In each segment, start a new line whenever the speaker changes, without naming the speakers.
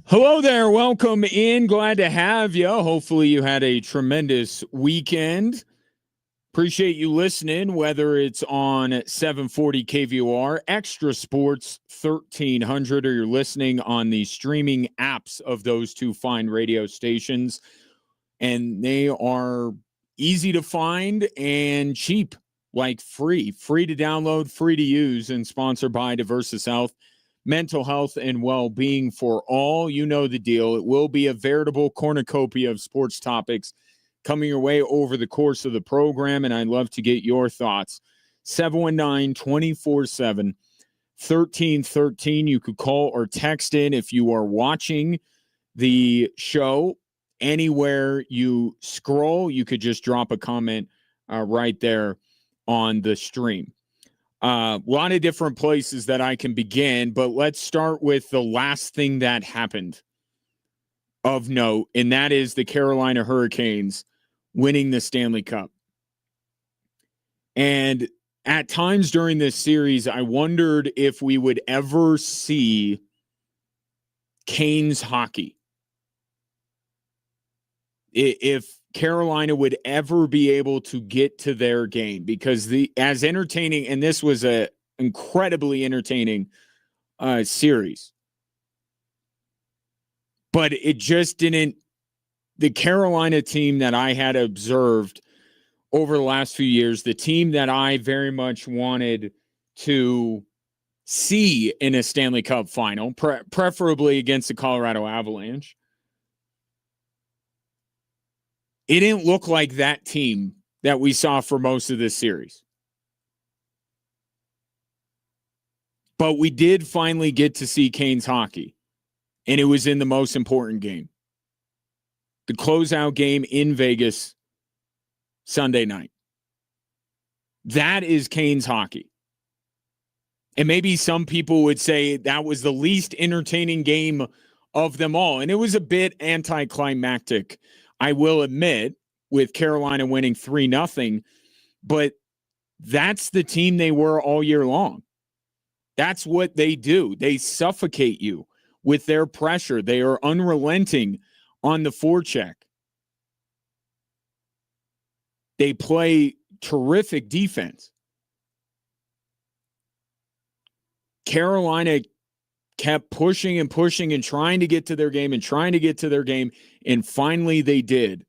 Hello there. Welcome in. Glad to have you. Hopefully, you had a tremendous weekend. Appreciate you listening, whether it's on 740 KVOR, Extra Sports 1300, or you're listening on the streaming apps of those two fine radio stations. And they are easy to find and cheap, like free to download, free to use, and sponsored by Diversus Health. Mental health and well-being for all. You know the deal. It will be a veritable cornucopia of sports topics coming your way over the course of the program, and I'd love to get your thoughts. 719-24-7-1313. You could call or text in if you are watching the show. Anywhere you scroll, you could just drop a comment right there on the stream. A lot of different places that I can begin, but let's start with the last thing that happened of note, and that is the Carolina Hurricanes winning the Stanley Cup. And at times during this series, I wondered if we would ever see Canes hockey. If Carolina would ever be able to get to their game, because as entertaining, and this was a incredibly entertaining series, but it just didn't. The Carolina team that I had observed over the last few years, the team that I very much wanted to see in a Stanley Cup final, preferably against the Colorado Avalanche, it didn't look like that team that we saw for most of this series. But we did finally get to see Canes hockey, and it was in the most important game. The closeout game in Vegas Sunday night. That is Canes hockey. And maybe some people would say that was the least entertaining game of them all. And it was a bit anticlimactic, I will admit, with Carolina winning 3-0, but that's the team they were all year long. That's what they do. They suffocate you with their pressure. They are unrelenting on the forecheck. They play terrific defense. Carolina kept pushing and pushing and trying to get to their game and finally they did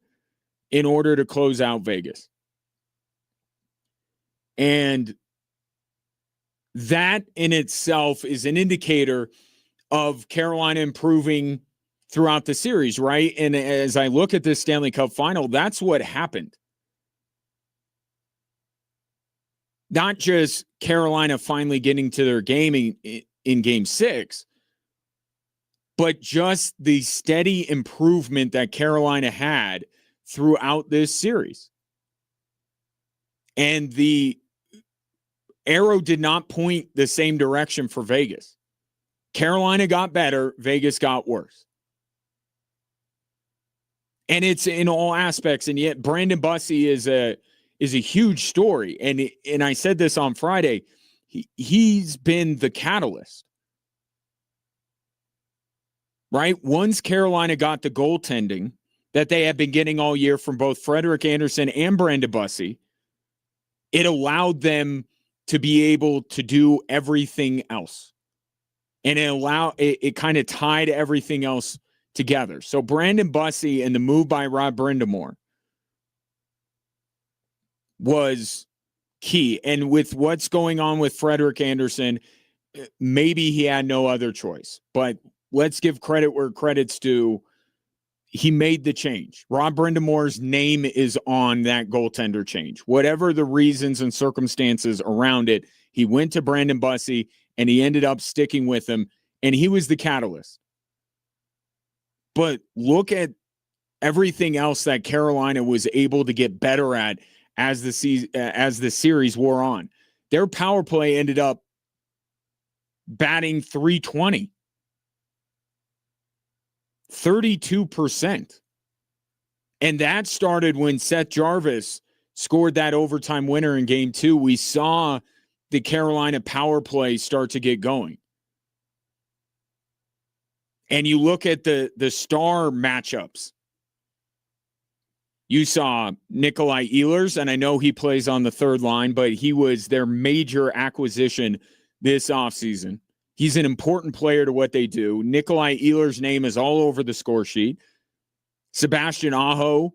in order to close out Vegas. And that in itself is an indicator of Carolina improving throughout the series, right? And as I look at this Stanley Cup final, that's what happened. Not just Carolina finally getting to their game in Game 6, but just the steady improvement that Carolina had throughout this series. And the arrow did not point the same direction for Vegas. Carolina got better, Vegas got worse. And it's in all aspects, and yet Brandon Bussey is a huge story. And I said this on Friday, he's been the catalyst. Right? Once Carolina got the goaltending that they have been getting all year from both Frederik Andersen and Brandon Bussey, it allowed them to be able to do everything else. And it kind of tied everything else together. So Brandon Bussey and the move by Rod Brind'Amour was key. And with what's going on with Frederik Andersen, maybe he had no other choice. But let's give credit where credit's due. He made the change. Rod Brind'Amour's name is on that goaltender change. Whatever the reasons and circumstances around it, he went to Brandon Bussey, and he ended up sticking with him, and he was the catalyst. But look at everything else that Carolina was able to get better at as the series wore on. Their power play ended up batting .320. 32%. And that started when Seth Jarvis scored that overtime winner in Game 2. We saw the Carolina power play start to get going. And you look at the star matchups. You saw Nikolai Ehlers, and I know he plays on the third line, but he was their major acquisition this offseason. He's an important player to what they do. Nikolai Ehlers' name is all over the score sheet. Sebastian Aho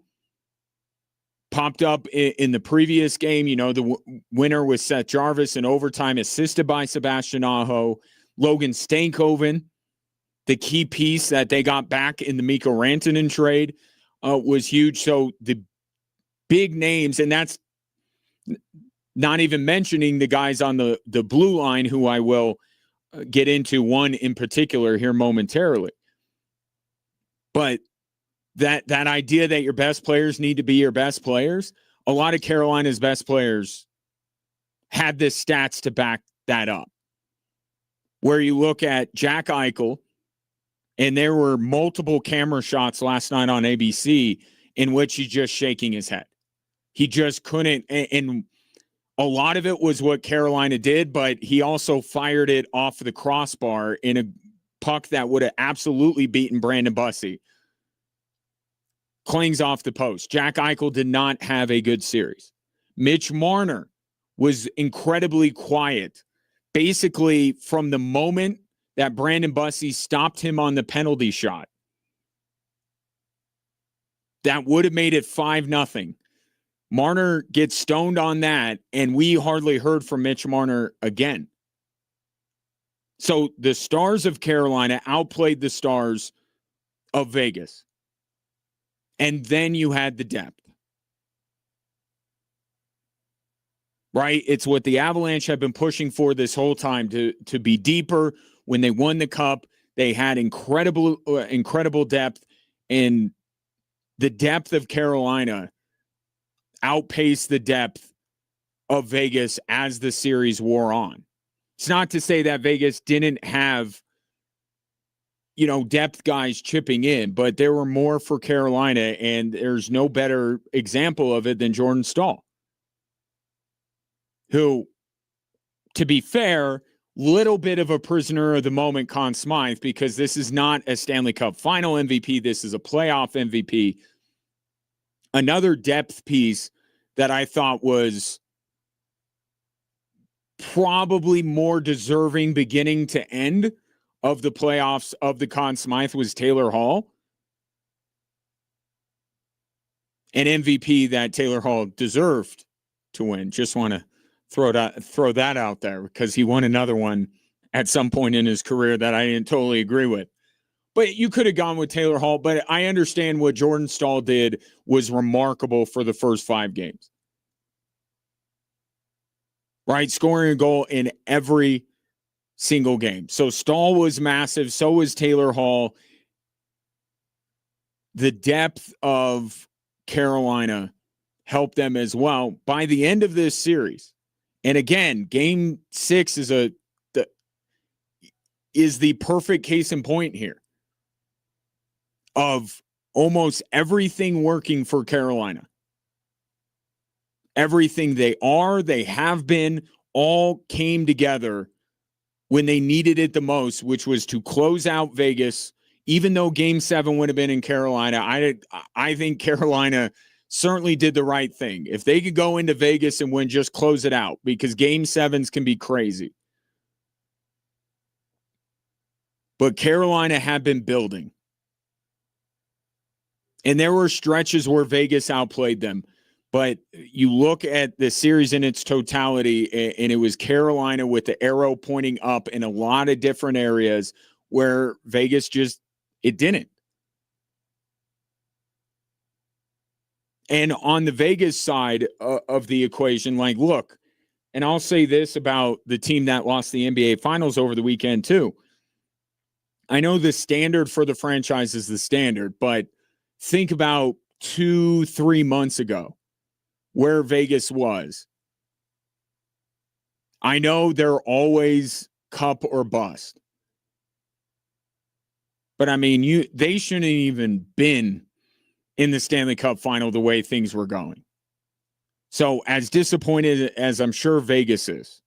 popped up in the previous game. You know, the winner was Seth Jarvis in overtime, assisted by Sebastian Aho. Logan Stankoven, the key piece that they got back in the Mikko Rantanen trade, was huge. So the big names, and that's not even mentioning the guys on the blue line, who I will get into one in particular here momentarily. But that idea that your best players need to be your best players, a lot of Carolina's best players had the stats to back that up. Where you look at Jack Eichel, and there were multiple camera shots last night on ABC in which he's just shaking his head. He just couldn't, and a lot of it was what Carolina did, but he also fired it off the crossbar in a puck that would have absolutely beaten Brandon Bussey. Clings off the post. Jack Eichel did not have a good series. Mitch Marner was incredibly quiet. Basically, from the moment that Brandon Bussey stopped him on the penalty shot, that would have made it 5-0. Marner gets stoned on that, and we hardly heard from Mitch Marner again. So the Stars of Carolina outplayed the Stars of Vegas. And then you had the depth. Right? It's what the Avalanche have been pushing for this whole time, to be deeper. When they won the Cup, they had incredible depth, and the depth of Carolina outpaced the depth of Vegas as the series wore on. It's not to say that Vegas didn't have, depth guys chipping in, but there were more for Carolina, and there's no better example of it than Jordan Staal, who, to be fair, little bit of a prisoner of the moment Conn Smythe, because this is not a Stanley Cup final MVP. This is a playoff MVP. Another depth piece that I thought was probably more deserving beginning to end of the playoffs of the Conn Smythe was Taylor Hall. An MVP that Taylor Hall deserved to win. Just want to throw that out there, because he won another one at some point in his career that I didn't totally agree with. But you could have gone with Taylor Hall, but I understand what Jordan Staal did was remarkable for the first 5 games. Right? Scoring a goal in every single game. So Staal was massive. So was Taylor Hall. The depth of Carolina helped them as well by the end of this series. And again, game 6 is the perfect case in point here of almost everything working for Carolina. Everything they have been, all came together when they needed it the most, which was to close out Vegas. Even though game 7 would have been in Carolina, I think Carolina certainly did the right thing. If they could go into Vegas and win, just close it out, because game 7s can be crazy. But Carolina had been building. And there were stretches where Vegas outplayed them. But you look at the series in its totality, and it was Carolina with the arrow pointing up in a lot of different areas where Vegas it didn't. And on the Vegas side of the equation, look, and I'll say this about the team that lost the NBA Finals over the weekend too. I know the standard for the franchise is the standard, but think about 2-3 months ago where Vegas was. I know they're always cup or bust. But I mean, they shouldn't even been in the Stanley Cup final the way things were going. So as disappointed as I'm sure Vegas is,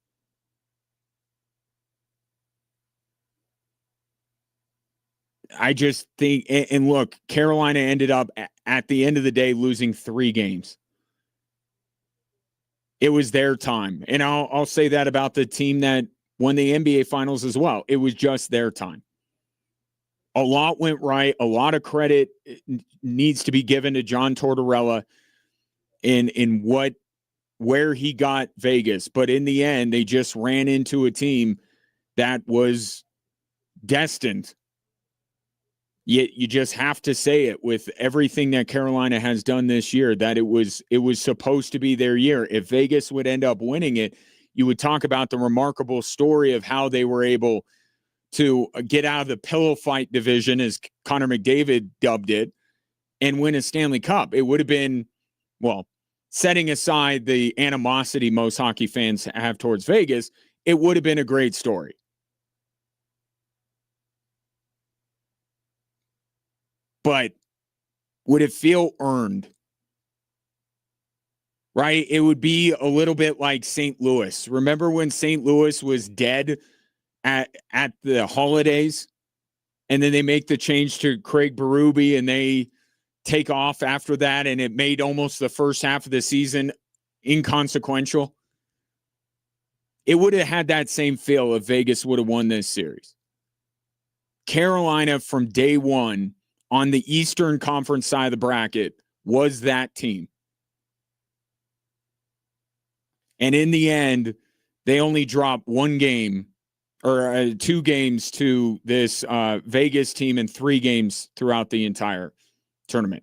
I just think, and look, Carolina ended up at the end of the day losing 3 games. It was their time. And I'll say that about the team that won the NBA Finals as well. It was just their time. A lot went right. A lot of credit needs to be given to John Tortorella in where he got Vegas. But in the end, they just ran into a team that was destined. Yet you just have to say it with everything that Carolina has done this year, that it was supposed to be their year. If Vegas would end up winning it, you would talk about the remarkable story of how they were able to get out of the pillow fight division, as Connor McDavid dubbed it, and win a Stanley Cup. It would have been, well, setting aside the animosity most hockey fans have towards Vegas, it would have been a great story. But would it feel earned? Right? It would be a little bit like St. Louis. Remember when St. Louis was dead at the holidays? And then they make the change to Craig Berube and they take off after that, and it made almost the first half of the season inconsequential. It would have had that same feel if Vegas would have won this series. Carolina from day one on the Eastern Conference side of the bracket was that team. And in the end, they only dropped 1 game or 2 games to this Vegas team and 3 games throughout the entire tournament.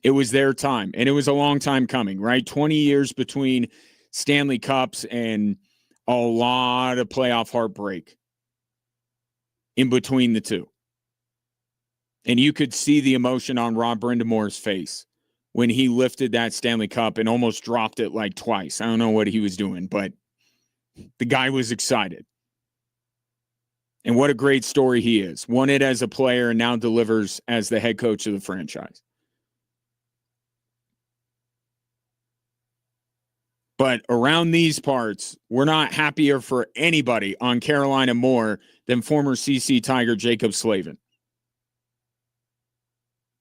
It was their time, and it was a long time coming, right? 20 years between Stanley Cups and a lot of playoff heartbreak in between the two. And you could see the emotion on Rob Brindamore's face when he lifted that Stanley Cup and almost dropped it like twice. I don't know what he was doing, but the guy was excited. And what a great story he is. Won it as a player and now delivers as the head coach of the franchise. But around these parts, we're not happier for anybody on Carolina more than former CC Tiger Jacob Slavin.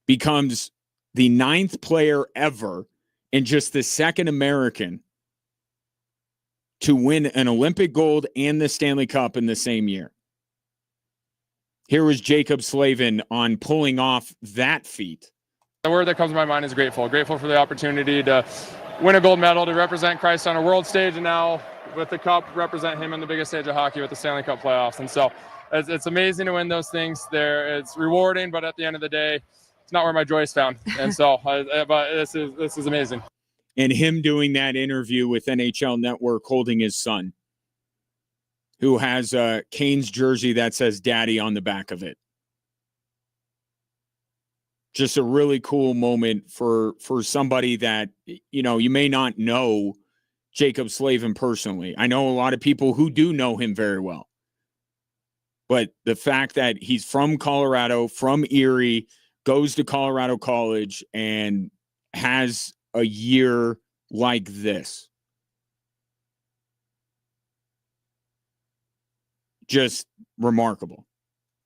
Becomes the 9th player ever and just the 2nd American to win an Olympic gold and the Stanley Cup in the same year. Here was Jacob Slavin on pulling off that feat.
The word that comes to my mind is grateful. Grateful for the opportunity to win a gold medal, to represent Christ on a world stage, and now with the cup, represent him on the biggest stage of hockey with the Stanley Cup playoffs. And so it's amazing to win those things. It's rewarding, but at the end of the day, it's not where my joy is found. And so but this is amazing.
And him doing that interview with NHL Network holding his son, who has a Canes jersey that says daddy on the back of it. Just a really cool moment for somebody that, you know, you may not know Jacob Slavin personally. I know a lot of people who do know him very well. But the fact that he's from Colorado, from Erie, goes to Colorado College, and has a year like this. Just remarkable.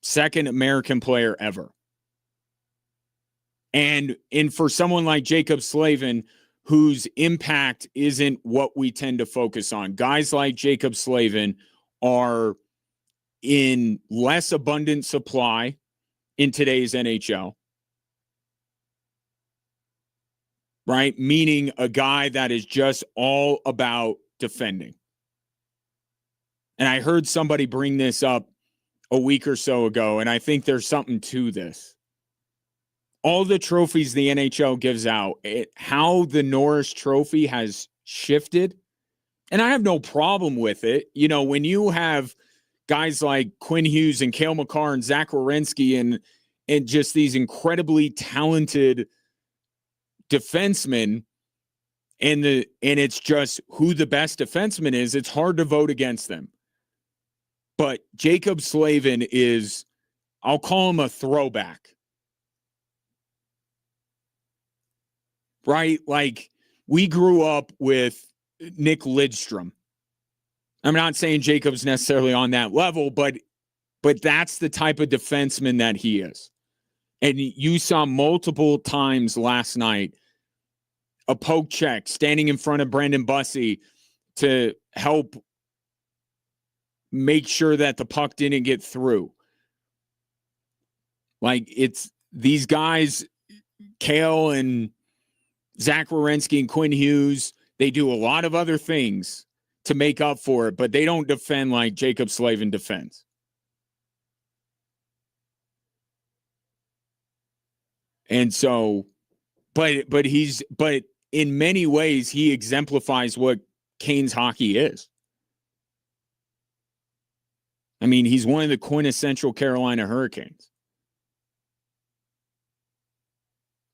2nd American player ever. And for someone like Jacob Slavin, whose impact isn't what we tend to focus on. Guys like Jacob Slavin are in less abundant supply in today's NHL. Right? Meaning a guy that is just all about defending. And I heard somebody bring this up a week or so ago, and I think there's something to this. All the trophies the NHL gives out, how the Norris Trophy has shifted, and I have no problem with it. You know, when you have guys like Quinn Hughes and Cale Makar and Zach Werenski and just these incredibly talented defensemen, and it's just who the best defenseman is, it's hard to vote against them. But Jacob Slavin is, I'll call him a throwback. Right? Like, we grew up with Nick Lidstrom. I'm not saying Jacob's necessarily on that level, but but that's the type of defenseman that he is. And you saw multiple times last night a poke check standing in front of Brandon Bussey to help make sure that the puck didn't get through. Like, it's these guys, Kale and Zach Werenski and Quinn Hughes, they do a lot of other things to make up for it, but they don't defend like Jacob Slavin defends. And so, but in many ways, he exemplifies what Canes hockey is. I mean, he's one of the quintessential Carolina Hurricanes.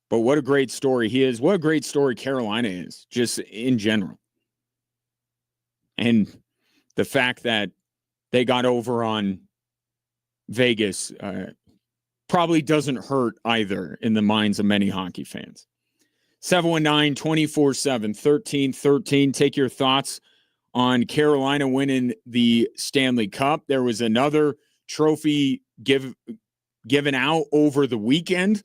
But what a great story he is. What a great story Carolina is, just in general. And the fact that they got over on Vegas probably doesn't hurt either in the minds of many hockey fans. 719-247-1313. Take your thoughts on Carolina winning the Stanley Cup. There was another trophy given out over the weekend.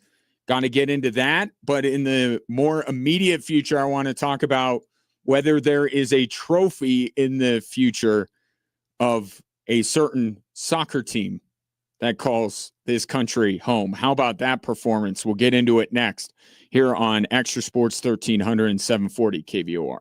Got to get into that. But in the more immediate future, I want to talk about whether there is a trophy in the future of a certain soccer team that calls this country home. How about that performance? We'll get into it next here on Extra Sports 1300 and 740 KVOR.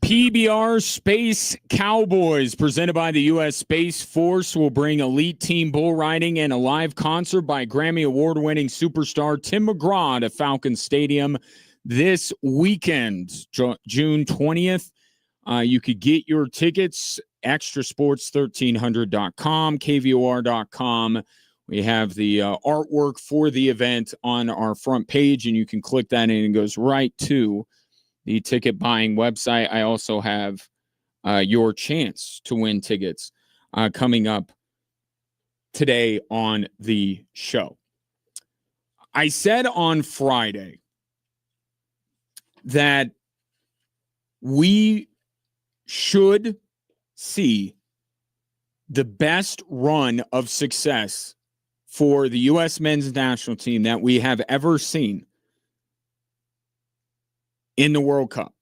PBR Space Cowboys, presented by the U.S. Space Force, will bring elite team bull riding and a live concert by Grammy Award-winning superstar Tim McGraw to Falcon Stadium this weekend, June 20th. You could get your tickets, extrasports1300.com, kvor.com. We have the artwork for the event on our front page, and you can click that in and it goes right to the ticket buying website. I also have your chance to win tickets coming up today on the show. I said on Friday that we should see the best run of success for the U.S. men's national team that we have ever seen in the World Cup.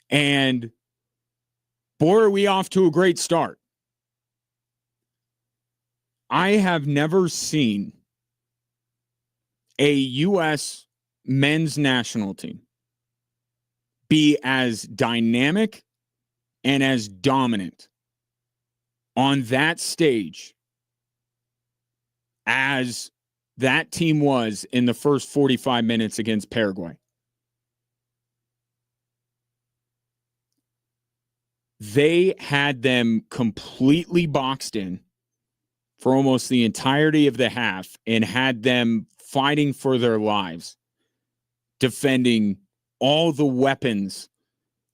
And boy, are we off to a great start. I have never seen a U.S. men's national team be as dynamic and as dominant on that stage as that team was in the first 45 minutes against Paraguay. They had them completely boxed in for almost the entirety of the half and had them fighting for their lives, defending all the weapons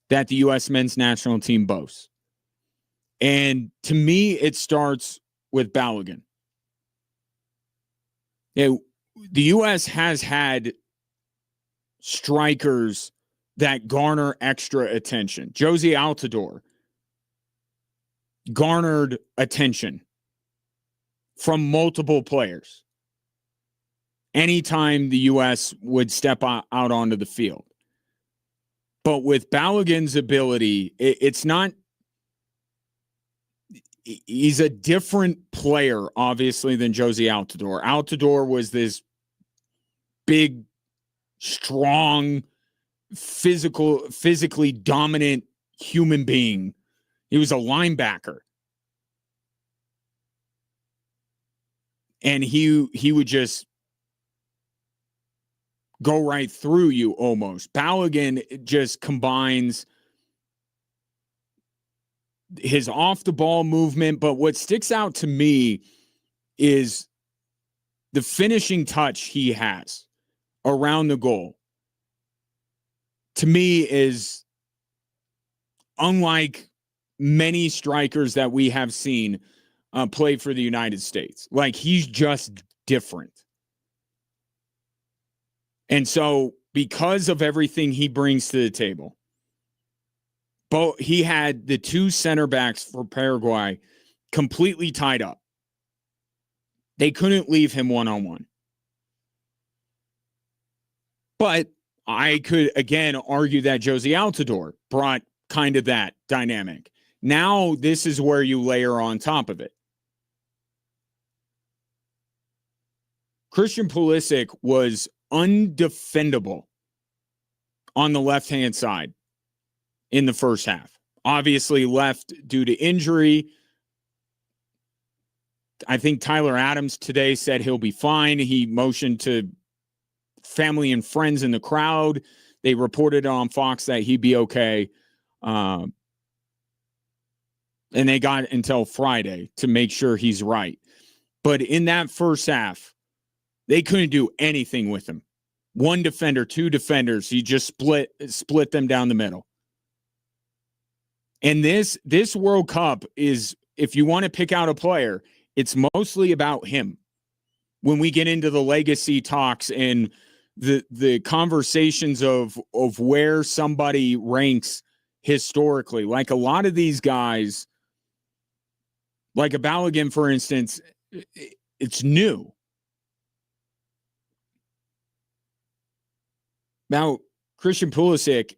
that the U.S. men's national team boasts. And to me, it starts with Balogun. The U.S. has had strikers that garner extra attention. Josie Altidore garnered attention from multiple players anytime the U.S. would step out onto the field. But with Balogun's ability, it's not... He's a different player, obviously, than Josie Altidore. Altidore was this big, strong, physically dominant human being. He was a linebacker. And he would just go right through you almost. Balogun just combines his off-the-ball movement, but what sticks out to me is the finishing touch he has around the goal. To me, is unlike many strikers that we have seen play for the United States. Like, he's just different. And so, because of everything he brings to the table, he had the two center backs for Paraguay completely tied up. They couldn't leave him one-on-one. But I could, again, argue that Josie Altidore brought kind of that dynamic. Now, this is where you layer on top of it. Christian Pulisic was undefendable on the left-hand side in the first half. Obviously left due to injury. I think Tyler Adams today said he'll be fine. He motioned to family and friends in the crowd. They reported on Fox that he'd be okay. And they got until Friday to make sure he's right. But in that first half, they couldn't do anything with him. One defender, two defenders. He just split them down the middle. And this World Cup is, if you want to pick out a player, it's mostly about him. When we get into the legacy talks and the conversations of where somebody ranks historically, like a lot of these guys, like a Balogun, for instance, it's new. Now, Christian Pulisic,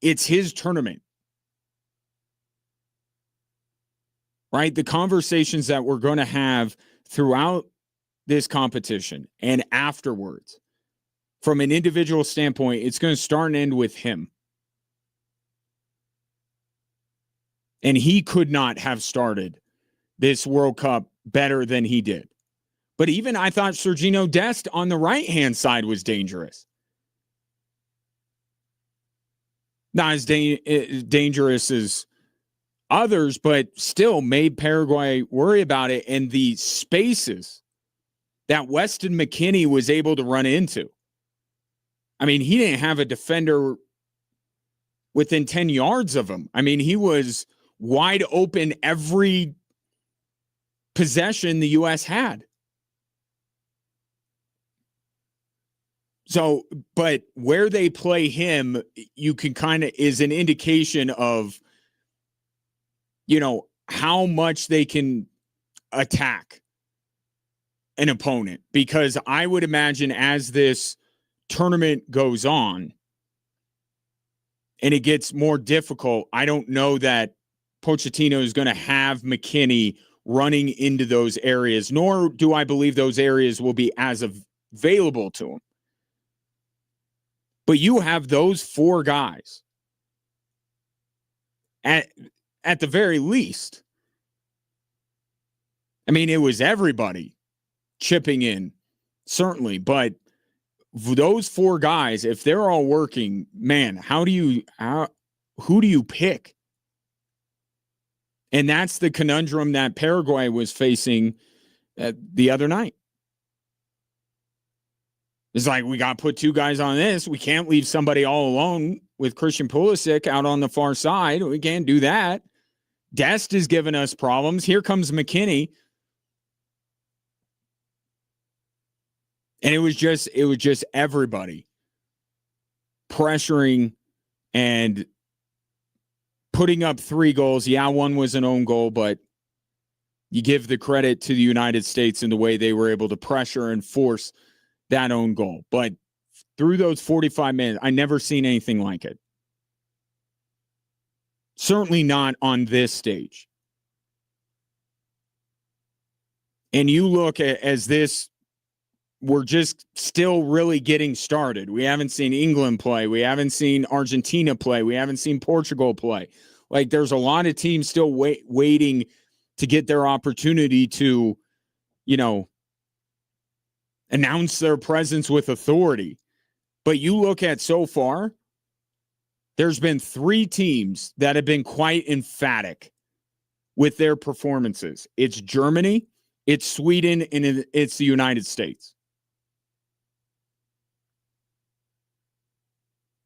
it's his tournament. Right? The conversations that we're going to have throughout this competition and afterwards from an individual standpoint, it's going to start and end with him. And he could not have started this World Cup better than he did. But even I thought Sergiño Dest on the right-hand side was dangerous. Not as dangerous as others, but still made Paraguay worry about it, and the spaces that Weston McKennie was able to run into. I mean, he didn't have a defender within 10 yards of him. I mean, he was wide open every possession the U.S. had. So, but where they play him, you can kind of is an indication of, you know, how much they can attack an opponent. Because I would imagine as this tournament goes on and it gets more difficult, I don't know that Pochettino is going to have McKennie running into those areas, nor do I believe those areas will be as available to him. But you have those four guys at the very least. I mean, it was everybody chipping in, certainly, but those four guys, if they're all working, man, who do you pick? And that's the conundrum that Paraguay was facing the other night. It's like, we got to put two guys on this. We can't leave somebody all alone with Christian Pulisic out on the far side. We can't do that. Dest is giving us problems. Here comes McKennie. And it was just everybody pressuring and putting up 3 goals. Yeah, one was an own goal, but you give the credit to the United States in the way they were able to pressure and force that own goal. But through those 45 minutes, I never seen anything like it. Certainly not on this stage. And you look at as this, we're just still really getting started. We haven't seen England play. We haven't seen Argentina play. We haven't seen Portugal play. Like, there's a lot of teams still waiting to get their opportunity to, you know, announce their presence with authority. But you look at so far, there's been 3 teams that have been quite emphatic with their performances. It's Germany, it's Sweden, and it's the United States.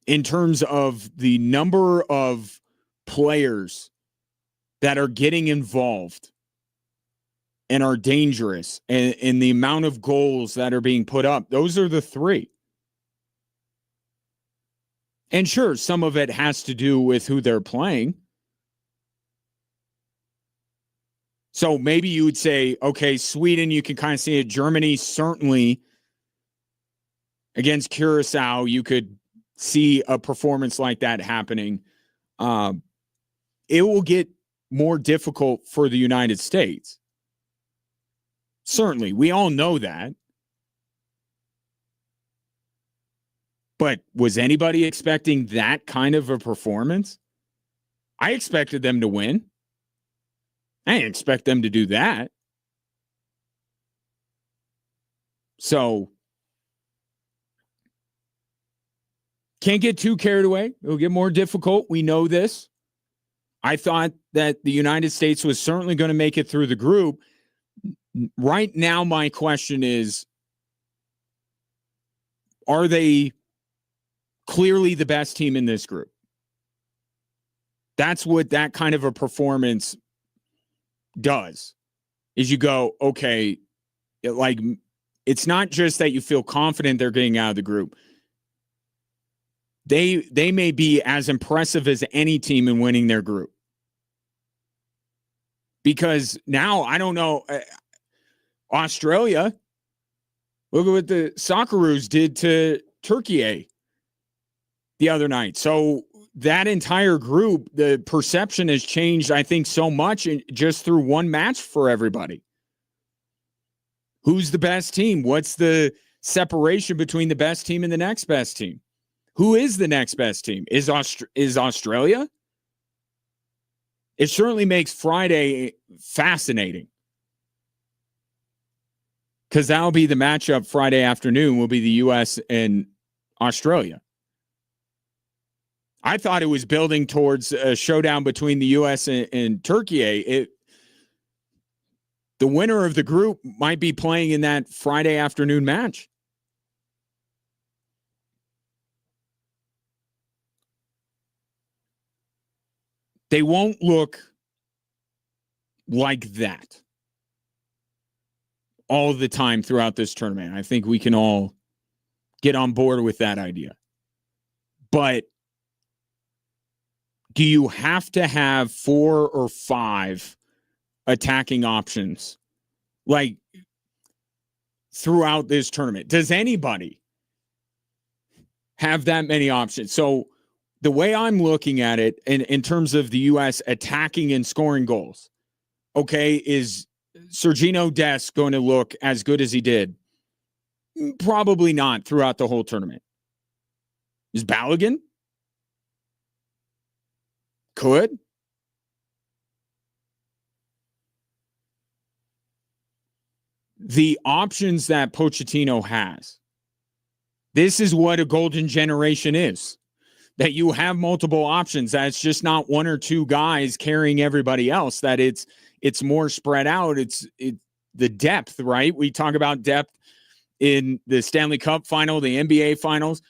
In terms of the number of players that are getting involved and are dangerous, and the amount of goals that are being put up, those are the 3. And sure, some of it has to do with who they're playing. So maybe you would say, okay, Sweden, you can kind of see it. Germany, certainly against Curacao, you could see a performance like that happening. It will get more difficult for the United States. Certainly, we all know that. But was anybody expecting that kind of a performance? I expected them to win. I didn't expect them to do that. So, can't get too carried away. It'll get more difficult. We know this. I thought that the United States was certainly going to make it through the group. Right now, my question is, are they clearly the best team in this group? That's what that kind of a performance does, is you go, okay, it's not just that you feel confident they're getting out of the group. They may be as impressive as any team in winning their group. Because now, I don't know, Australia, look at what the Socceroos did to Turkey the other night. So that entire group, the perception has changed, I think, so much just through one match for everybody. Who's the best team? What's the separation between the best team and the next best team. Who is the next best team? Is Australia? It certainly makes Friday fascinating, because that'll be the matchup Friday afternoon, will be the U.S. and Australia. I thought it was building towards a showdown between the U.S. and Turkey. The winner of the group might be playing in that Friday afternoon match. They won't look like that all the time throughout this tournament. I think we can all get on board with that idea. But do you have to have 4 or 5 attacking options like throughout this tournament? Does anybody have that many options? So the way I'm looking at it in terms of the U.S. attacking and scoring goals, okay, is Sergiño Dest going to look as good as he did? Probably not throughout the whole tournament. Is Balogun? Could. The options that Pochettino has, this is what a golden generation is. That you have multiple options. That's just not 1 or 2 guys carrying everybody else. That it's more spread out. It's the depth, right? We talk about depth in the Stanley Cup final, the NBA finals,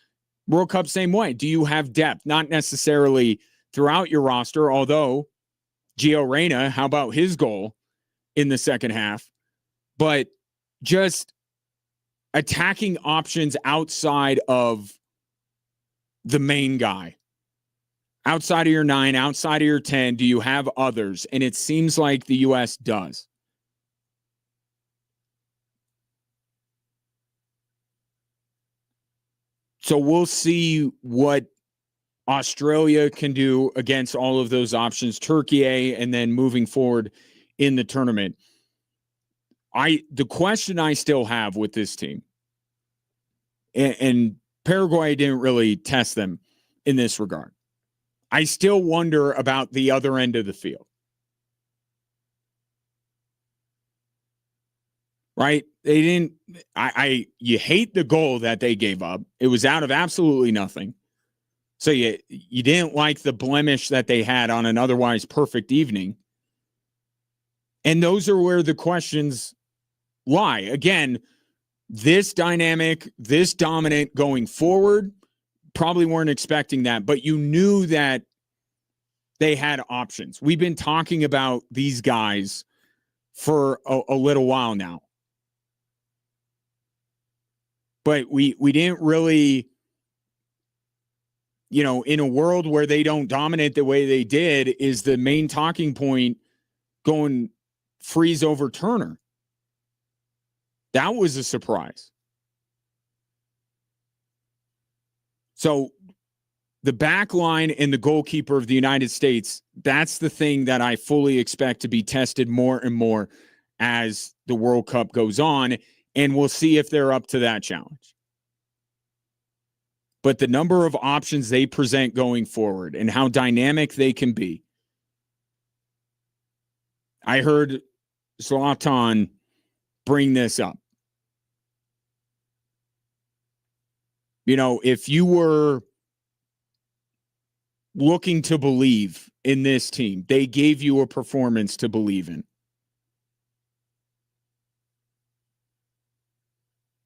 World Cup, same way. Do you have depth? Not necessarily throughout your roster, although Gio Reyna, how about his goal in the second half? But just attacking options outside of the main guy. Outside of your 9, outside of your 10, do you have others? And it seems like the U.S. does. So we'll see what Australia can do against all of those options, Turkey, and then moving forward in the tournament. The question I still have with this team, and Paraguay didn't really test them in this regard. I still wonder about the other end of the field. Right? They didn't, you hate the goal that they gave up. It was out of absolutely nothing. So you didn't like the blemish that they had on an otherwise perfect evening. And those are where the questions lie. Again, this dynamic, this dominant going forward, probably weren't expecting that, but you knew that they had options. We've been talking about these guys for a little while now. But we didn't really, in a world where they don't dominate the way they did, is the main talking point going freeze over Turner. That was a surprise. So the back line and the goalkeeper of the United States, that's the thing that I fully expect to be tested more and more as the World Cup goes on, and we'll see if they're up to that challenge. But the number of options they present going forward and how dynamic they can be. I heard Zlatan bring this up. If you were looking to believe in this team, they gave you a performance to believe in.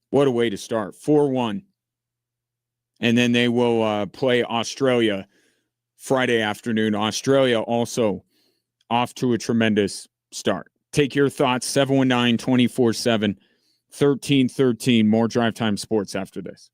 What a way to start. 4-1. And then they will play Australia Friday afternoon. Australia also off to a tremendous start. Take your thoughts, 719-24-7, 1313. More Drive Time Sports after this.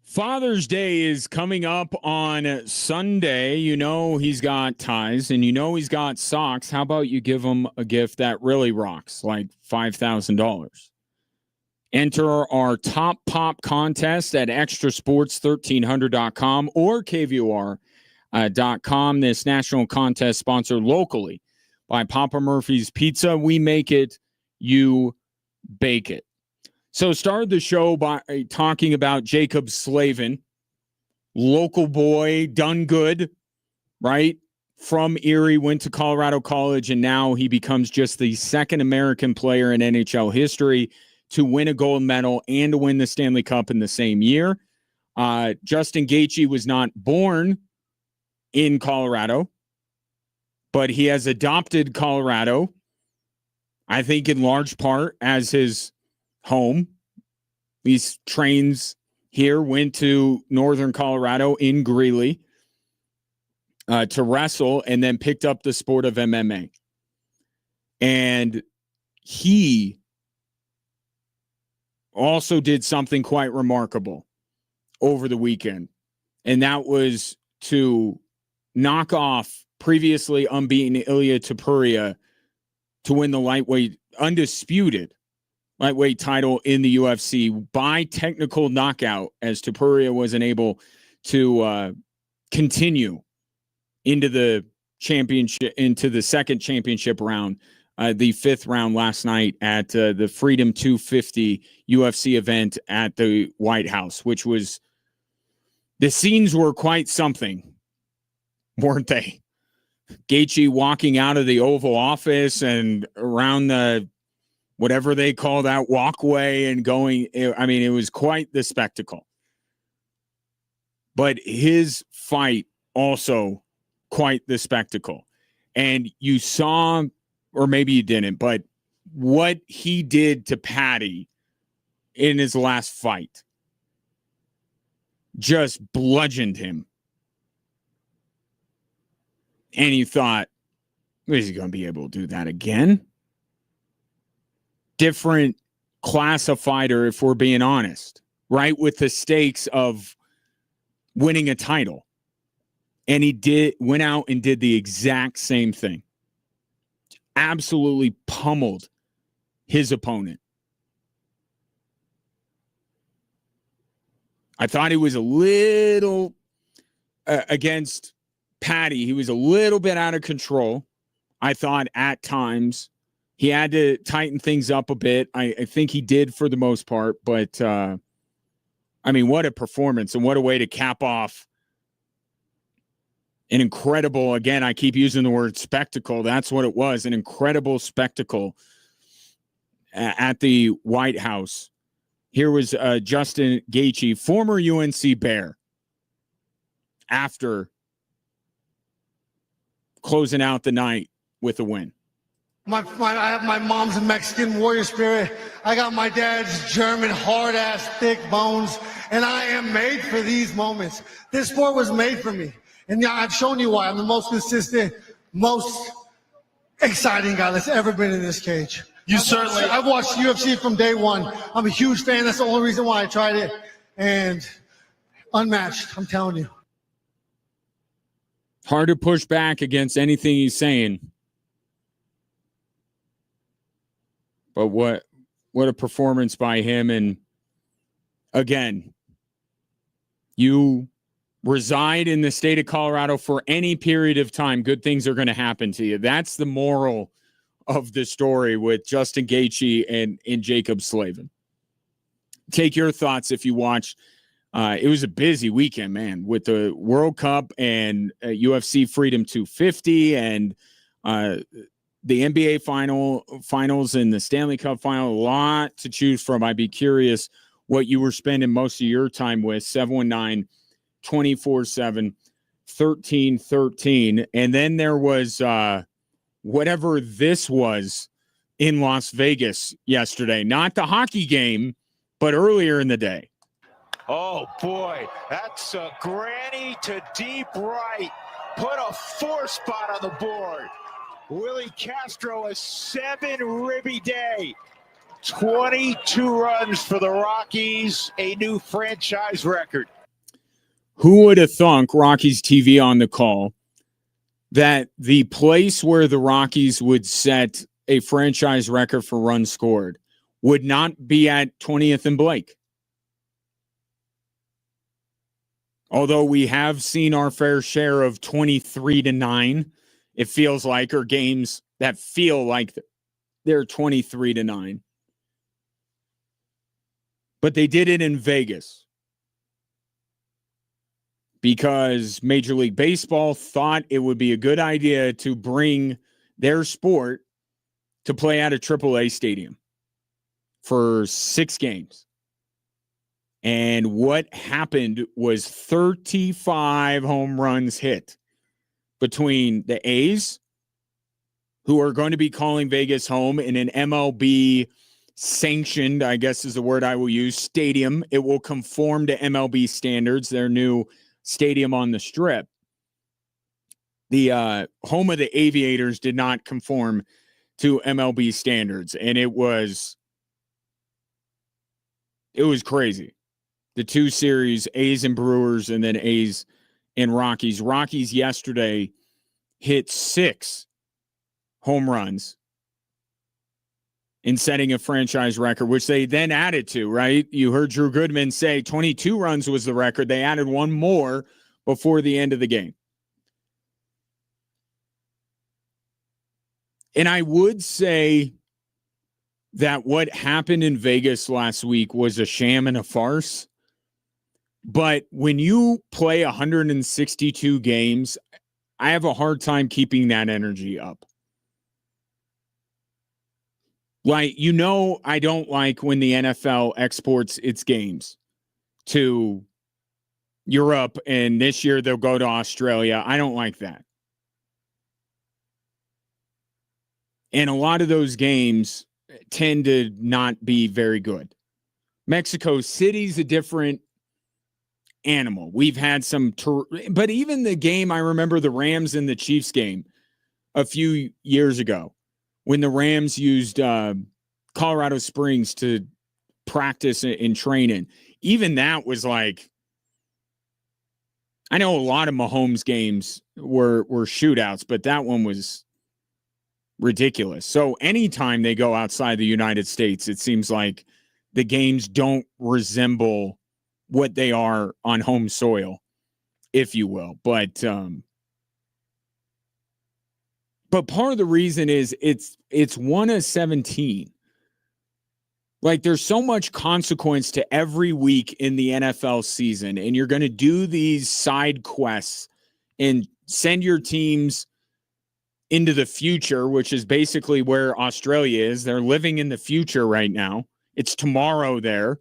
Father's Day is coming up on Sunday. You know he's got ties and you know he's got socks. How about you give him a gift that really rocks, like $5,000? Enter our Top Pop contest at extrasports1300.com or KVOR.com. This national contest sponsored locally by Papa Murphy's Pizza. We make it, you bake it. So started the show by talking about Jacob Slavin, local boy, done good, right? From Erie, went to Colorado College, and now he becomes just the second American player in NHL history to win a gold medal and to win the Stanley Cup in the same year. Justin Gaethje was not born in Colorado, but he has adopted Colorado, I think in large part as his home. He trains here, went to Northern Colorado in Greeley to wrestle, and then picked up the sport of MMA. And he also did something quite remarkable over the weekend, and that was to knock off previously unbeaten Ilya Topuria to win the undisputed lightweight title in the UFC by technical knockout, as Topuria wasn't able to continue into the championship, into the second championship round, the fifth round last night at the Freedom 250 UFC event at the White House, which was, the scenes were quite something, weren't they? Gaethje walking out of the Oval Office and around the whatever they call that walkway and going, I mean, it was quite the spectacle. But his fight also quite the spectacle. And you saw, or maybe you didn't, but what he did to Patty in his last fight just bludgeoned him. And you thought, is he going to be able to do that again? Different class of fighter, if we're being honest, right? With the stakes of winning a title. And he went out and did the exact same thing. Absolutely pummeled his opponent. I thought he was a little against Patty. He was a little bit out of control. I thought at times he had to tighten things up a bit. I think he did for the most part, but I mean, what a performance and what a way to cap off an incredible, again, I keep using the word spectacle. That's what it was, an incredible spectacle at the White House. Here was Justin Gaethje, former UNC Bear, after closing out the night with a win.
I have my mom's Mexican warrior spirit. I got my dad's German hard-ass thick bones, and I am made for these moments. This sport was made for me. And yeah, I've shown you why. I'm the most consistent, most exciting guy that's ever been in this cage. I've watched UFC from day one. I'm a huge fan. That's the only reason why I tried it. And unmatched, I'm telling you.
Hard to push back against anything he's saying. But what a performance by him. And again, you reside in the state of Colorado for any period of time, good things are going to happen to you. That's the moral of the story with Justin Gaethje and Jacob Slavin. Take your thoughts if you watched. It was a busy weekend, man, with the World Cup and UFC Freedom 250 and the NBA finals and the Stanley Cup final. A lot to choose from. I'd be curious what you were spending most of your time with. 719-24/7-1313. And then there was whatever this was in Las Vegas yesterday. Not the hockey game, but earlier in the day.
Oh, boy. That's a granny to deep right. Put a 4 spot on the board. Willie Castro, a 7-ribby day. 22 runs for the Rockies, a new franchise record.
Who would have thunk, Rockies TV on the call, that the place where the Rockies would set a franchise record for runs scored would not be at 20th and Blake? Although we have seen our fair share of 23-9, it feels like, or games that feel like they're 23-9. But they did it in Vegas because Major League Baseball thought it would be a good idea to bring their sport to play at a AAA stadium for 6 games. And what happened was 35 home runs hit between the A's, who are going to be calling Vegas home in an MLB sanctioned, I guess is the word I will use, stadium. It will conform to MLB standards, their new stadium on the Strip. The home of the Aviators did not conform to MLB standards, and it was crazy. The 2 series, A's and Brewers, and then A's and Rockies. Rockies yesterday hit 6 home runs in setting a franchise record, which they then added to, right? You heard Drew Goodman say 22 runs was the record. They added 1 more before the end of the game. And I would say that what happened in Vegas last week was a sham and a farce. But when you play 162 games, I have a hard time keeping that energy up. Like, I don't like when the NFL exports its games to Europe, and this year they'll go to Australia. I don't like that. And a lot of those games tend to not be very good. Mexico City's a different animal. We've had some, but even the game, I remember the Rams and the Chiefs game a few years ago when the Rams used Colorado Springs to practice and train in. Even that was like, I know a lot of Mahomes games were shootouts, but that one was ridiculous. So anytime they go outside the United States, it seems like the games don't resemble what they are on home soil, if you will. But part of the reason is it's 1 of 17. Like, there's so much consequence to every week in the NFL season, and you're going to do these side quests and send your teams into the future, which is basically where Australia is. They're living in the future right now. It's tomorrow there.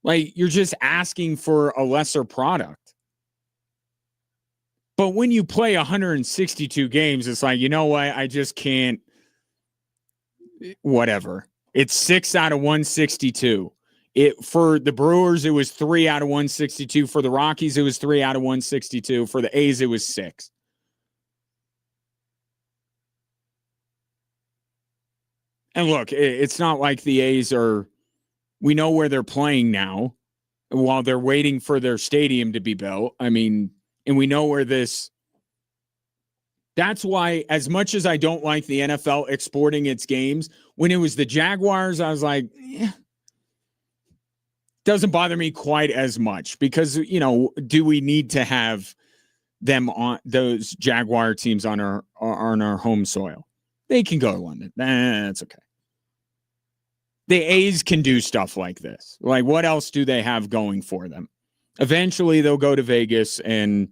Like, you're just asking for a lesser product. But when you play 162 games, it's like, you know what? I just can't. Whatever. It's 6 out of 162. For the Brewers, it was 3 out of 162. For the Rockies, it was 3 out of 162. For the A's, it was 6. And look, it's not like the A's we know where they're playing now while they're waiting for their stadium to be built. I mean, and we know where that's why, as much as I don't like the NFL exporting its games, when it was the Jaguars, I was like, doesn't bother me quite as much because, do we need to have them on those Jaguar teams on our home soil? They can go to London. That's okay. The A's can do stuff like this. Like, what else do they have going for them? Eventually, they'll go to Vegas, and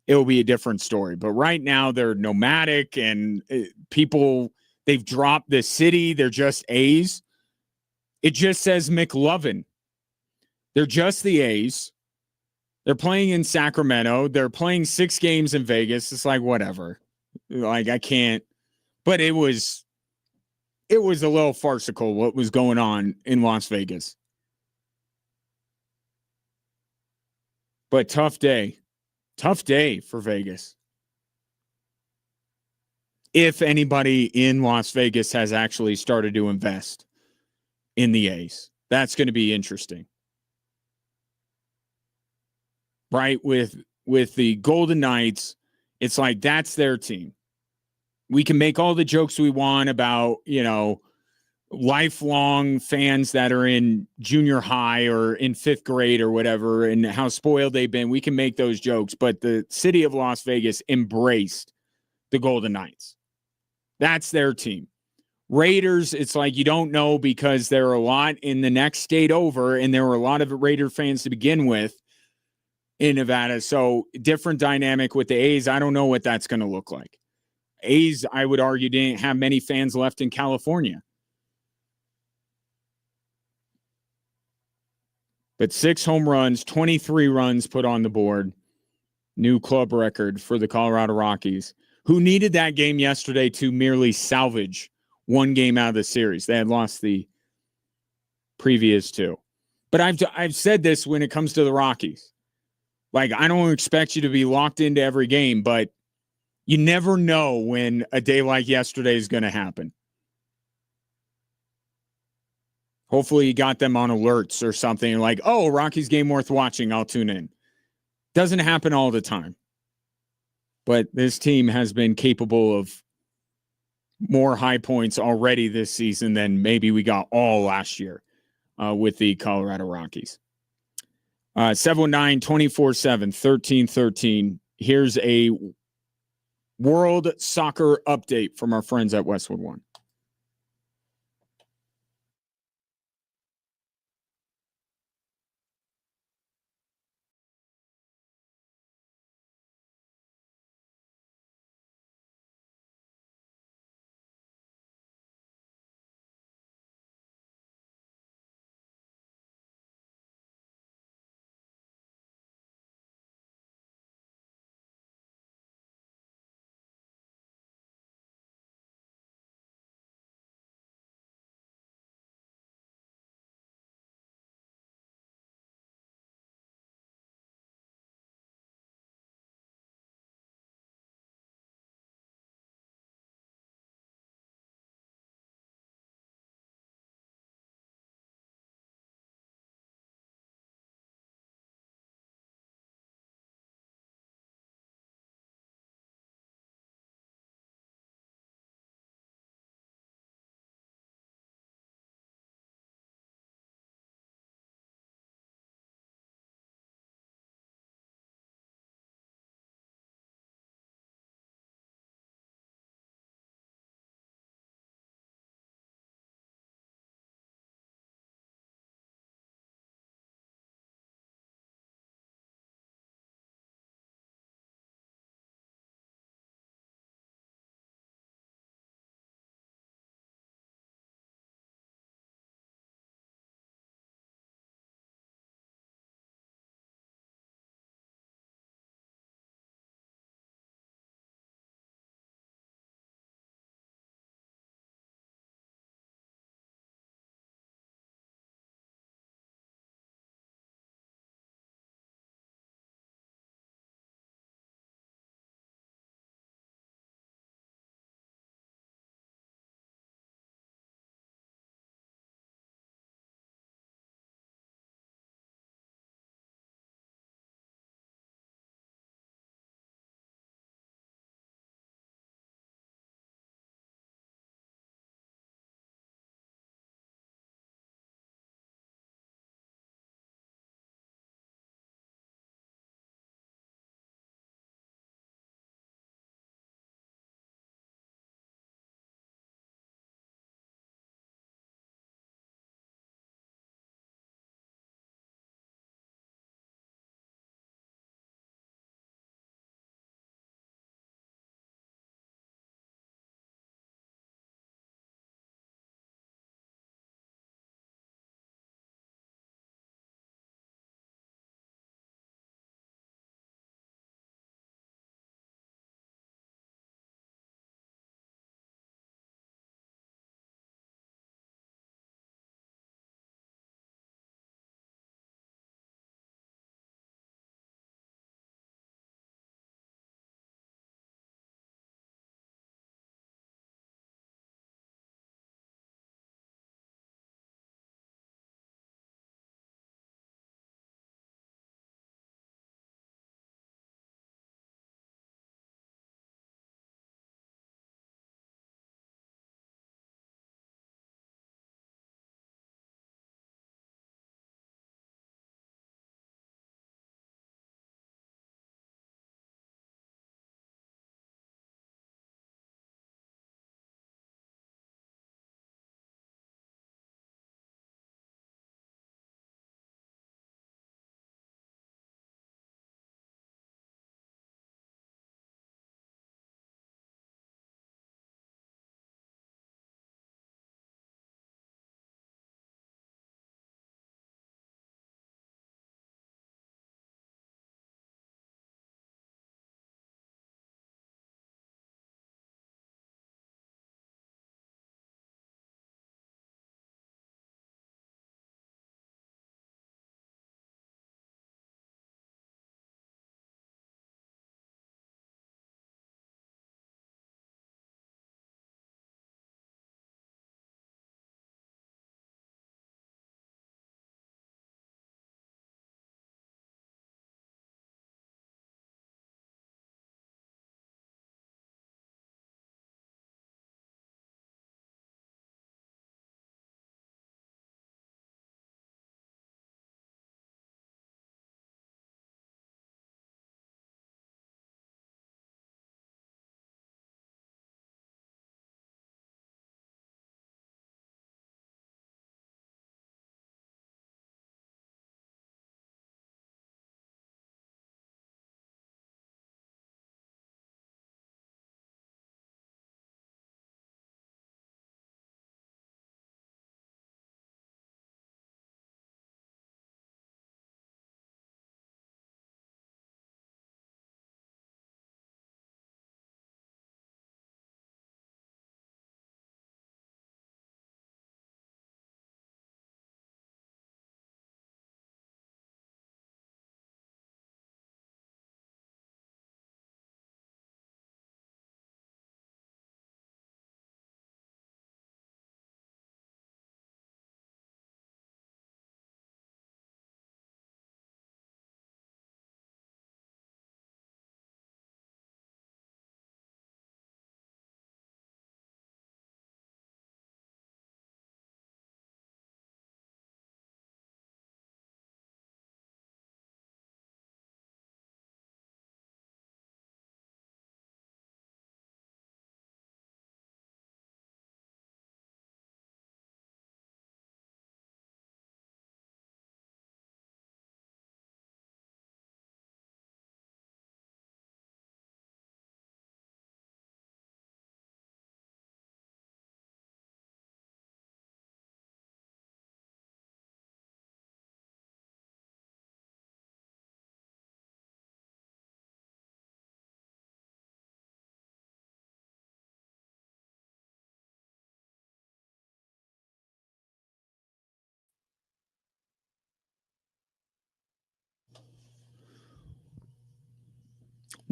it'll be a different story. But right now, they're nomadic, and they've dropped the city. They're just A's. It just says McLovin. They're just the A's. They're playing in Sacramento. They're playing 6 games in Vegas. It's like, whatever. Like, I can't. But it was a little farcical what was going on in Las Vegas. But tough day for Vegas. If anybody in Las Vegas has actually started to invest in the A's, that's going to be interesting. right? With the Golden Knights, it's like that's their team. We can make all the jokes we want about, lifelong fans that are in junior high or in 5th grade or whatever and how spoiled they've been. We can make those jokes, but the city of Las Vegas embraced the Golden Knights. That's their team. Raiders, it's like you don't know because there are a lot in the next state over, and there were a lot of Raider fans to begin with in Nevada. So different dynamic with the A's. I don't know what that's going to look like. A's, I would argue, didn't have many fans left in California. But 6 home runs, 23 runs put on the board. New club record for the Colorado Rockies, who needed that game yesterday to merely salvage one game out of the series. They had lost the previous 2. But I've said this when it comes to the Rockies. Like, I don't expect you to be locked into every game, but you never know when a day like yesterday is going to happen. Hopefully you got them on alerts or something like, oh, Rockies game worth watching, I'll tune in. Doesn't happen all the time. But this team has been capable of more high points already this season than maybe we got all last year with the Colorado Rockies. 719-24-7-1313. Here's a World Soccer update from our friends at Westwood One.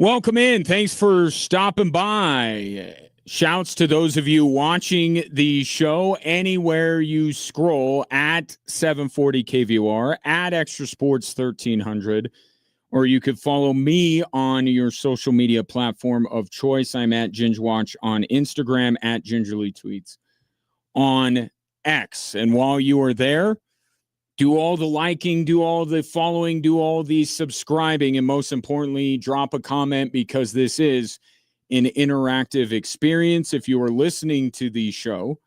Welcome in. Thanks for stopping by. Shouts to those of you watching the show anywhere you scroll at 740 KVOR, at Extra Sports 1300, or you could follow me on your social media platform of choice. I'm at GingerWatch on Instagram, at Gingerly Tweets on X. And while you are there, do all the liking, do all the following, do all the subscribing, and most importantly, drop a comment, because this is an interactive experience. If you are listening to the show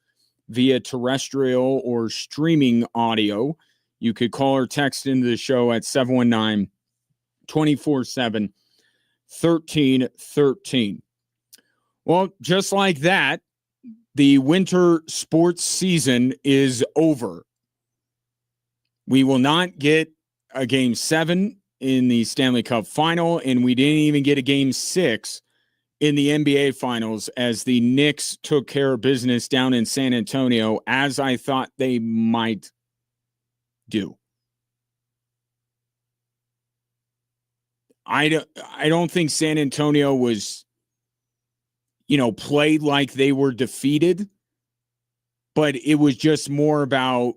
via terrestrial or streaming audio, you could call or text into the show at 719-247-1313. Well, just like that, the winter sports season is over. We will not get a Game 7 in the Stanley Cup Final, and we didn't even get a Game 6 in the NBA Finals, as the Knicks took care of business down in San Antonio, as I thought they might do. I don't think San Antonio was, played like they were defeated, but it was just more about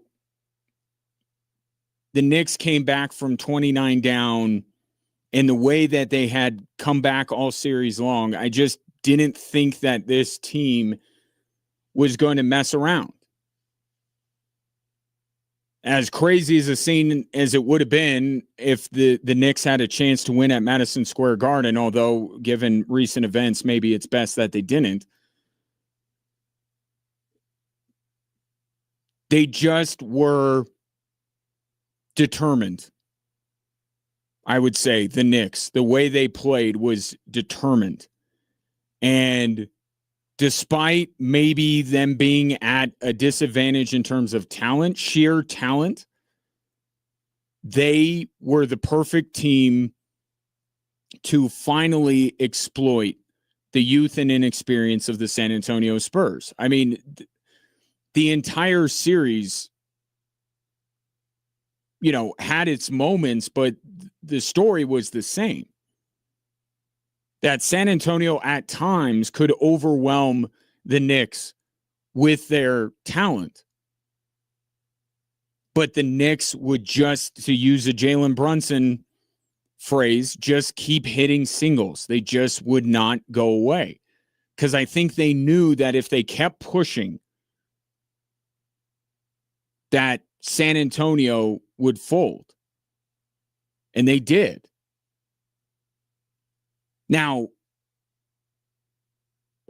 the Knicks came back from 29 down, and the way that they had come back all series long, I just didn't think that this team was going to mess around. As crazy as a scene as it would have been if the Knicks had a chance to win at Madison Square Garden, although given recent events, maybe it's best that they didn't. They just were determined. I would say the Knicks, the way they played was determined. And despite maybe them being at a disadvantage in terms of talent, sheer talent, they were the perfect team to finally exploit the youth and inexperience of the San Antonio Spurs. I mean, the entire series, had its moments, but the story was the same. That San Antonio at times could overwhelm the Knicks with their talent. But the Knicks would just, to use a Jalen Brunson phrase, just keep hitting singles. They just would not go away. Because I think they knew that if they kept pushing, that San Antonio would fold. And they did. Now,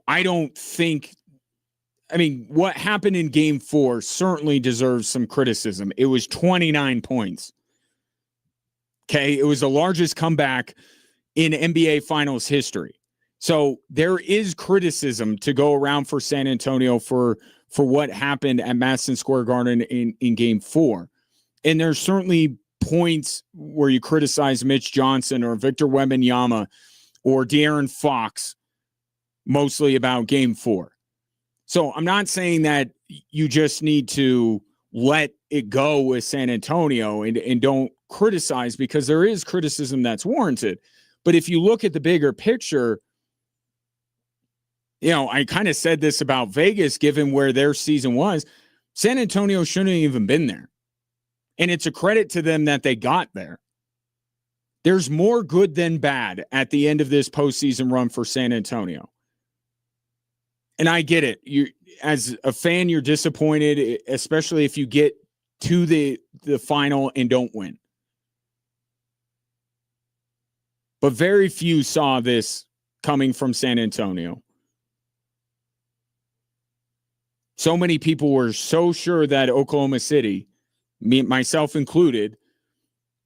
I don't think, what happened in Game 4 certainly deserves some criticism. It was 29 points. Okay, it was the largest comeback in NBA Finals history. So there is criticism to go around for San Antonio for what happened at Madison Square Garden in Game 4. And there's certainly points where you criticize Mitch Johnson or Victor Wembanyama or De'Aaron Fox, mostly about Game 4. So I'm not saying that you just need to let it go with San Antonio and don't criticize, because there is criticism that's warranted. But if you look at the bigger picture, I kind of said this about Vegas, given where their season was. San Antonio shouldn't have even been there. And it's a credit to them that they got there. There's more good than bad at the end of this postseason run for San Antonio. And I get it. You, as a fan, you're disappointed, especially if you get to the final and don't win. But very few saw this coming from San Antonio. So many people were so sure that Oklahoma City, myself included,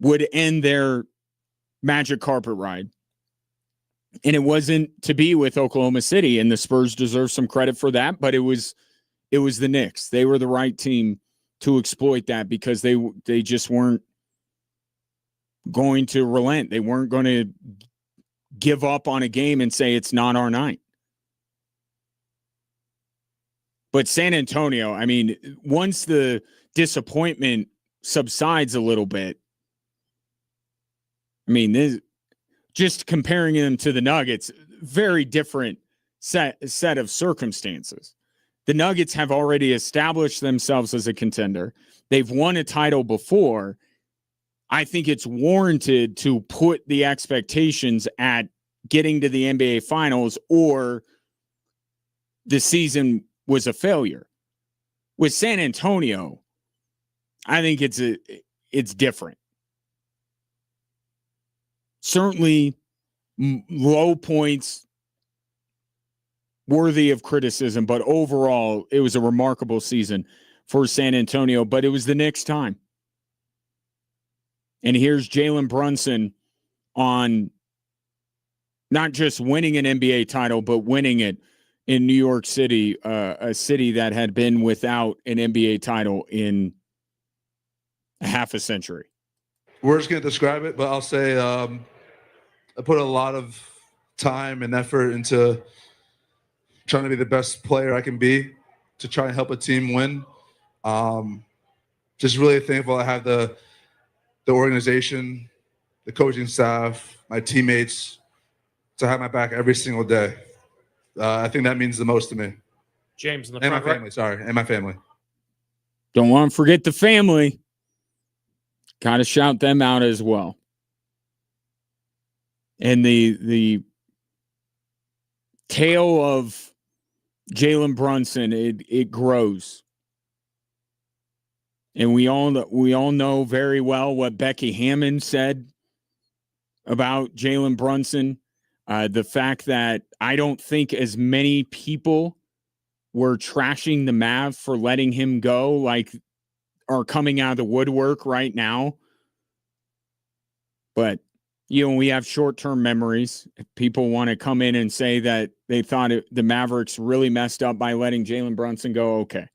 would end their magic carpet ride. And it wasn't to be with Oklahoma City, and the Spurs deserve some credit for that, but it was the Knicks. They were the right team to exploit that, because they just weren't going to relent. They weren't going to give up on a game and say it's not our night. But San Antonio, once the disappointment subsides a little bit, this just comparing them to the Nuggets, very different set of circumstances. The Nuggets have already established themselves as a contender. They've won a title before. I think it's warranted to put the expectations at getting to the NBA Finals, or the season was a failure. With San Antonio, I think it's different. Certainly low points worthy of criticism, but overall it was a remarkable season for San Antonio, but it was the Knicks' time. And here's Jalen Brunson on not just winning an NBA title, but winning it in New York City, a city that had been without an NBA title in half a century.
Words can't describe it, but I'll say I put a lot of time and effort into trying to be the best player I can be to try and help a team win. Just really thankful I have the organization, the coaching staff, my teammates to have my back every single day. I think that means the most to me.
James in the
and
front
my family, sorry, and my family.
Don't want to forget the family. Got to shout them out as well. And the tale of Jalen Brunson, it grows. And we all know very well what Becky Hammond said about Jalen Brunson. The fact that I don't think as many people were trashing the Mavs for letting him go, like are coming out of the woodwork right now. But, you know, we have short-term memories. If people want to come in and say that they thought the Mavericks really messed up by letting Jalen Brunson go, okay.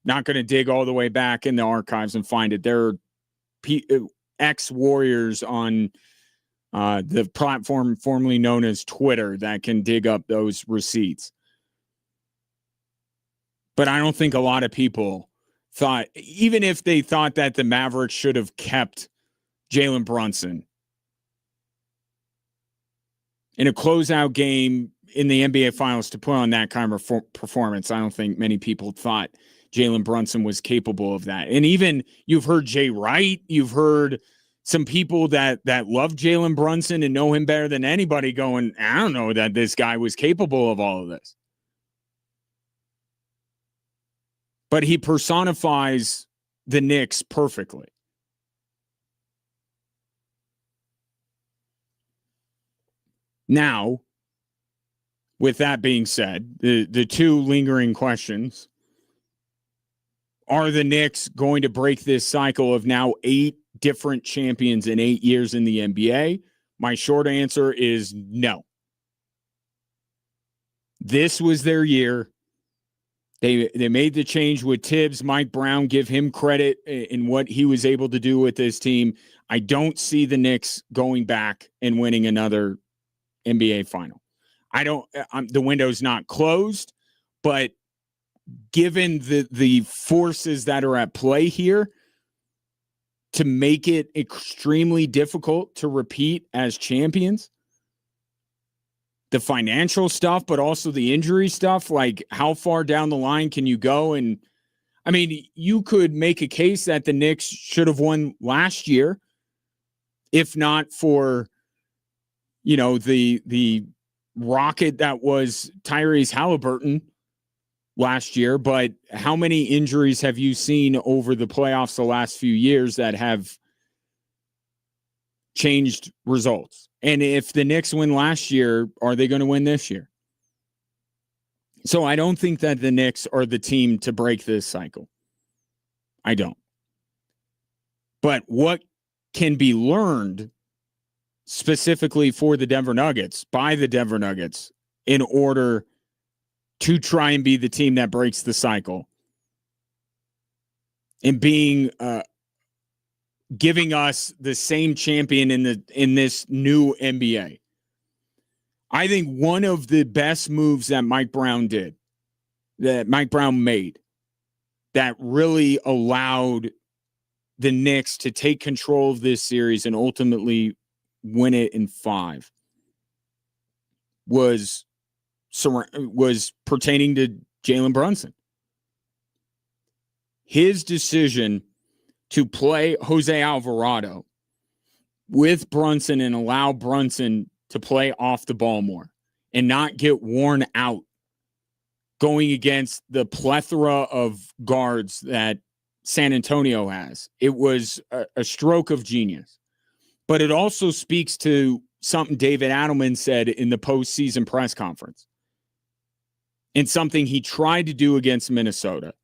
Not going to dig all the way back in the archives and find it. There are ex-Warriors on the platform formerly known as Twitter that can dig up those receipts. But I don't think a lot of people thought, even if they thought that the Mavericks should have kept Jalen Brunson in a closeout game in the NBA Finals to put on that kind of performance, I don't think many people thought Jalen Brunson was capable of that. And even you've heard Jay Wright, you've heard some people that love Jalen Brunson and know him better than anybody going, I don't know that this guy was capable of all of this. But he personifies the Knicks perfectly. Now, with that being said, the two lingering questions: are the Knicks going to break this cycle of now 8 different champions in 8 years in the NBA? My short answer is no. This was their year. They made the change with Tibbs. Mike Brown, give him credit in what he was able to do with this team. I don't see the Knicks going back and winning another NBA final. The window's not closed, but given the forces that are at play here, to make it extremely difficult to repeat as champions, the financial stuff, but also the injury stuff, like how far down the line can you go? And I mean, you could make a case that the Knicks should have won last year, if not for, you know, the rocket that was Tyrese Halliburton last year. But how many injuries have you seen over the playoffs the last few years that have changed results? And if the Knicks win last year, are they going to win this year? So I don't think that the Knicks are the team to break this cycle. I don't. But what can be learned specifically for the Denver Nuggets, by the Denver Nuggets, in order to try and be the team that breaks the cycle and being giving us the same champion in this new NBA. I think one of the best moves that Mike Brown made, that really allowed the Knicks to take control of this series and ultimately win it in 5, was pertaining to Jalen Brunson. His decision to play Jose Alvarado with Brunson and allow Brunson to play off the ball more and not get worn out going against the plethora of guards that San Antonio has. It was a stroke of genius. But it also speaks to something David Adelman said in the postseason press conference and something he tried to do against Minnesota,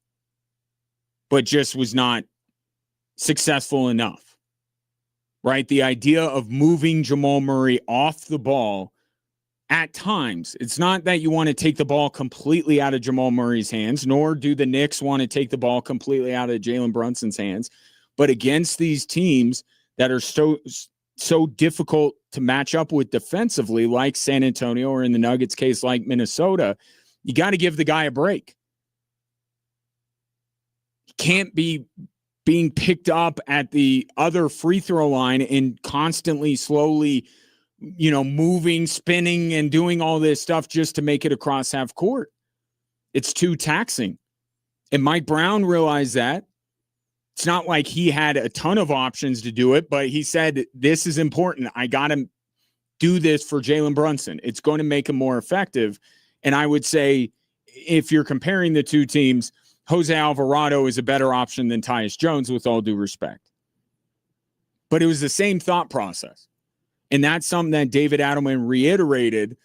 but just was not successful enough, right? The idea of moving Jamal Murray off the ball at times. It's not that you want to take the ball completely out of Jamal Murray's hands, nor do the Knicks want to take the ball completely out of Jalen Brunson's hands. But against these teams that are so difficult to match up with defensively, like San Antonio, or in the Nuggets case, like Minnesota, you got to give the guy a break. He can't be being picked up at the other free throw line and constantly, slowly, moving, spinning, and doing all this stuff just to make it across half court. It's too taxing. And Mike Brown realized that. It's not like he had a ton of options to do it, but he said, this is important. I got to do this for Jalen Brunson. It's going to make him more effective. And I would say, if you're comparing the two teams, Jose Alvarado is a better option than Tyus Jones, with all due respect. But it was the same thought process. And that's something that David Adelman reiterated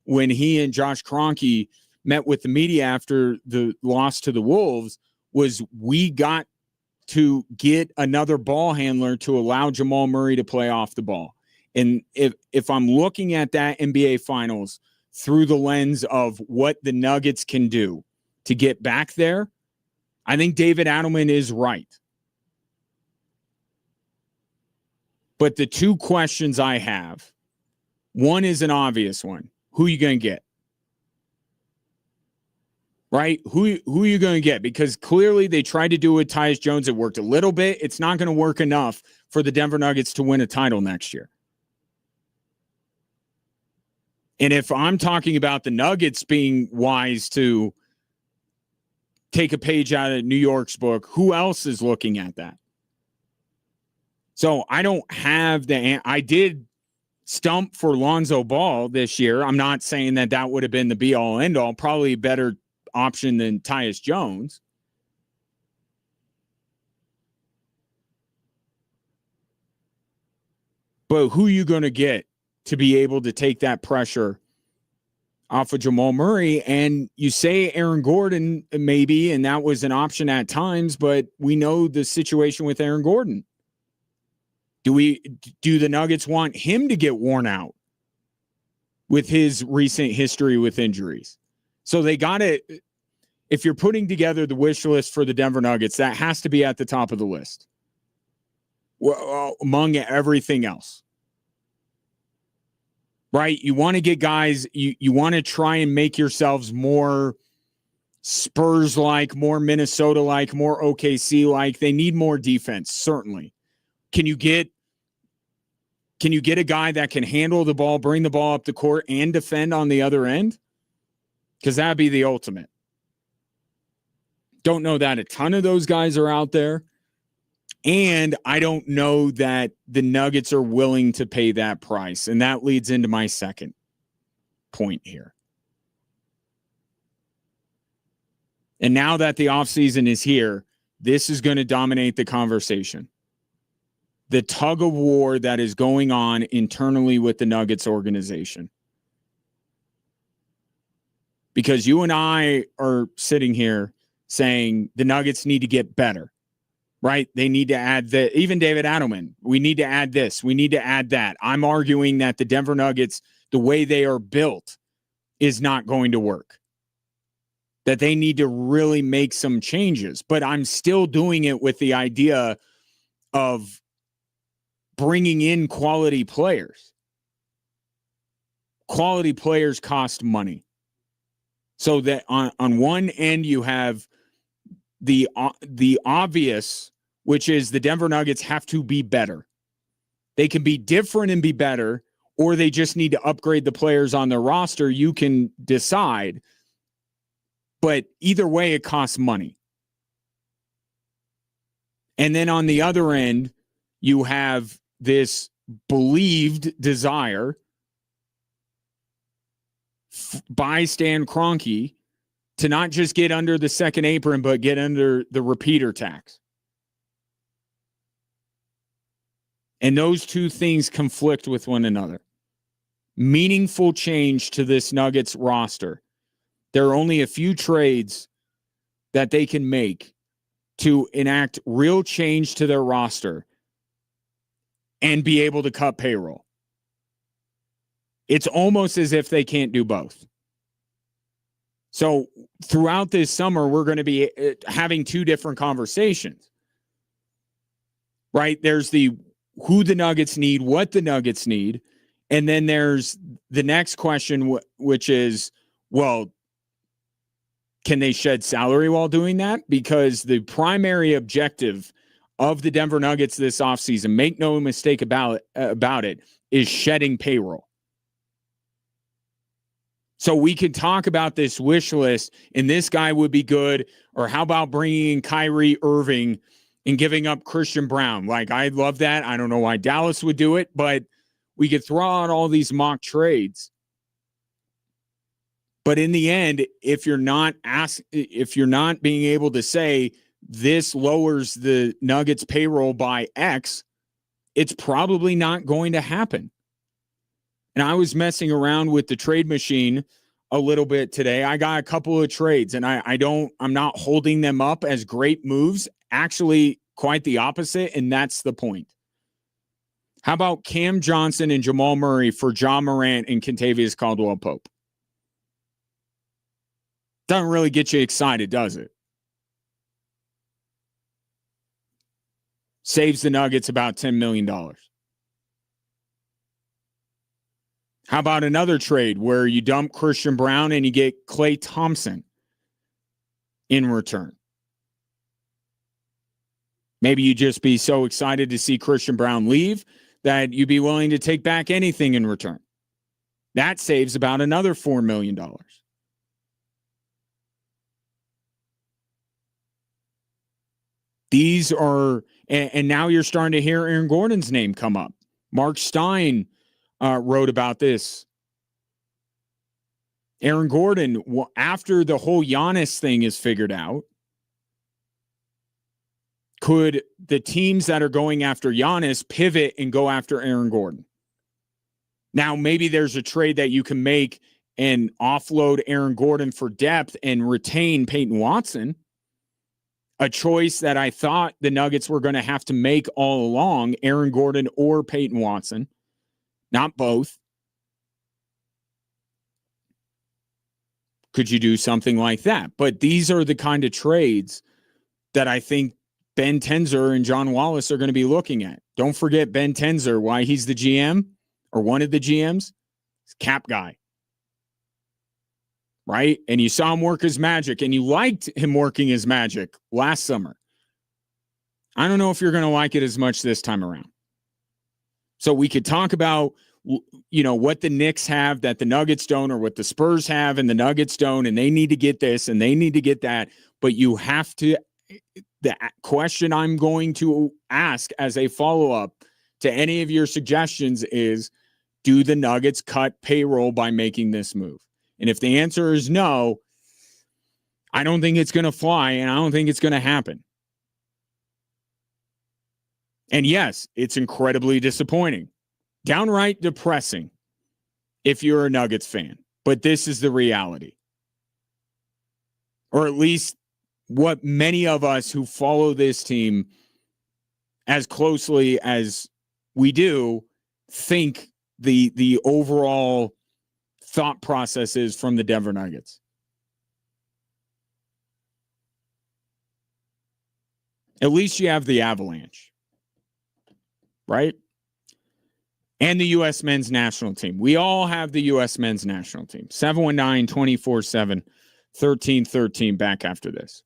when he and Josh Kroenke met with the media after the loss to the Wolves, was we got to get another ball handler to allow Jamal Murray to play off the ball. And if I'm looking at that NBA Finals through the lens of what the Nuggets can do to get back there, I think David Adelman is right. But the two questions I have, one is an obvious one. Who are you going to get? Right? Who are you going to get? Because clearly they tried to do it with Tyus Jones. It worked a little bit. It's not going to work enough for the Denver Nuggets to win a title next year. And if I'm talking about the Nuggets being wise to take a page out of New York's book, who else is looking at that? So I don't have I did stump for Lonzo Ball this year. I'm not saying that would have been the be-all, end-all. Probably a better option than Tyus Jones. But who are you going to get to be able to take that pressure off of Jamal Murray? And you say Aaron Gordon maybe, and that was an option at times, but we know the situation with Aaron Gordon. Do the Nuggets want him to get worn out with his recent history with injuries? So they got to, if you're putting together the wish list for the Denver Nuggets, that has to be at the top of the list among everything else. Right? You want to get guys, you want to try and make yourselves more Spurs-like, more Minnesota-like, more OKC-like. They need more defense, certainly. Can you get a guy that can handle the ball, bring the ball up the court, and defend on the other end? Because that would be the ultimate. Don't know that a ton of those guys are out there. And I don't know that the Nuggets are willing to pay that price. And that leads into my second point here. And now that the offseason is here, this is going to dominate the conversation. The tug of war that is going on internally with the Nuggets organization. Because you and I are sitting here saying the Nuggets need to get better, right? They need to add even David Adelman, we need to add this, we need to add that. I'm arguing that the Denver Nuggets, the way they are built, is not going to work. That they need to really make some changes. But I'm still doing it with the idea of bringing in quality players. Quality players cost money. So that on one end you have the obvious, which is the Denver Nuggets have to be better. They can be different and be better, or they just need to upgrade the players on their roster. You can decide. But either way, it costs money. And then on the other end, you have this believed desire by Stan Kroenke to not just get under the second apron, but get under the repeater tax. And those two things conflict with one another. Meaningful change to this Nuggets roster. There are only a few trades that they can make to enact real change to their roster and be able to cut payroll. It's almost as if they can't do both. So throughout this summer, we're going to be having two different conversations, right? There's the who the Nuggets need, what the Nuggets need. And then there's the next question, which is, well, can they shed salary while doing that? Because the primary objective of the Denver Nuggets this offseason, make no mistake about it, is shedding payroll. So we could talk about this wish list, and this guy would be good, or how about bringing in Kyrie Irving and giving up Christian Brown? Like, I love that. I don't know why Dallas would do it, but we could throw out all these mock trades. But in the end, if you're not being able to say this lowers the Nuggets payroll by X, it's probably not going to happen. And I was messing around with the trade machine a little bit today. I got a couple of trades, and I'm not holding them up as great moves. Actually, quite the opposite, and that's the point. How about Cam Johnson and Jamal Murray for Ja Morant and Kentavious Caldwell-Pope? Doesn't really get you excited, does it? Saves the Nuggets about $10 million. How about another trade where you dump Christian Brown and you get Klay Thompson in return? Maybe you just be so excited to see Christian Brown leave that you'd be willing to take back anything in return. That saves about another $4 million. These are, and now you're starting to hear Aaron Gordon's name come up. Mark Stein wrote about this. Aaron Gordon, after the whole Giannis thing is figured out, could the teams that are going after Giannis pivot and go after Aaron Gordon? Now, maybe there's a trade that you can make and offload Aaron Gordon for depth and retain Peyton Watson, a choice that I thought the Nuggets were going to have to make all along, Aaron Gordon or Peyton Watson, not both. Could you do something like that? But these are the kind of trades that I think Ben Tenzer and John Wallace are going to be looking at. Don't forget Ben Tenzer, why he's the GM or one of the GMs, he's a cap guy. Right? And you saw him work his magic, and you liked him working his magic last summer. I don't know if you're going to like it as much this time around. So we could talk about, what the Knicks have that the Nuggets don't, or what the Spurs have and the Nuggets don't, and they need to get this and they need to get that. But you have to, the question I'm going to ask as a follow-up to any of your suggestions is, do the Nuggets cut payroll by making this move? And if the answer is no, I don't think it's going to fly, and I don't think it's going to happen. And yes, it's incredibly disappointing. Downright depressing if you're a Nuggets fan. But this is the reality. Or at least what many of us who follow this team as closely as we do think the overall thought processes from the Denver Nuggets. At least you have the Avalanche, right? And the U.S. men's national team. We all have the U.S. men's national team. 719-24-7-1313 back after this.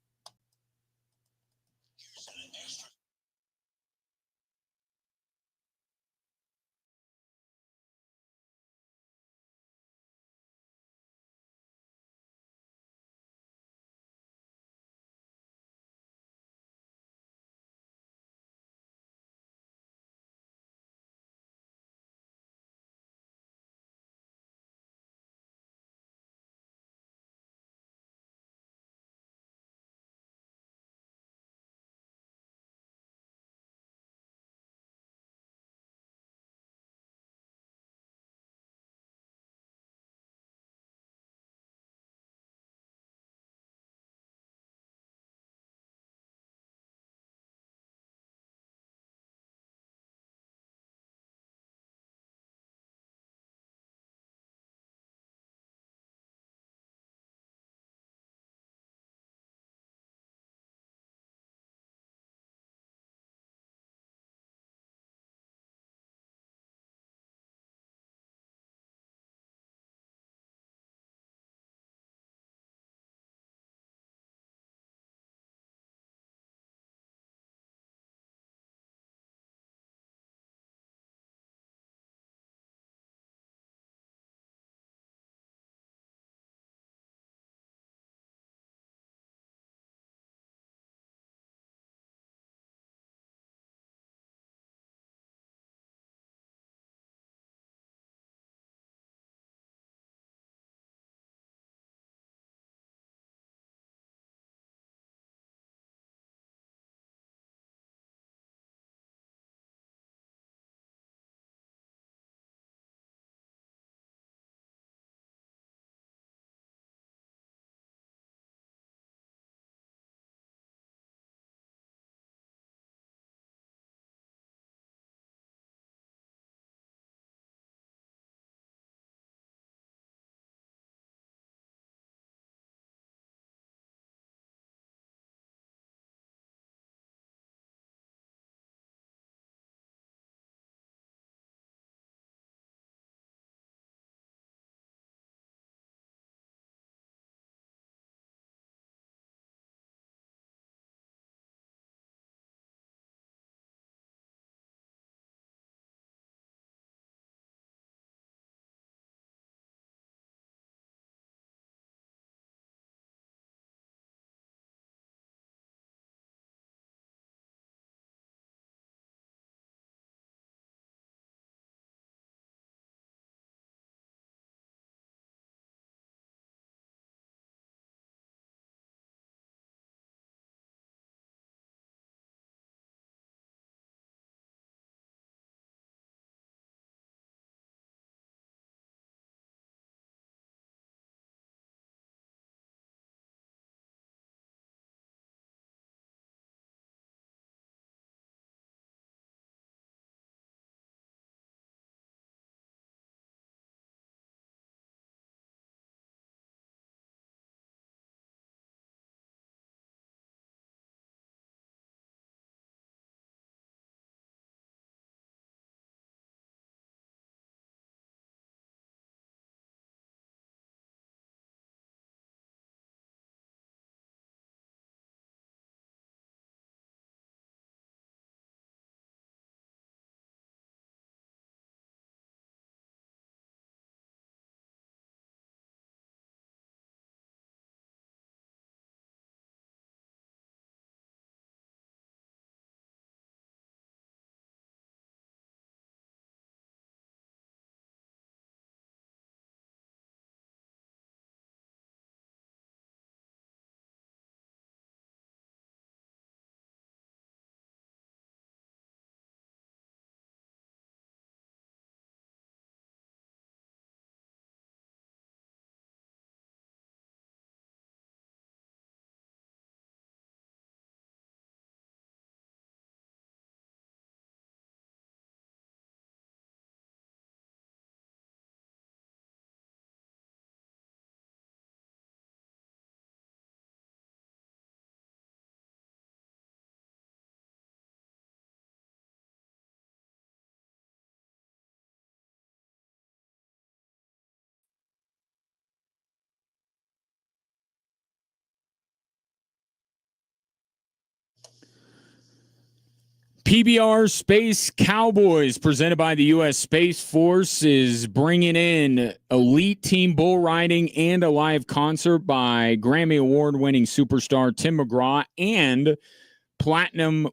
PBR Space Cowboys, presented by the U.S. Space Force, is bringing in elite team bull riding and a live concert by Grammy Award-winning superstar Tim McGraw and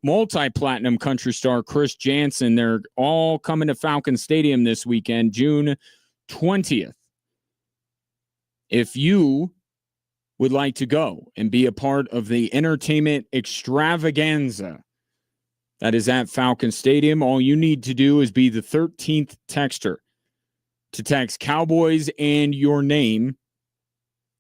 multi-platinum country star Chris Jansen. They're all coming to Falcon Stadium this weekend, June 20th. If you would like to go and be a part of the entertainment extravaganza that is at Falcon Stadium, all you need to do is be the 13th texter to text Cowboys and your name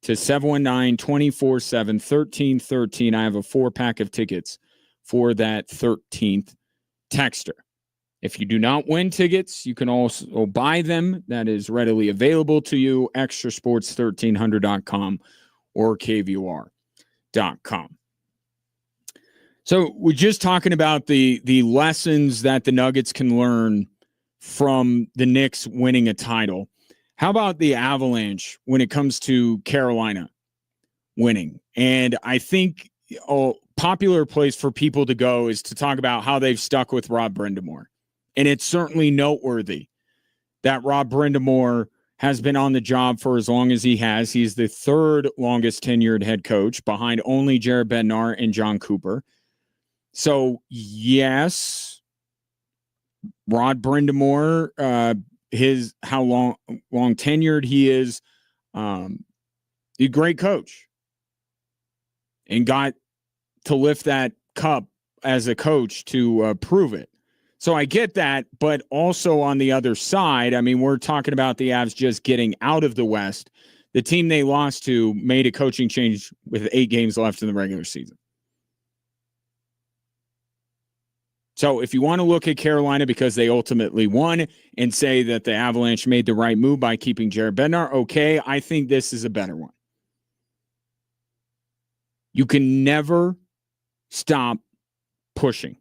to 719-247-1313. I have a 4-pack of tickets for that 13th texter. If you do not win tickets, you can also buy them. That is readily available to you, extrasports1300.com or kvur.com. So we're just talking about the lessons that the Nuggets can learn from the Knicks winning a title. How about the Avalanche when it comes to Carolina winning? And I think a popular place for people to go is to talk about how they've stuck with Rob Brind'Amour. And it's certainly noteworthy that Rob Brind'Amour has been on the job for as long as he has. He's the third longest tenured head coach behind only Jared Bednar and John Cooper. So, yes, Rod Brind'Amour, how long tenured he is, a great coach, and got to lift that cup as a coach to prove it. So I get that, but also on the other side, I mean, we're talking about the Avs just getting out of the West. The team they lost to made a coaching change with 8 games left in the regular season. So if you want to look at Carolina because they ultimately won and say that the Avalanche made the right move by keeping Jared Bednar, okay, I think this is a better one. You can never stop pushing.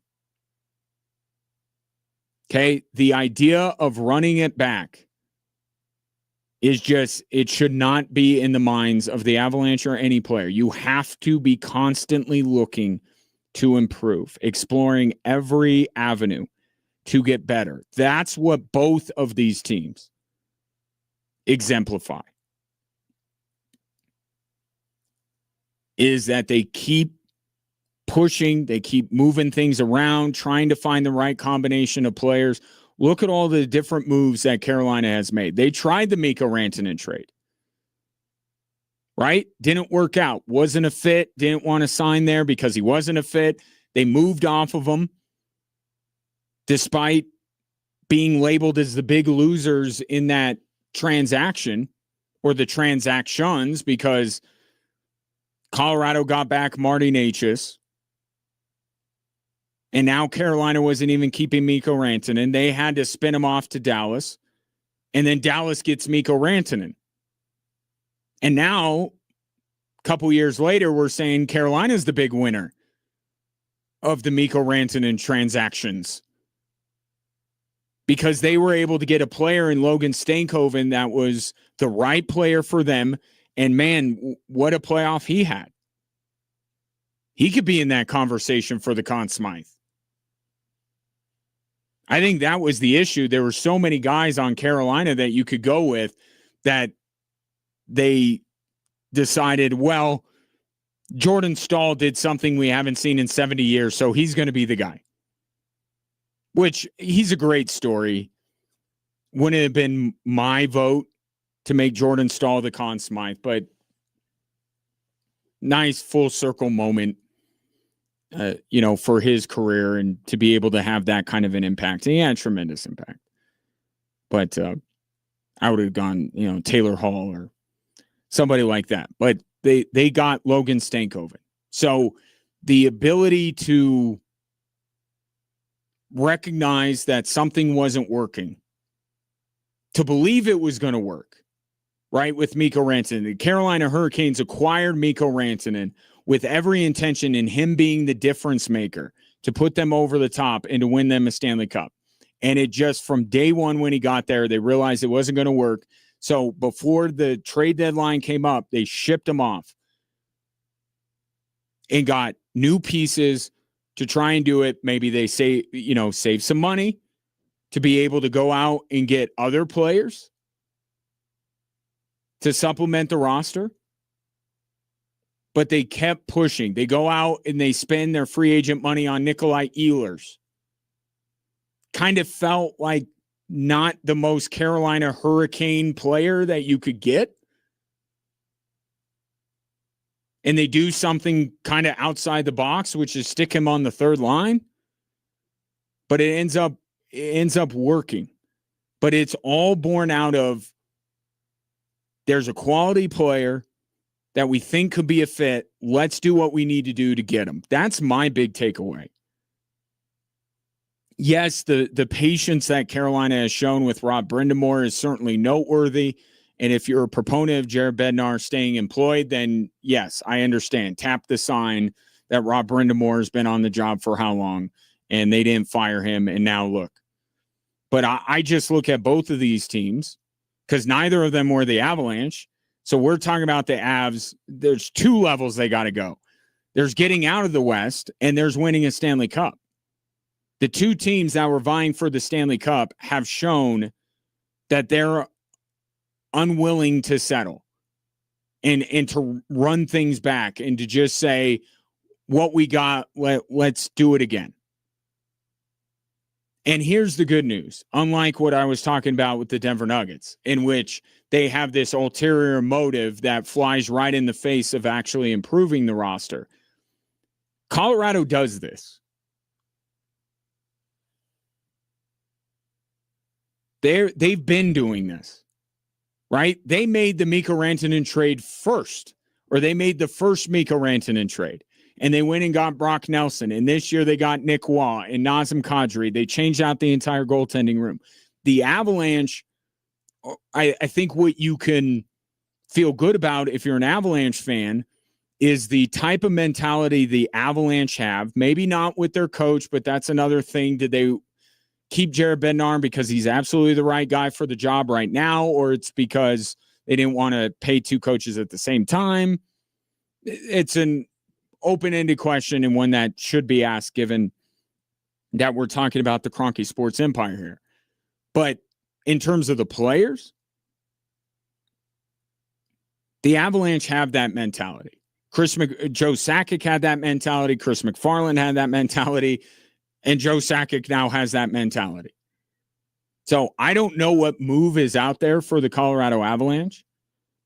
Okay, the idea of running it back is just, it should not be in the minds of the Avalanche or any player. You have to be constantly looking to improve, exploring every avenue to get better. That's what both of these teams exemplify. Is that they keep pushing, they keep moving things around, trying to find the right combination of players. Look at all the different moves that Carolina has made. They tried the Mikko Rantanen trade. Right? Didn't work out. Wasn't a fit. Didn't want to sign there because he wasn't a fit. They moved off of him despite being labeled as the big losers in that transaction or the transactions because Colorado got back Marty Necas. And now Carolina wasn't even keeping Mikko Rantanen. They had to spin him off to Dallas. And then Dallas gets Mikko Rantanen. And now, a couple years later, we're saying Carolina's the big winner of the Mikko Rantanen transactions because they were able to get a player in Logan Stankoven that was the right player for them. And man, what a playoff he had. He could be in that conversation for the Conn Smythe. I think that was the issue. There were so many guys on Carolina that you could go with that they decided, well, Jordan Stahl did something we haven't seen in 70 years, so he's going to be the guy. Which, he's a great story. Wouldn't have been my vote to make Jordan Stahl the Conn Smythe, but nice full circle moment, for his career and to be able to have that kind of an impact. And he had a tremendous impact. But I would have gone, Taylor Hall or somebody like that. But they got Logan Stankoven. So the ability to recognize that something wasn't working, to believe it was going to work, right, with Mikko Rantanen. The Carolina Hurricanes acquired Mikko Rantanen with every intention in him being the difference maker to put them over the top and to win them a Stanley Cup. And it just, from day one when he got there, they realized it wasn't going to work. So before the trade deadline came up, they shipped him off and got new pieces, to try and do it. Maybe they save some money to be able to go out and get other players to supplement the roster. But they kept pushing. They go out and they spend their free agent money on Nikolai Ehlers. Kind of felt like not the most Carolina Hurricane player that you could get. And they do something kind of outside the box, which is stick him on the third line. But it ends up working. But it's all born out of there's a quality player that we think could be a fit. Let's do what we need to do to get him. That's my big takeaway. Yes, the patience that Carolina has shown with Rob Brind'Amour is certainly noteworthy. And if you're a proponent of Jared Bednar staying employed, then yes, I understand. Tap the sign that Rob Brind'Amour has been on the job for how long, and they didn't fire him, and now look. But I just look at both of these teams because neither of them were the Avalanche. So we're talking about the Avs. There's two levels they got to go. There's getting out of the West, and there's winning a Stanley Cup. The two teams that were vying for the Stanley Cup have shown that they're unwilling to settle and to run things back and to just say, what we got, let's do it again. And here's the good news. Unlike what I was talking about with the Denver Nuggets, in which they have this ulterior motive that flies right in the face of actually improving the roster, Colorado does this. They've been doing this, right? They made the Mikko Rantanen trade first, or they made the first Mikko Rantanen trade, and they went and got Brock Nelson. And this year they got Nick Waugh and Nazem Kadri. They changed out the entire goaltending room. The Avalanche, I think what you can feel good about if you're an Avalanche fan is the type of mentality the Avalanche have. Maybe not with their coach, but that's another thing. Did they keep Jared Bednar because he's absolutely the right guy for the job right now, or it's because they didn't want to pay two coaches at the same time? It's an open-ended question and one that should be asked given that we're talking about the Kroenke Sports Empire here. But in terms of the players, the Avalanche have that mentality. Joe Sakic had that mentality. Chris McFarland had that mentality. And Joe Sakic now has that mentality. So I don't know what move is out there for the Colorado Avalanche,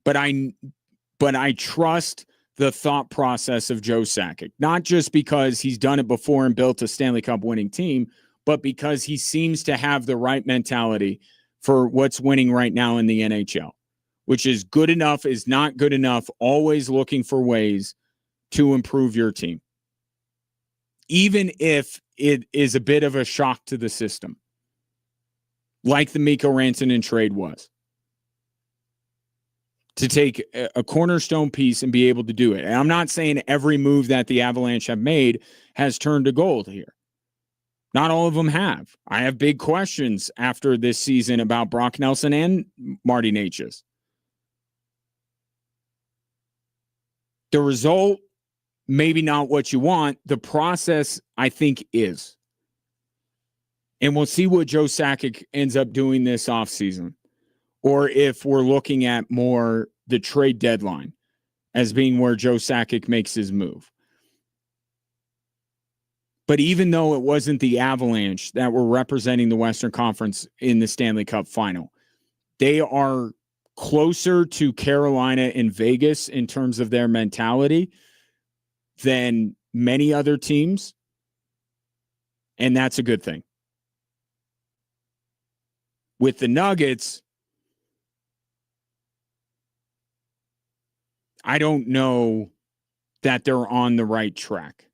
but I trust the thought process of Joe Sakic, not just because he's done it before and built a Stanley Cup winning team, but because he seems to have the right mentality for what's winning right now in the NHL, which is good enough is not good enough, always looking for ways to improve your team, even if it is a bit of a shock to the system, like the Mikko Rantanen trade was. To take a cornerstone piece and be able to do it. And I'm not saying every move that the Avalanche have made has turned to gold here. Not all of them have. I have big questions after this season about Brock Nelson and Marty Necas. The result, maybe not what you want. The process, I think, is. And we'll see what Joe Sakic ends up doing this offseason. Or if we're looking at more the trade deadline as being where Joe Sakic makes his move. But even though it wasn't the Avalanche that were representing the Western Conference in the Stanley Cup final, they are closer to Carolina and Vegas in terms of their mentality than many other teams. And that's a good thing. With the Nuggets, I don't know that they're on the right track.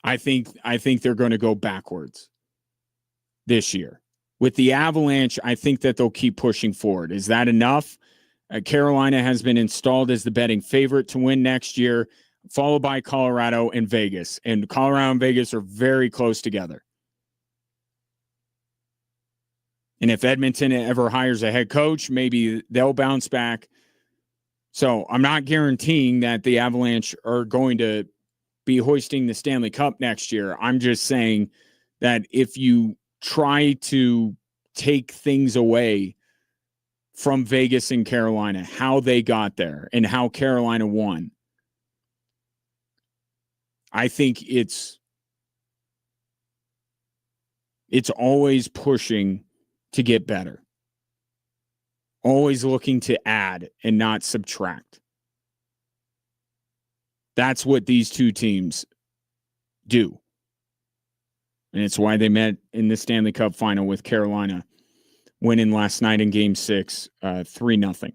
I think they're going to go backwards this year. With the Avalanche, I think that they'll keep pushing forward. Is that enough? Carolina has been installed as the betting favorite to win next year, followed by Colorado and Vegas. And Colorado and Vegas are very close together. And if Edmonton ever hires a head coach, maybe they'll bounce back. So I'm not guaranteeing that the Avalanche are going to be hoisting the Stanley Cup next year. I'm just saying that if you try to take things away from Vegas and Carolina, how they got there and how Carolina won, I think it's always pushing to get better. Always looking to add and not subtract. That's what these two teams do. And it's why they met in the Stanley Cup final with Carolina, winning last night in Game 6, 3-0.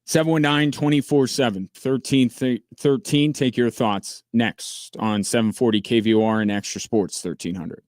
719-24-7, 13. Take your thoughts next on 740 KVOR and Extra Sports 1300.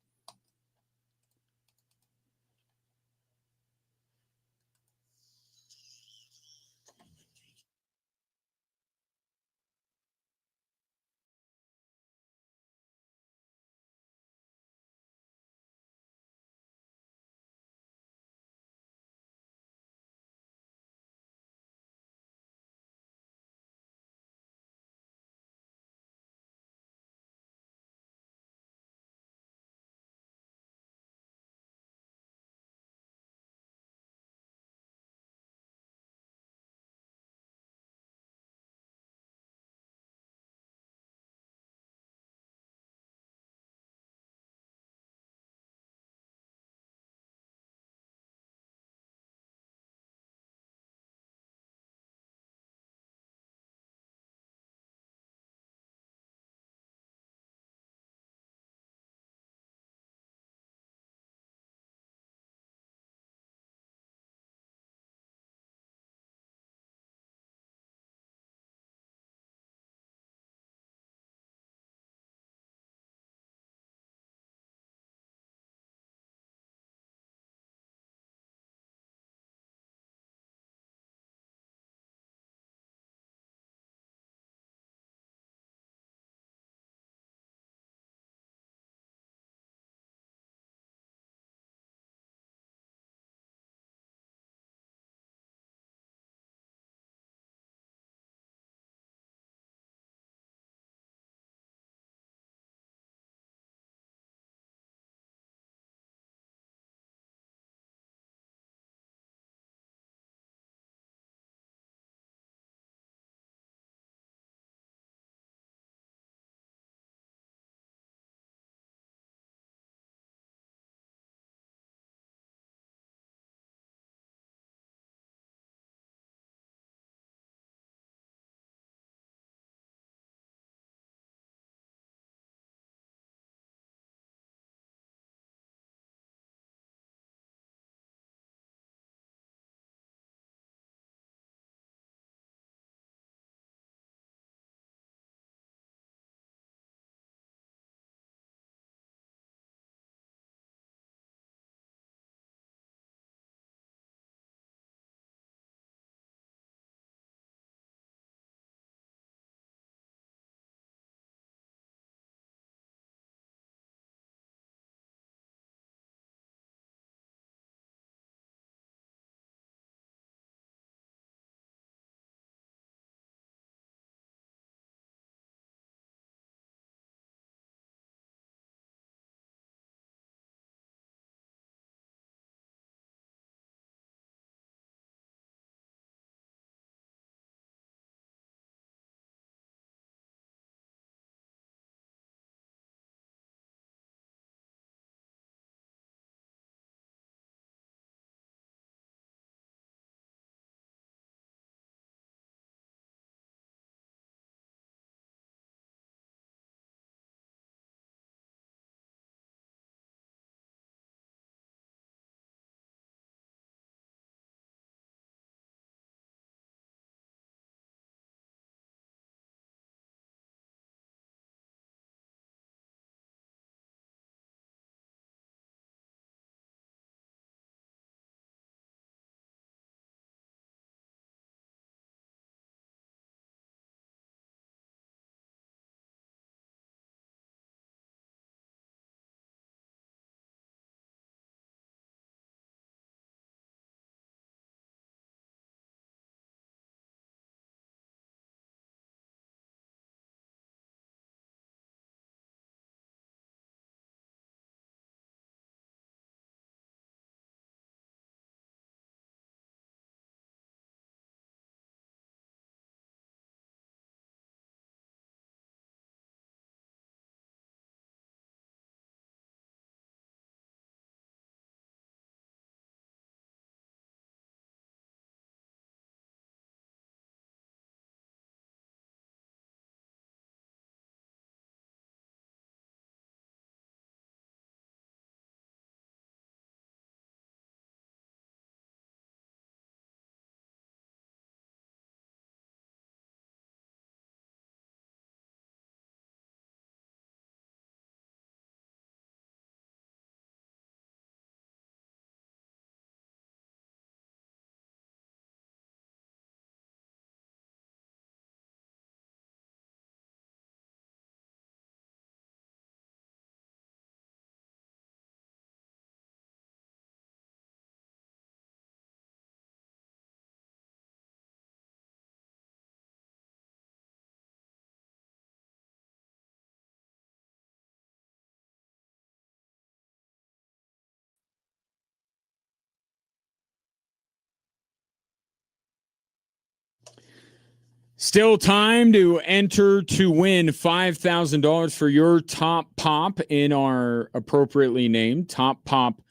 Still time to enter to win $5,000 for your Top Pop in our appropriately named Top Pop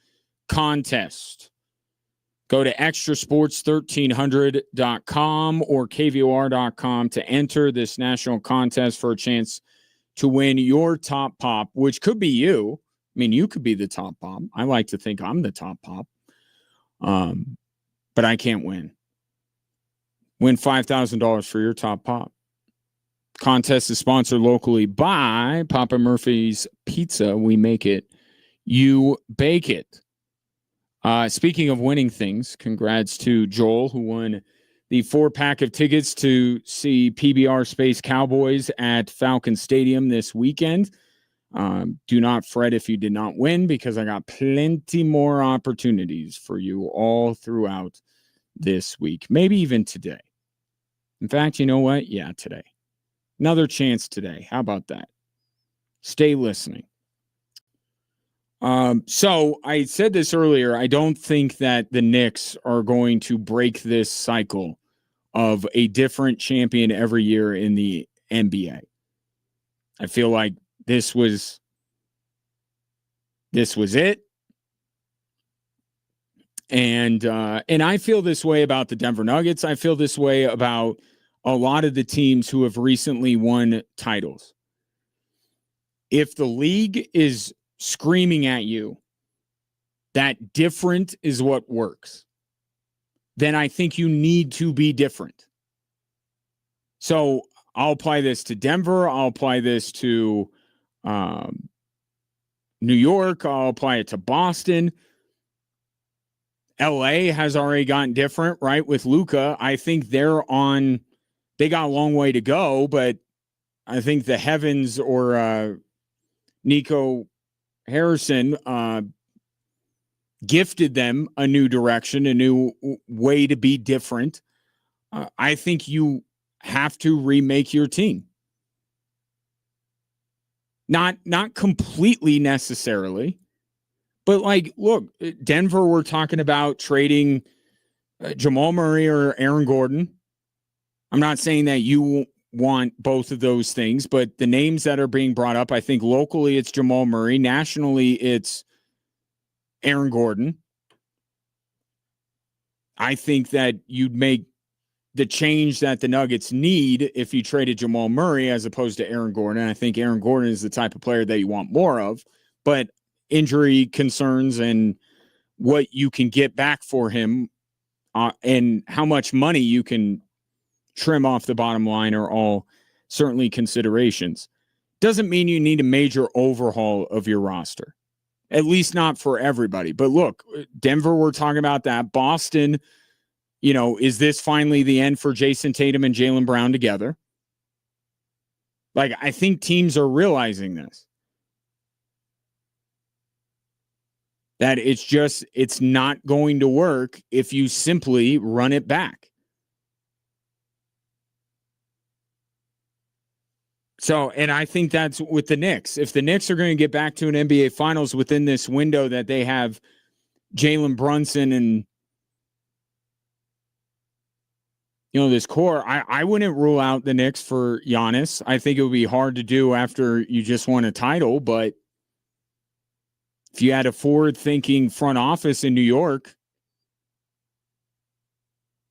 contest. Go to extrasports1300.com or kvor.com to enter this national contest for a chance to win your Top Pop, which could be you. I mean, you could be the Top Pop. I like to think I'm the Top Pop, but I can't win. Win $5,000 for your Top Pop. Contest is sponsored locally by Papa Murphy's Pizza. We make it, you bake it. Speaking of winning things, congrats to Joel, who won the 4-pack of tickets to see PBR Space Cowboys at Falcon Stadium this weekend. Do not fret if you did not win, because I got plenty more opportunities for you all throughout this week, maybe even today. In fact, you know what? Yeah, today. Another chance today. How about that? Stay listening. So I said this earlier. I don't think that the Knicks are going to break this cycle of a different champion every year in the NBA. I feel like this was it. And I feel this way about the Denver Nuggets. I feel this way about a lot of the teams who have recently won titles. If the league is screaming at you that different is what works, then I think you need to be different. So I'll apply this to Denver. I'll apply this to New York. I'll apply it to Boston. LA has already gotten different, right? With Luka, I think they got a long way to go, but I think the Heavens or Nico Harrison gifted them a new direction, a new way to be different. I think you have to remake your team. Not completely necessarily, but like, look, Denver, we're talking about trading Jamal Murray or Aaron Gordon. I'm not saying that you want both of those things, but the names that are being brought up, I think locally it's Jamal Murray. Nationally, it's Aaron Gordon. I think that you'd make the change that the Nuggets need if you traded Jamal Murray as opposed to Aaron Gordon. I think Aaron Gordon is the type of player that you want more of, but injury concerns and what you can get back for him and how much money you can trim off the bottom line are all certainly considerations. Doesn't mean you need a major overhaul of your roster, at least not for everybody. But look, Denver, we're talking about that. Boston, is this finally the end for Jason Tatum and Jaylen Brown together? Like, I think teams are realizing this. That it's not going to work if you simply run it back. So, and I think that's with the Knicks. If the Knicks are going to get back to an NBA Finals within this window that they have Jalen Brunson and, this core, I wouldn't rule out the Knicks for Giannis. I think it would be hard to do after you just won a title, but if you had a forward-thinking front office in New York,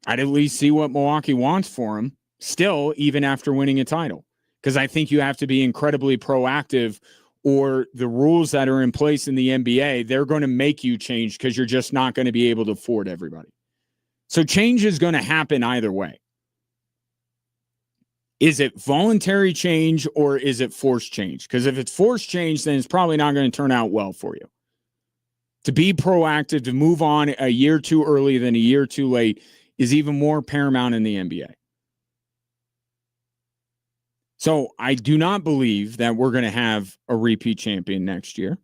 I'd at least see what Milwaukee wants for him still, even after winning a title. Because I think you have to be incredibly proactive, or the rules that are in place in the NBA, they're going to make you change because you're just not going to be able to afford everybody. So change is going to happen either way. Is it voluntary change or is it forced change? Because if it's forced change, then it's probably not going to turn out well for you. To be proactive, to move on a year too early than a year too late is even more paramount in the NBA. So I do not believe that we're going to have a repeat champion next year.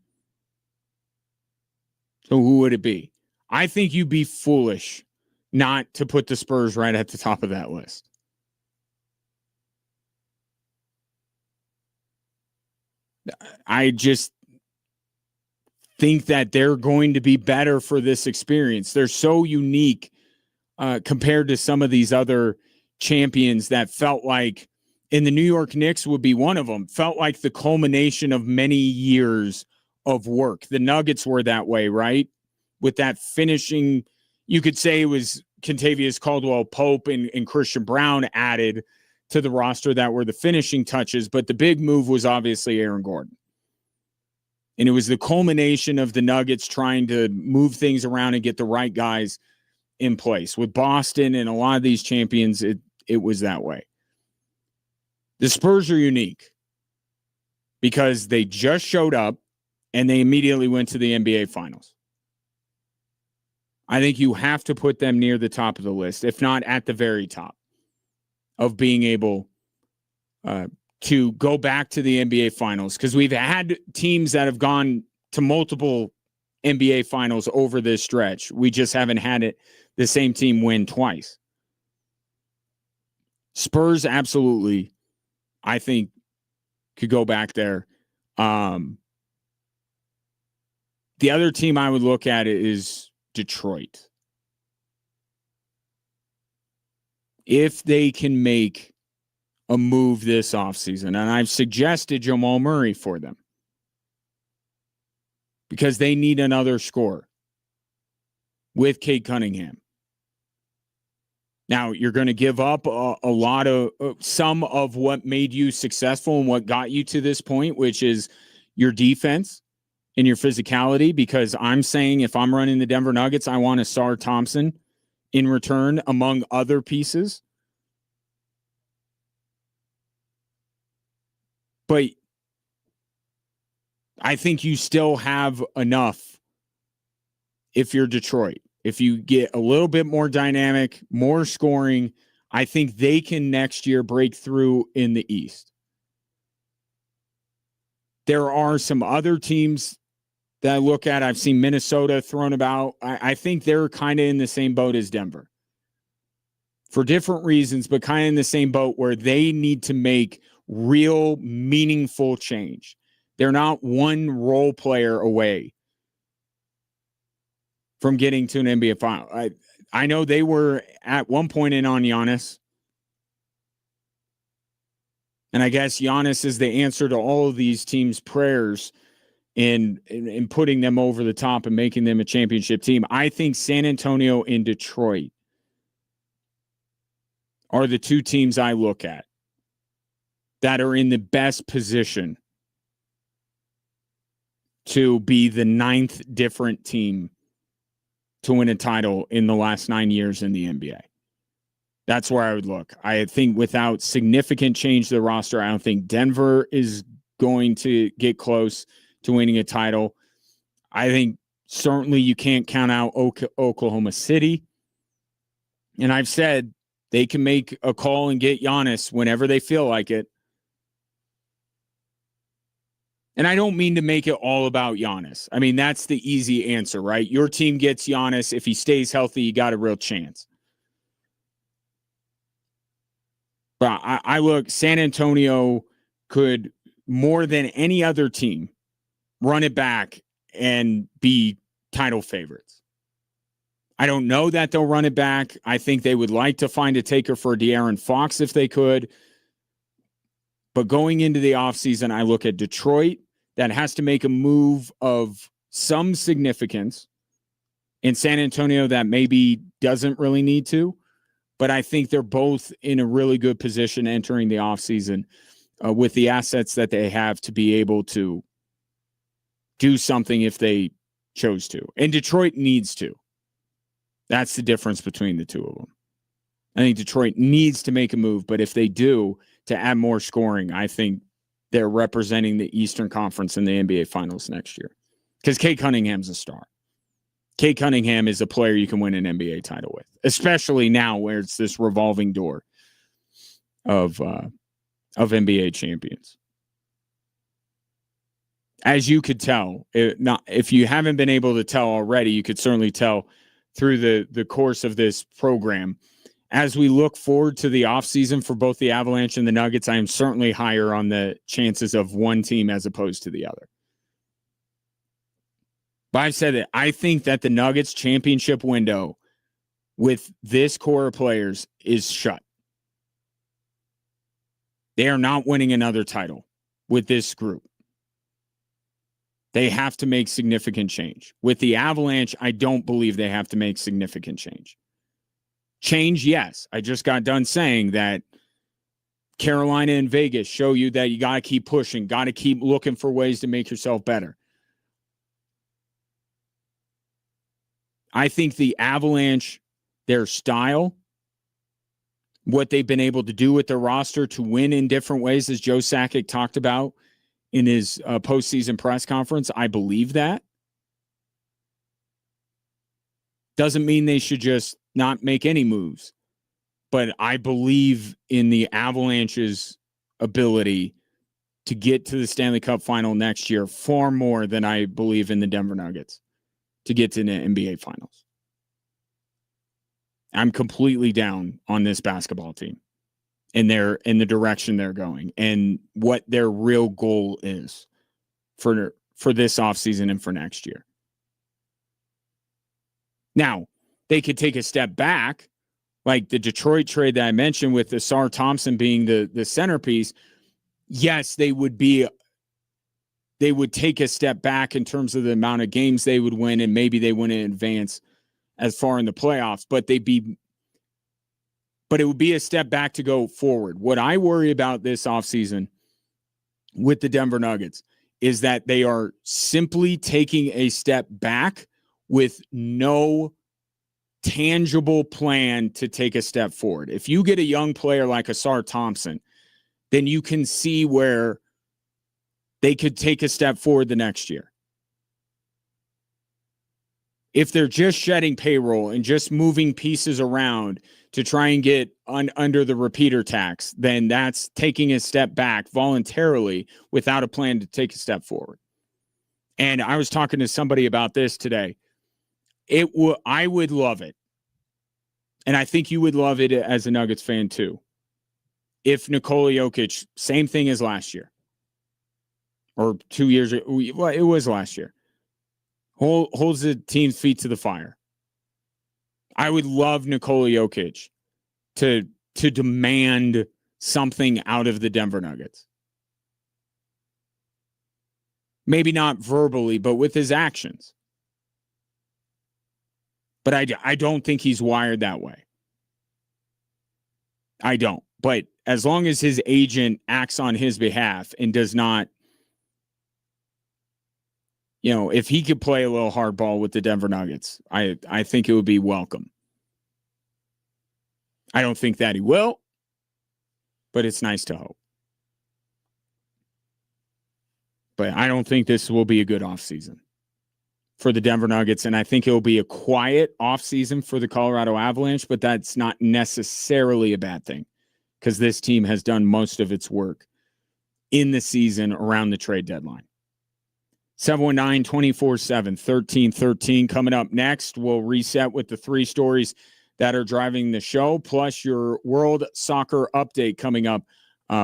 So who would it be? I think you'd be foolish not to put the Spurs right at the top of that list. I just think that they're going to be better for this experience. They're so unique compared to some of these other champions that felt like, and the New York Knicks would be one of them, felt like the culmination of many years of work. The Nuggets were that way, right? With that finishing, you could say it was Kentavious Caldwell-Pope and Christian Brown added to the roster that were the finishing touches, but the big move was obviously Aaron Gordon. And it was the culmination of the Nuggets trying to move things around and get the right guys in place. With Boston and a lot of these champions, it was that way. The Spurs are unique because they just showed up and they immediately went to the NBA Finals. I think you have to put them near the top of the list, if not at the very top, of being able to go back to the NBA Finals, because we've had teams that have gone to multiple NBA Finals over this stretch. We just haven't had the same team win twice. Spurs absolutely, I think, could go back there. The other team I would look at is Detroit. If they can make a move this offseason, and I've suggested Jamal Murray for them because they need another scorer with Cade Cunningham. Now, you're going to give up a lot of some of what made you successful and what got you to this point, which is your defense and your physicality, because I'm saying if I'm running the Denver Nuggets, I want Asar Thompson in return, among other pieces. But I think you still have enough if you're Detroit. If you get a little bit more dynamic, more scoring, I think they can next year break through in the East. There are some other teams that I look at. I've seen Minnesota thrown about. I think they're kind of in the same boat as Denver for different reasons, but kind of in the same boat where they need to make real meaningful change. They're not one role player away from getting to an NBA final. I know they were at one point in on Giannis. And I guess Giannis is the answer to all of these teams' prayers in putting them over the top and making them a championship team. I think San Antonio and Detroit are the two teams I look at that are in the best position to be the ninth different team to win a title in the last 9 years in the NBA. That's where I would look. I think without significant change to the roster, I don't think Denver is going to get close to winning a title. I think certainly you can't count out Oklahoma City. And I've said they can make a call and get Giannis whenever they feel like it. And I don't mean to make it all about Giannis. I mean, that's the easy answer, right? Your team gets Giannis. If he stays healthy, you got a real chance. But I look, San Antonio could, more than any other team, run it back and be title favorites. I don't know that they'll run it back. I think they would like to find a taker for De'Aaron Fox if they could. But going into the offseason, I look at Detroit that has to make a move of some significance, and San Antonio that maybe doesn't really need to. But I think they're both in a really good position entering the offseason with the assets that they have to be able to do something if they chose to. And Detroit needs to. That's the difference between the two of them. I think Detroit needs to make a move, but if they do, to add more scoring, I think they're representing the Eastern Conference in the NBA Finals next year. Because Cade Cunningham's a star. Cade Cunningham is a player you can win an NBA title with, especially now where it's this revolving door of NBA champions. As you could tell, if you haven't been able to tell already, you could certainly tell through the course of this program. As we look forward to the offseason for both the Avalanche and the Nuggets, I am certainly higher on the chances of one team as opposed to the other. But I've said that I think that the Nuggets championship window with this core of players is shut. They are not winning another title with this group. They have to make significant change. With the Avalanche, I don't believe they have to make significant change. Change, yes. I just got done saying that Carolina and Vegas show you that you got to keep pushing, got to keep looking for ways to make yourself better. I think the Avalanche, their style, what they've been able to do with their roster to win in different ways, as Joe Sakic talked about in his postseason press conference, I believe that. Doesn't mean they should just not make any moves. But I believe in the Avalanche's ability to get to the Stanley Cup final next year far more than I believe in the Denver Nuggets to get to the NBA Finals. I'm completely down on this basketball team and in the direction they're going and what their real goal is for this offseason and for next year. Now, they could take a step back, like the Detroit trade that I mentioned with the Sar Thompson being the centerpiece. Yes, they would take a step back in terms of the amount of games they would win, and maybe they wouldn't advance as far in the playoffs, but it would be a step back to go forward. What I worry about this offseason with the Denver Nuggets is that they are simply taking a step back with no tangible plan to take a step forward. If you get a young player like Asar Thompson, then you can see where they could take a step forward the next year. If they're just shedding payroll and just moving pieces around to try and get under the repeater tax, then that's taking a step back voluntarily without a plan to take a step forward. And I was talking to somebody about this today. I would love it. And I think you would love it as a Nuggets fan too. If Nikola Jokic, same thing as last year. Or 2 years, well, it was last year. Holds the team's feet to the fire. I would love Nikola Jokic to demand something out of the Denver Nuggets. Maybe not verbally, but with his actions. But I don't think he's wired that way. I don't. But as long as his agent acts on his behalf and does not, if he could play a little hardball with the Denver Nuggets, I think it would be welcome. I don't think that he will, but it's nice to hope. But I don't think this will be a good offseason for the Denver Nuggets, and I think it will be a quiet offseason for the Colorado Avalanche, but that's not necessarily a bad thing because this team has done most of its work in the season around the trade deadline. 719-247-1313 coming up next. We'll reset with the three stories that are driving the show, plus your World Soccer update coming up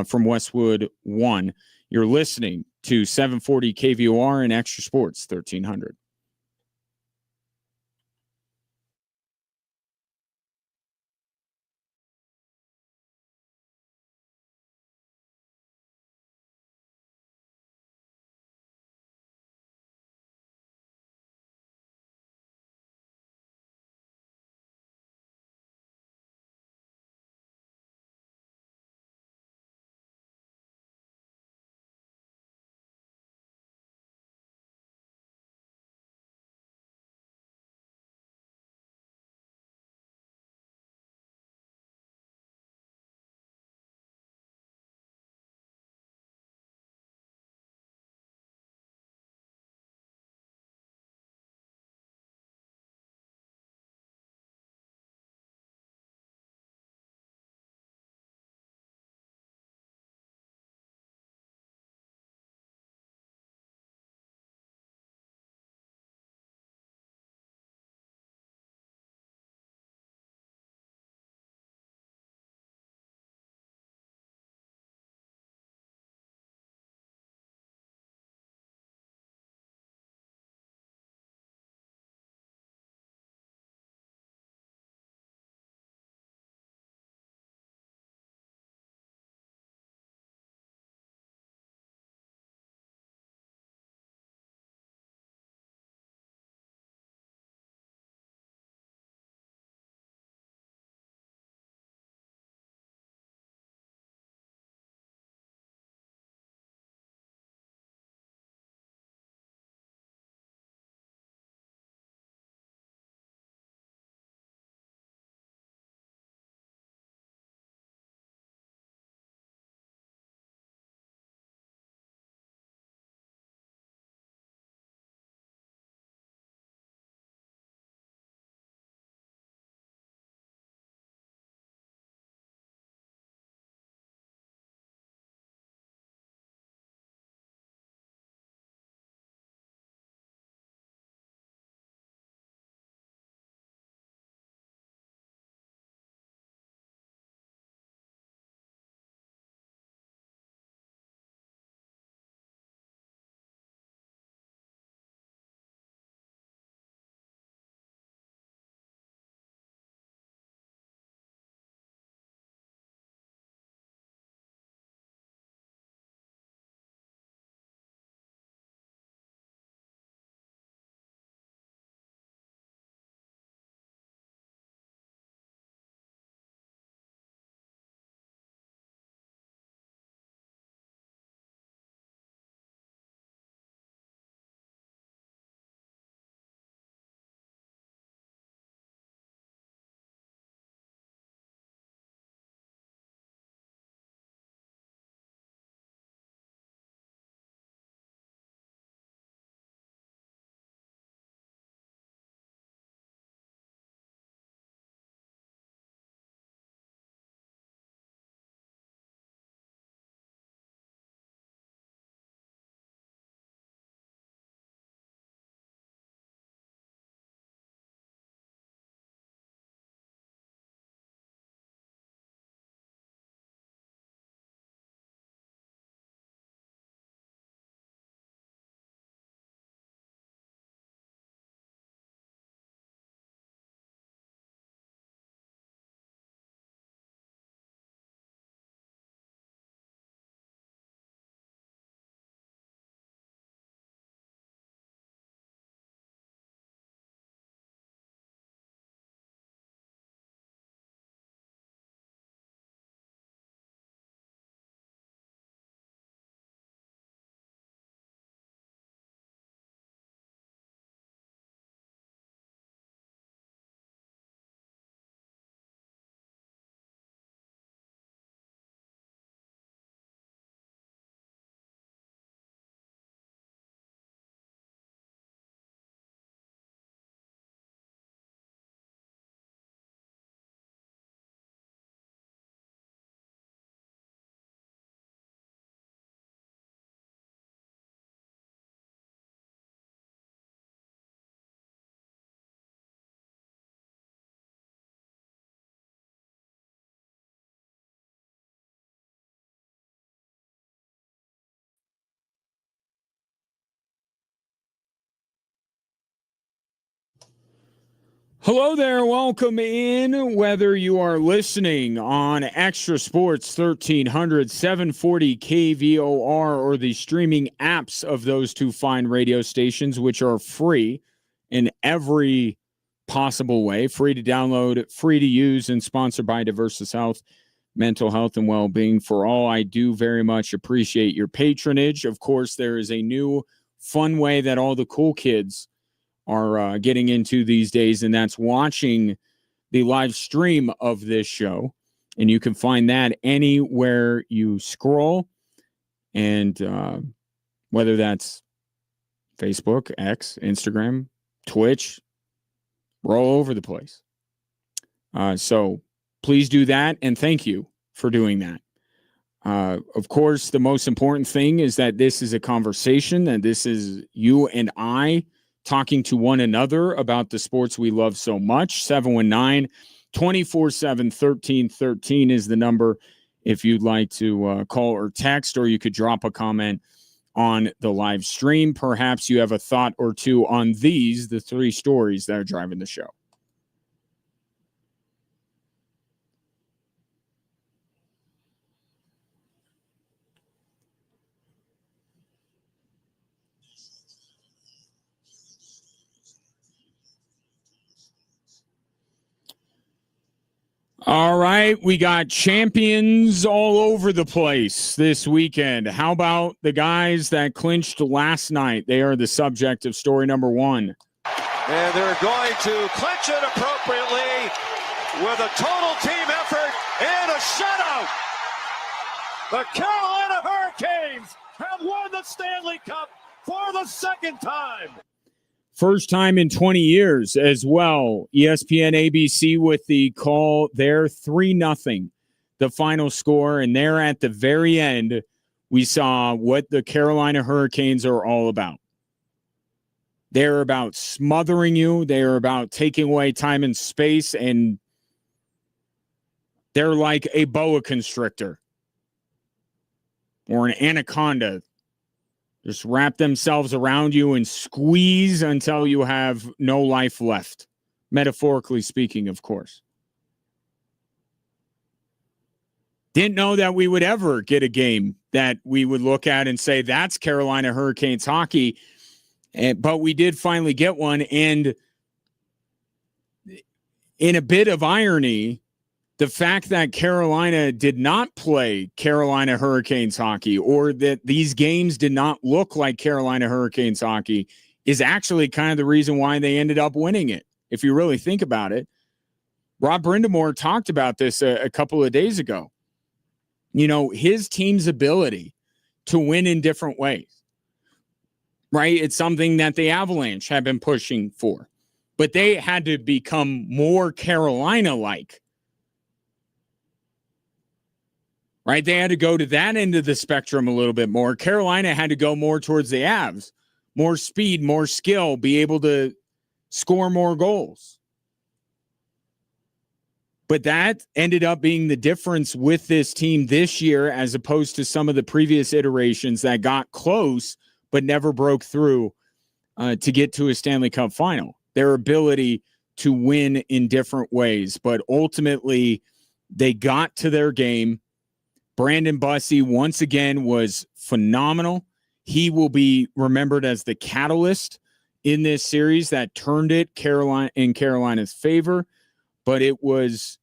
from Westwood One. You're listening to 740 KVOR and Extra Sports 1300. Hello there. Welcome in. Whether you are listening on Extra Sports 1300, 740 KVOR, or the streaming apps of those two fine radio stations, which are free in every possible way, free to download, free to use, and sponsored by Diversus Health, mental health and well-being for all. I do very much appreciate your patronage. Of course, there is a new fun way that all the cool kids are getting into these days, and that's watching the live stream of this show. And you can find that anywhere you scroll, and whether that's Facebook, X, Instagram, Twitch, we're all over the place. So please do that, and thank you for doing that. Of course, the most important thing is that this is a conversation, and this is you and I talking to one another about the sports we love so much. 719-247-1313 is the number if you'd like to call or text, or you could drop a comment on the live stream. Perhaps you have a thought or two on the three stories that are driving the show. All right, we got champions all over the place this weekend. How about the guys that clinched last night? They are the subject of story number one.
And they're going to clinch it appropriately with a total team effort and a shutout. The Carolina Hurricanes have won the Stanley Cup for the second time.
First time in 20 years as well. ESPN ABC with the call there, 3-0, the final score. And there at the very end, we saw what the Carolina Hurricanes are all about. They're about smothering you. They're about taking away time and space. And they're like a boa constrictor or an anaconda. Just wrap themselves around you and squeeze until you have no life left. Metaphorically speaking, of course. Didn't know that we would ever get a game that we would look at and say, that's Carolina Hurricanes hockey. But we did finally get one. And in a bit of irony, the fact that Carolina did not play Carolina Hurricanes hockey, or that these games did not look like Carolina Hurricanes hockey, is actually kind of the reason why they ended up winning it. If you really think about it, Rob Brindamore talked about this a couple of days ago. You know, his team's ability to win in different ways, right? It's something that the Avalanche have been pushing for, but they had to become more Carolina-like. Right, they had to go to that end of the spectrum a little bit more. Carolina had to go more towards the Avs. More speed, more skill, be able to score more goals. But that ended up being the difference with this team this year as opposed to some of the previous iterations that got close but never broke through to get to a Stanley Cup final. Their ability to win in different ways. But ultimately, they got to their game. Brandon Bussey, once again, was phenomenal. He will be remembered as the catalyst in this series that turned it in Carolina's favor. But it was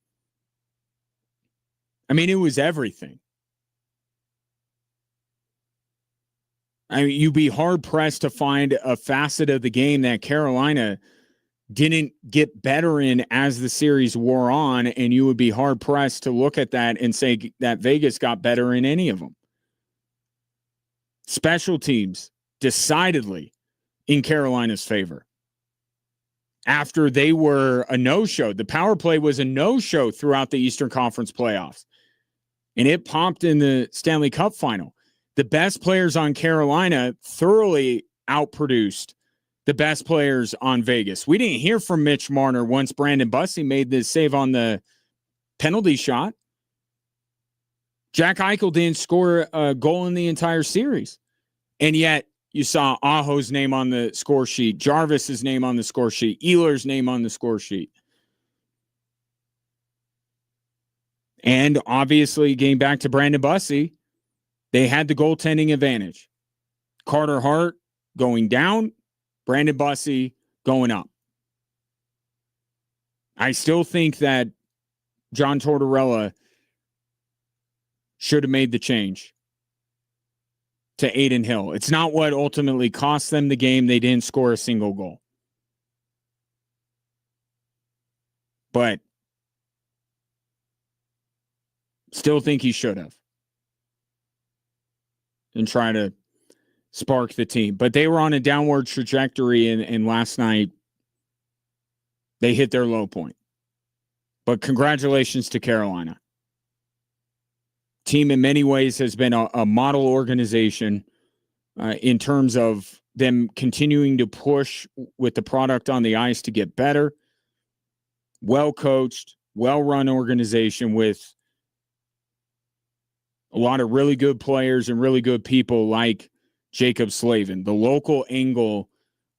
everything. I mean, you'd be hard-pressed to find a facet of the game that Carolina didn't get better in as the series wore on, and you would be hard-pressed to look at that and say that Vegas got better in any of them. Special teams, decidedly in Carolina's favor. After they were a no-show, the power play was a no-show throughout the Eastern Conference playoffs, and it popped in the Stanley Cup final. The best players on Carolina thoroughly outproduced the best players on Vegas. We didn't hear from Mitch Marner once Brandon Bussey made this save on the penalty shot. Jack Eichel didn't score a goal in the entire series. And yet you saw Aho's name on the score sheet, Jarvis's name on the score sheet, Ehlers' name on the score sheet. And obviously, getting back to Brandon Bussey, they had the goaltending advantage. Carter Hart going down, Brandon Bussey going up. I still think that John Tortorella should have made the change to Aiden Hill. It's not what ultimately cost them the game. They didn't score a single goal. But still think he should have. And try to spark the team. But they were on a downward trajectory, and last night they hit their low point. But congratulations to Carolina. Team in many ways has been a model organization in terms of them continuing to push with the product on the ice to get better. Well-coached, well-run organization with a lot of really good players and really good people like Jacob Slavin. The local angle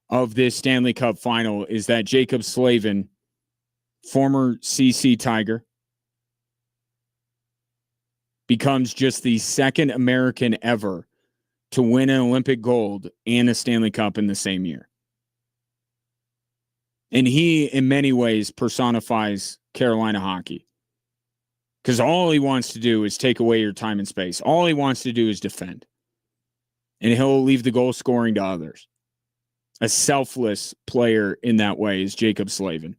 of this Stanley Cup final is that Jacob Slavin, former CC Tiger, becomes just the second American ever to win an Olympic gold and a Stanley Cup in the same year. And he, in many ways, personifies Carolina hockey. Because all he wants to do is take away your time and space. All he wants to do is defend. And he'll leave the goal scoring to others. A selfless player in that way is Jacob Slavin.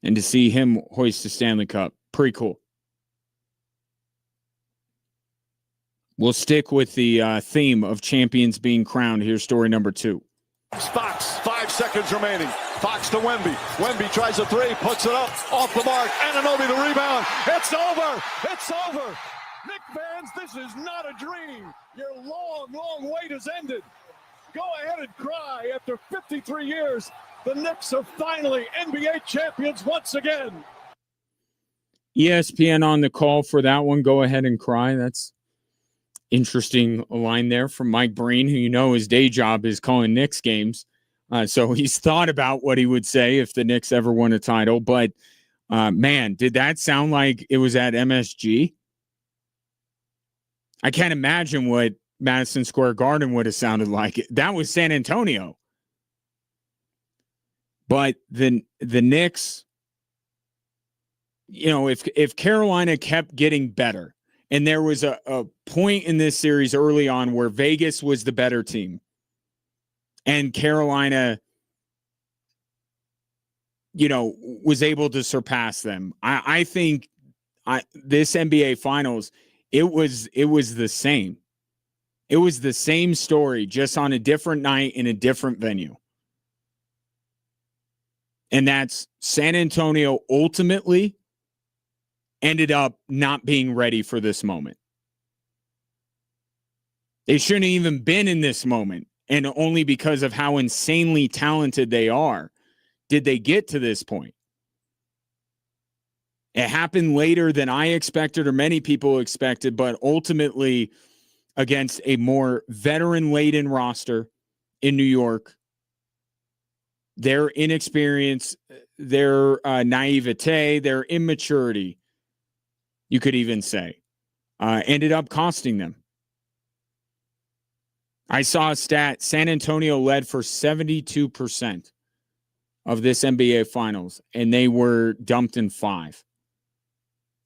And to see him hoist the Stanley Cup, pretty cool. We'll stick with the theme of champions being crowned. Here's story number 2.
Fox, 5 seconds remaining. Fox to Wemby. Wemby tries a 3, puts it up, off the mark. Anunoby the rebound. It's over. It's over. Nick fans, this is not a dream. Your long, long wait has ended. Go ahead and cry. After 53 years, the Knicks are finally NBA champions once again.
ESPN on the call for that one. Go ahead and cry. That's interesting line there from Mike Breen, who you know his day job is calling Knicks games. So he's thought about what he would say if the Knicks ever won a title. But, man, did that sound like it was at MSG? I can't imagine what Madison Square Garden would have sounded like. That was San Antonio. But the Knicks, you know, if Carolina kept getting better, and there was a point in this series early on where Vegas was the better team, and Carolina, you know, was able to surpass them. I think this NBA Finals, it was the same. It was the same story, just on a different night in a different venue. And that's San Antonio ultimately ended up not being ready for this moment. They shouldn't have even been in this moment. And only because of how insanely talented they are did they get to this point. It happened later than I expected or many people expected, but ultimately against a more veteran-laden roster in New York, their inexperience, their naivete, their immaturity, you could even say, ended up costing them. I saw a stat, San Antonio led for 72% of this NBA Finals, and they were dumped in 5.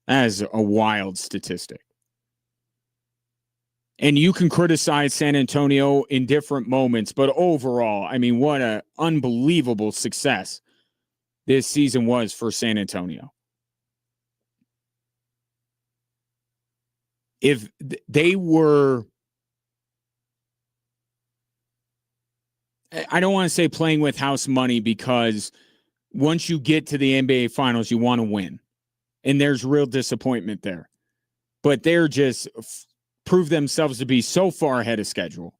That is a wild statistic. And you can criticize San Antonio in different moments, but overall, I mean, what an unbelievable success this season was for San Antonio. If they were, I don't want to say playing with house money, because once you get to the NBA Finals, you want to win. And there's real disappointment there. But they're just prove themselves to be so far ahead of schedule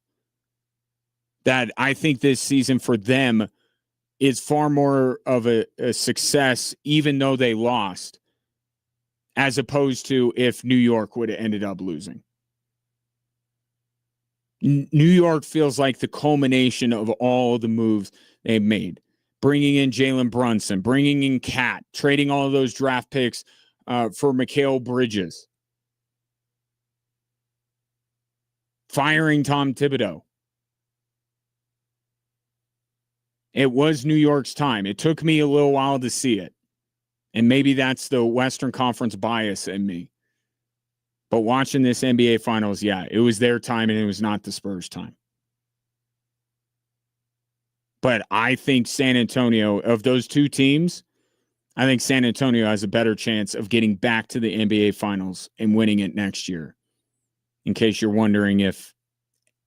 that I think this season for them is far more of a success, even though they lost, as opposed to if New York would have ended up losing. New York feels like the culmination of all the moves they've made. Bringing in Jalen Brunson, bringing in Cat, trading all of those draft picks for Mikal Bridges, firing Tom Thibodeau. It was New York's time. It took me a little while to see it. And maybe that's the Western Conference bias in me. But watching this NBA Finals, yeah, it was their time and it was not the Spurs' time. But I think San Antonio, of those two teams, I think San Antonio has a better chance of getting back to the NBA Finals and winning it next year. In case you're wondering if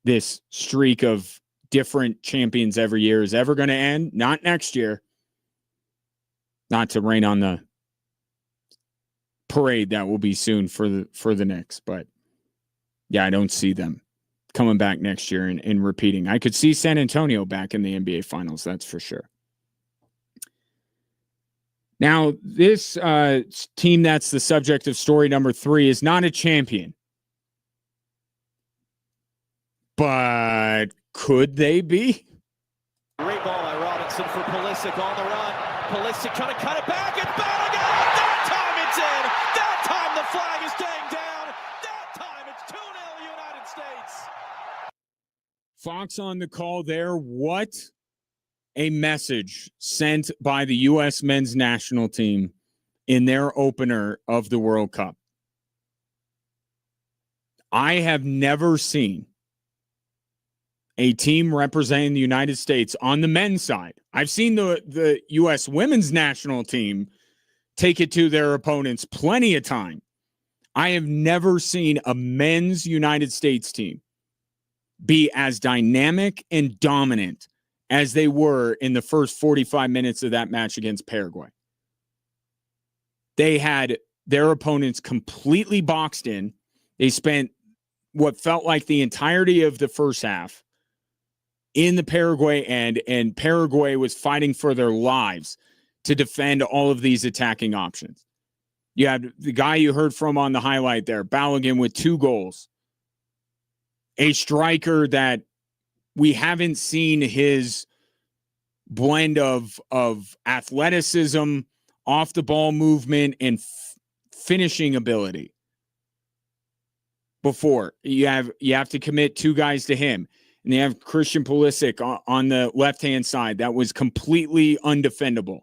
this streak of different champions every year is ever going to end, not next year. Not to rain on the parade that will be soon for the Knicks, but yeah, I don't see them coming back next year and repeating. I could see San Antonio back in the NBA Finals, that's for sure. Now, this team that's the subject of story number 3 is not a champion. But could they be?
Great ball by Robinson for Pulisic on the run. Pulisic trying to cut it back. It's Balogun. That time it's in. That time the flag is staying down. That time it's 2-0 United States.
Fox on the call there. What a message sent by the U.S. men's national team in their opener of the World Cup. I have never seen a team representing the United States on the men's side. I've seen the U.S. women's national team take it to their opponents plenty of time. I have never seen a men's United States team be as dynamic and dominant as they were in the first 45 minutes of that match against Paraguay. They had their opponents completely boxed in. They spent what felt like the entirety of the first half in the Paraguay end, and Paraguay was fighting for their lives to defend all of these attacking options. You had the guy you heard from on the highlight there, Balogun, with 2 goals. A striker that we haven't seen his blend of athleticism, off the ball movement, and finishing ability before. You have to commit 2 guys to him. And they have Christian Pulisic on the left-hand side. That was completely undefendable.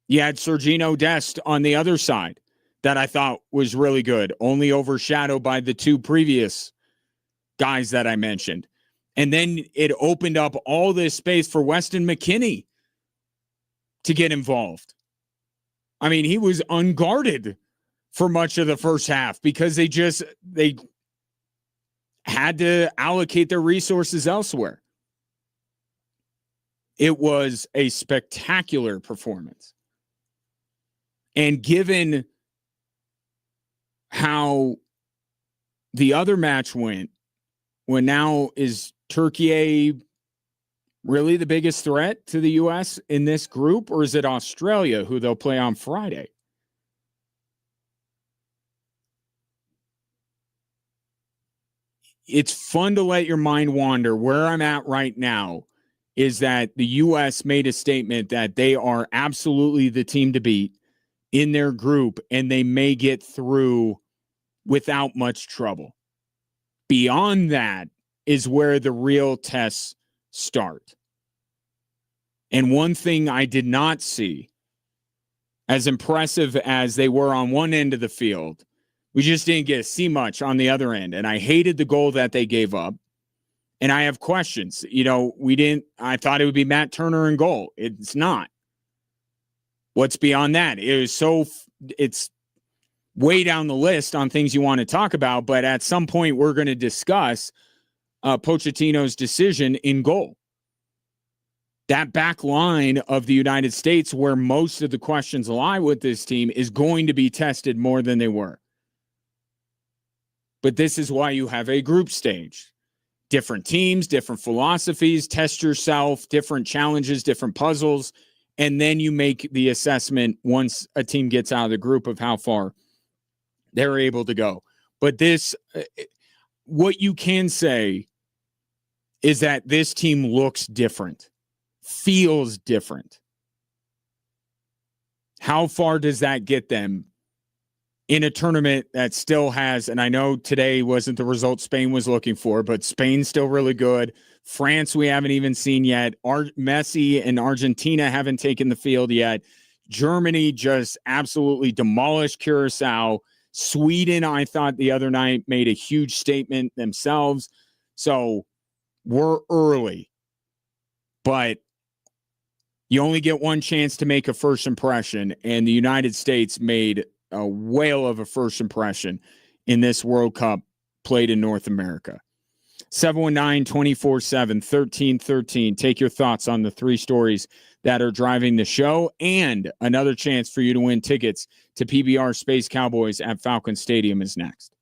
You had Sergiño Dest on the other side that I thought was really good, only overshadowed by the 2 previous guys that I mentioned. And then it opened up all this space for Weston McKennie to get involved. I mean, he was unguarded for much of the first half because they had to allocate their resources elsewhere. It was a spectacular performance. And given how the other match went, when now is Turkey really the biggest threat to the U.S. in this group, or is it Australia, who they'll play on Friday? It's fun to let your mind wander. Where I'm at right now is that the U.S. made a statement that they are absolutely the team to beat in their group, and they may get through without much trouble. Beyond that is where the real tests start. And one thing I did not see, as impressive as they were on one end of the field, we just didn't get to see much on the other end. And I hated the goal that they gave up. And I have questions. I thought it would be Matt Turner in goal. It's not. What's beyond that? It's way down the list on things you want to talk about. But at some point, we're going to discuss Pochettino's decision in goal. That back line of the United States, where most of the questions lie with this team, is going to be tested more than they were. But this is why you have a group stage. Different teams, different philosophies, test yourself, different challenges, different puzzles, and then you make the assessment once a team gets out of the group of how far they're able to go. But this, what you can say is that this team looks different, feels different. How far does that get them in a tournament that still has, and I know today wasn't the result Spain was looking for, but Spain's still really good. France, we haven't even seen yet. Messi and Argentina haven't taken the field yet. Germany just absolutely demolished Curacao. Sweden, I thought the other night, made a huge statement themselves. So we're early, but you only get one chance to make a first impression, and the United States made a whale of a first impression in this World Cup played in North America. 719-247-1313. Take your thoughts on the three stories that are driving the show, and another chance for you to win tickets to PBR Space Cowboys at Falcon Stadium is next.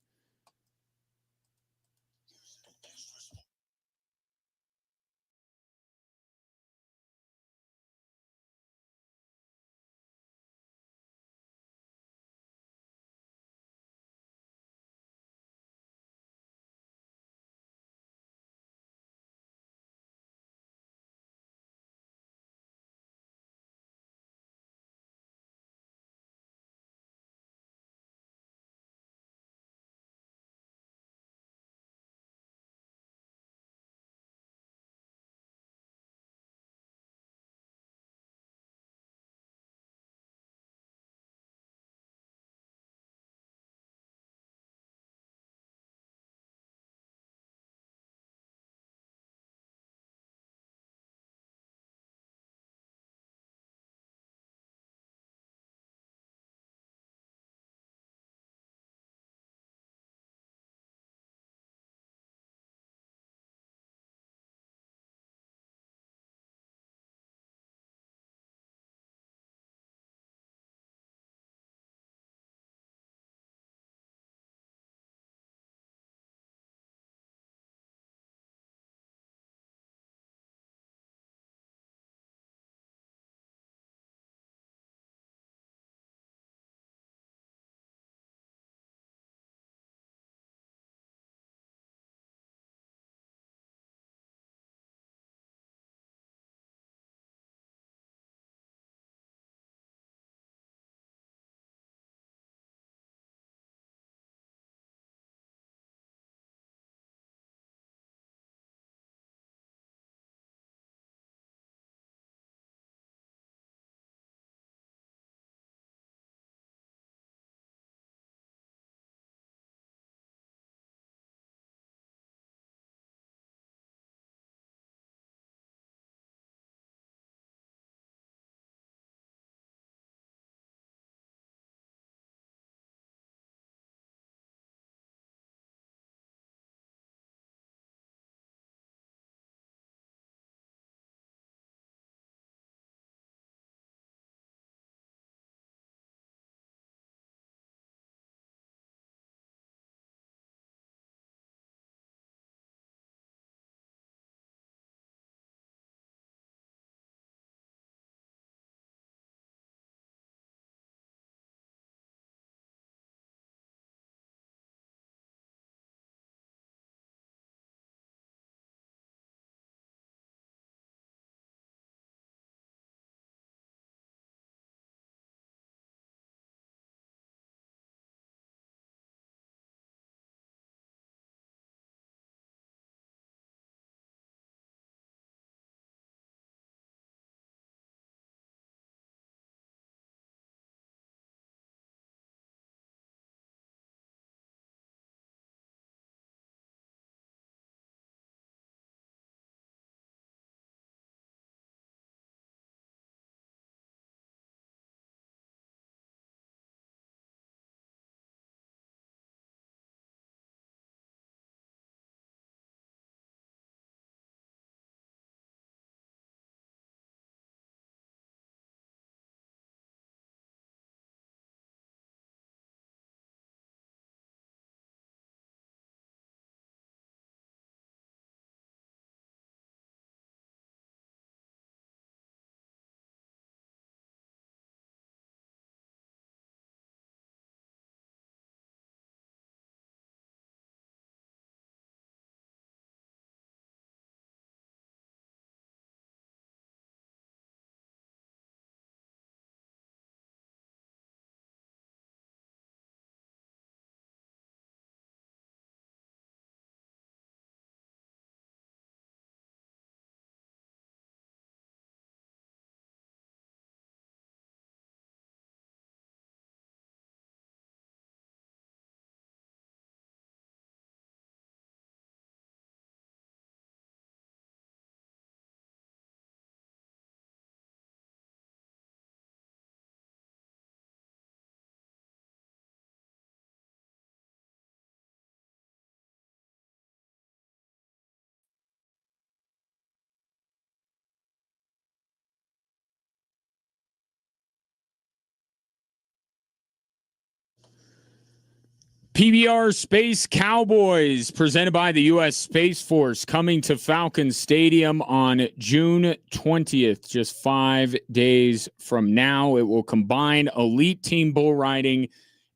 PBR Space Cowboys, presented by the U.S. Space Force, coming to Falcon Stadium on June 20th, just 5 days from now. It will combine elite team bull riding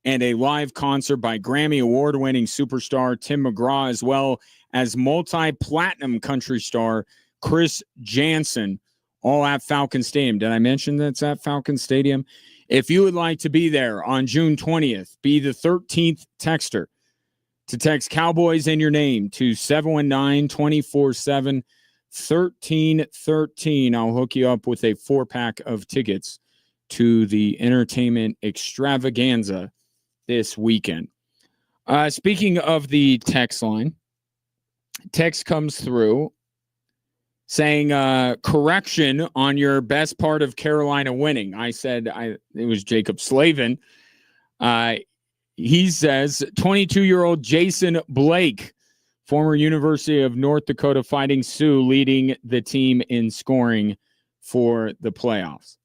and a live concert by Grammy Award-winning superstar Tim McGraw, as well as multi-platinum country star Chris Jansen, all at Falcon Stadium. Did I mention that's at Falcon Stadium? If you would like to be there on June 20th, be the 13th texter to text Cowboys in your name to 719-247-1313. I'll hook you up with a 4-pack of tickets to the entertainment extravaganza this weekend. Speaking of the text line, text comes through saying correction on your best part of Carolina winning. I said it was Jacob Slavin. He says 22-year-old Jason Blake, former University of North Dakota Fighting Sioux, leading the team in scoring for the playoffs.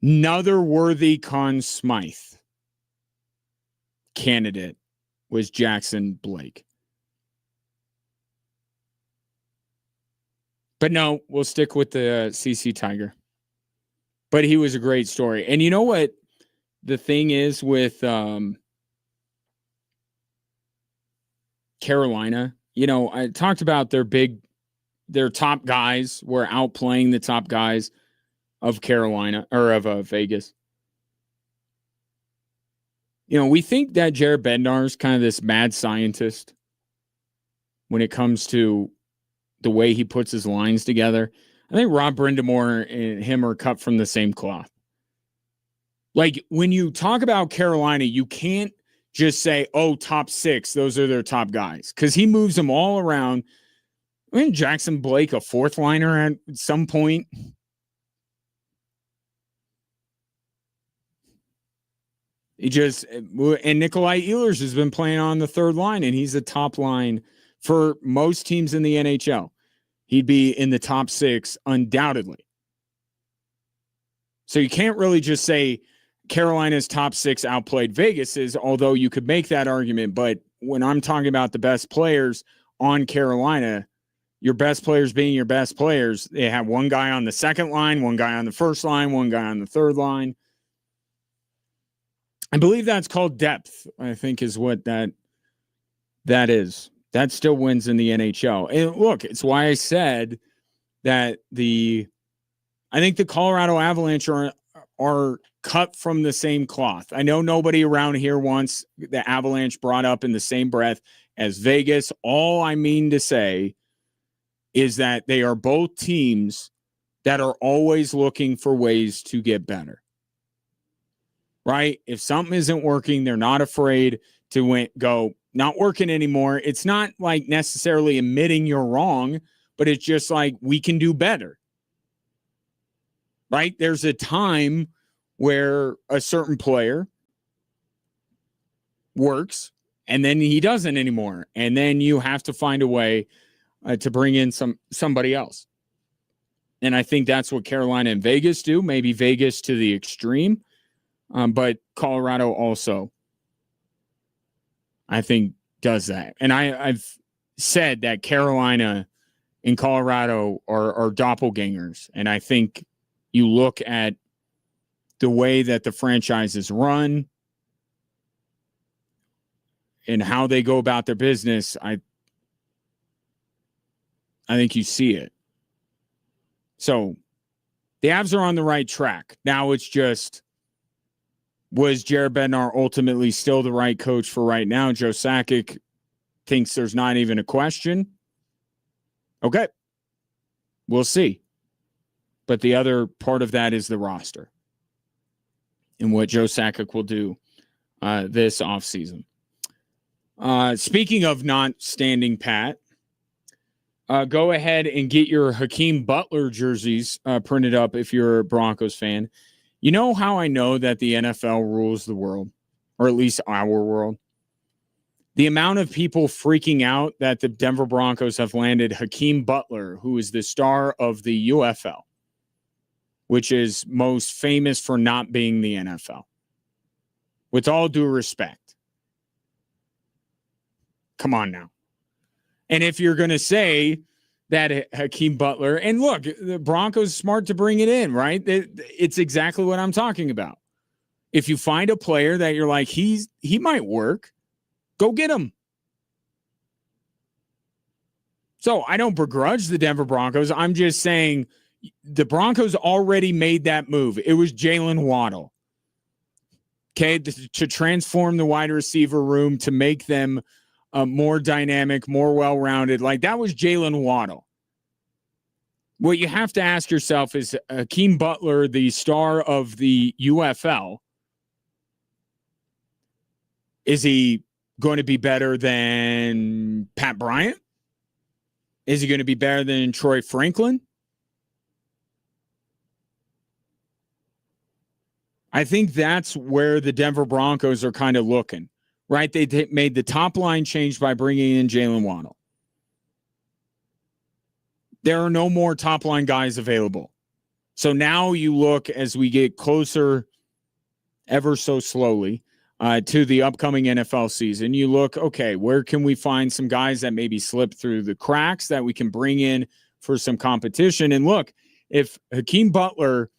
Another worthy Conn Smythe candidate was Jackson Blake. But no, we'll stick with the CC Tiger. But he was a great story. And you know what the thing is with Carolina? You know, I talked about their top guys were outplaying the top guys of Carolina or of Vegas. You know, we think that Jared Bednar is kind of this mad scientist when it comes to the way he puts his lines together. I think Rob Brindamore and him are cut from the same cloth. Like, when you talk about Carolina, you can't just say, oh, top 6, those are their top guys. Because he moves them all around. I mean, Jackson Blake, a fourth liner at some point. And Nikolai Ehlers has been playing on the third line, and he's a top line for most teams in the NHL. He'd be in the top 6 undoubtedly. So you can't really just say Carolina's top 6 outplayed Vegas's, although you could make that argument. But when I'm talking about the best players on Carolina, your best players being your best players, they have one guy on the second line, one guy on the first line, one guy on the third line. I believe that's called depth, I think is what that is. That still wins in the NHL. And look, it's why I said that I think the Colorado Avalanche are cut from the same cloth. I know nobody around here wants the Avalanche brought up in the same breath as Vegas. All I mean to say is that they are both teams that are always looking for ways to get better. Right? If something isn't working, they're not afraid to go, not working anymore. It's not like necessarily admitting you're wrong, but it's just like, we can do better. Right? There's a time where a certain player works and then he doesn't anymore. And then you have to find a way to bring in somebody else. And I think that's what Carolina and Vegas do. Maybe Vegas to the extreme. But Colorado also, I think, does that. And I've said that Carolina and Colorado are doppelgangers. And I think you look at the way that the franchise is run and how they go about their business, I think you see it. So the Avs are on the right track. Now it's just, was Jared Bednar ultimately still the right coach for right now? Joe Sakic thinks there's not even a question. Okay. We'll see. But the other part of that is the roster and what Joe Sakic will do this offseason. Speaking of not standing pat, go ahead and get your Hakeem Butler jerseys printed up if you're a Broncos fan. You know how I know that the NFL rules the world, or at least our world? The amount of people freaking out that the Denver Broncos have landed Hakeem Butler, who is the star of the UFL, which is most famous for not being the NFL. With all due respect, Come on now. And if you're going to say that Hakeem Butler, and look, the Broncos smart to bring it in, right? It's exactly what I'm talking about. If you find a player that you're like, he might work, go get him. So I don't begrudge the Denver Broncos. I'm just saying the Broncos already made that move. It was Jalen Waddle. Okay, to transform the wide receiver room, to make them more dynamic, more well-rounded. Like, that was Jalen Waddle. What you have to ask yourself is, Hakeem Butler, the star of the UFL, is he going to be better than Pat Bryant? Is he going to be better than Troy Franklin? I think that's where the Denver Broncos are kind of looking, right? They made the top line change by bringing in Jalen Waddle. There are no more top line guys available. So now you look, as we get closer ever so slowly to the upcoming NFL season, you look, okay, where can we find some guys that maybe slip through the cracks that we can bring in for some competition? And look, if Hakeem Butler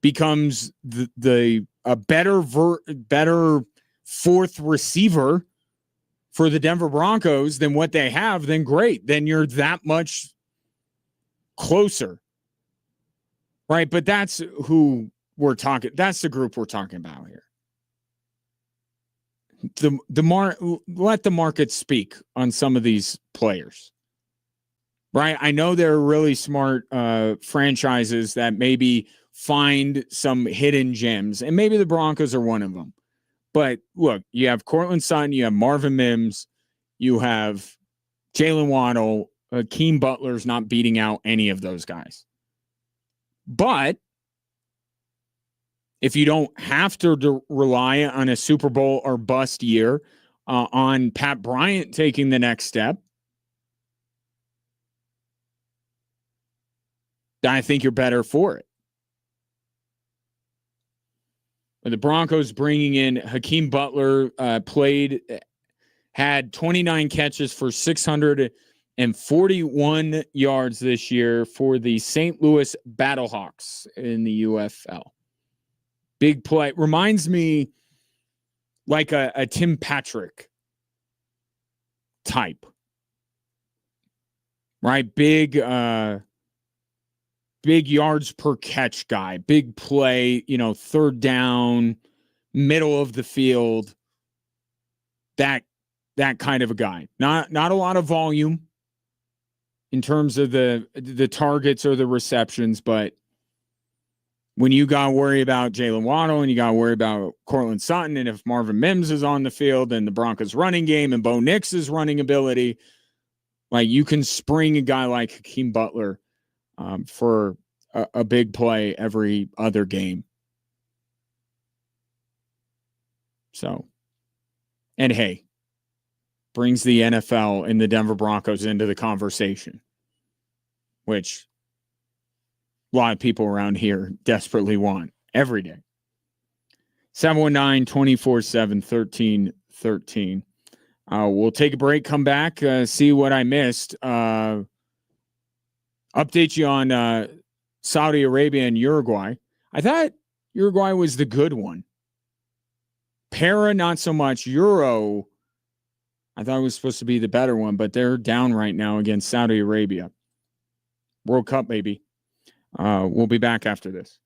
becomes a better fourth receiver for the Denver Broncos than what they have, then great. Then you're that much closer, right? But that's who we're talking. That's the group we're talking about here. Let the market speak on some of these players, right? I know there are really smart franchises that maybe find some hidden gems, and maybe the Broncos are one of them. But look, you have Cortland Sutton, you have Marvin Mims, you have Jalen Waddle. Hakeem Butler's not beating out any of those guys. But if you don't have to rely on a Super Bowl or bust year on Pat Bryant taking the next step, I think you're better for it. The Broncos bringing in Hakeem Butler, had 29 catches for 641 yards this year for the St. Louis Battlehawks in the UFL. Big play. Reminds me like a Tim Patrick type, right? Big yards per catch guy, big play, third down, middle of the field. That kind of a guy. Not a lot of volume in terms of the targets or the receptions, but when you got to worry about Jalen Waddle and you got to worry about Cortland Sutton, and if Marvin Mims is on the field and the Broncos running game and Bo Nix's running ability, like, you can spring a guy like Hakeem Butler for a big play every other game. So, and hey, brings the NFL and the Denver Broncos into the conversation, which a lot of people around here desperately want every day. 719-247-1313. We'll take a break, come back, see what I missed. Update you on Saudi Arabia and Uruguay. I thought Uruguay was the good one. Para, not so much. Euro, I thought it was supposed to be the better one, but they're down right now against Saudi Arabia. World Cup, maybe. We'll be back after this.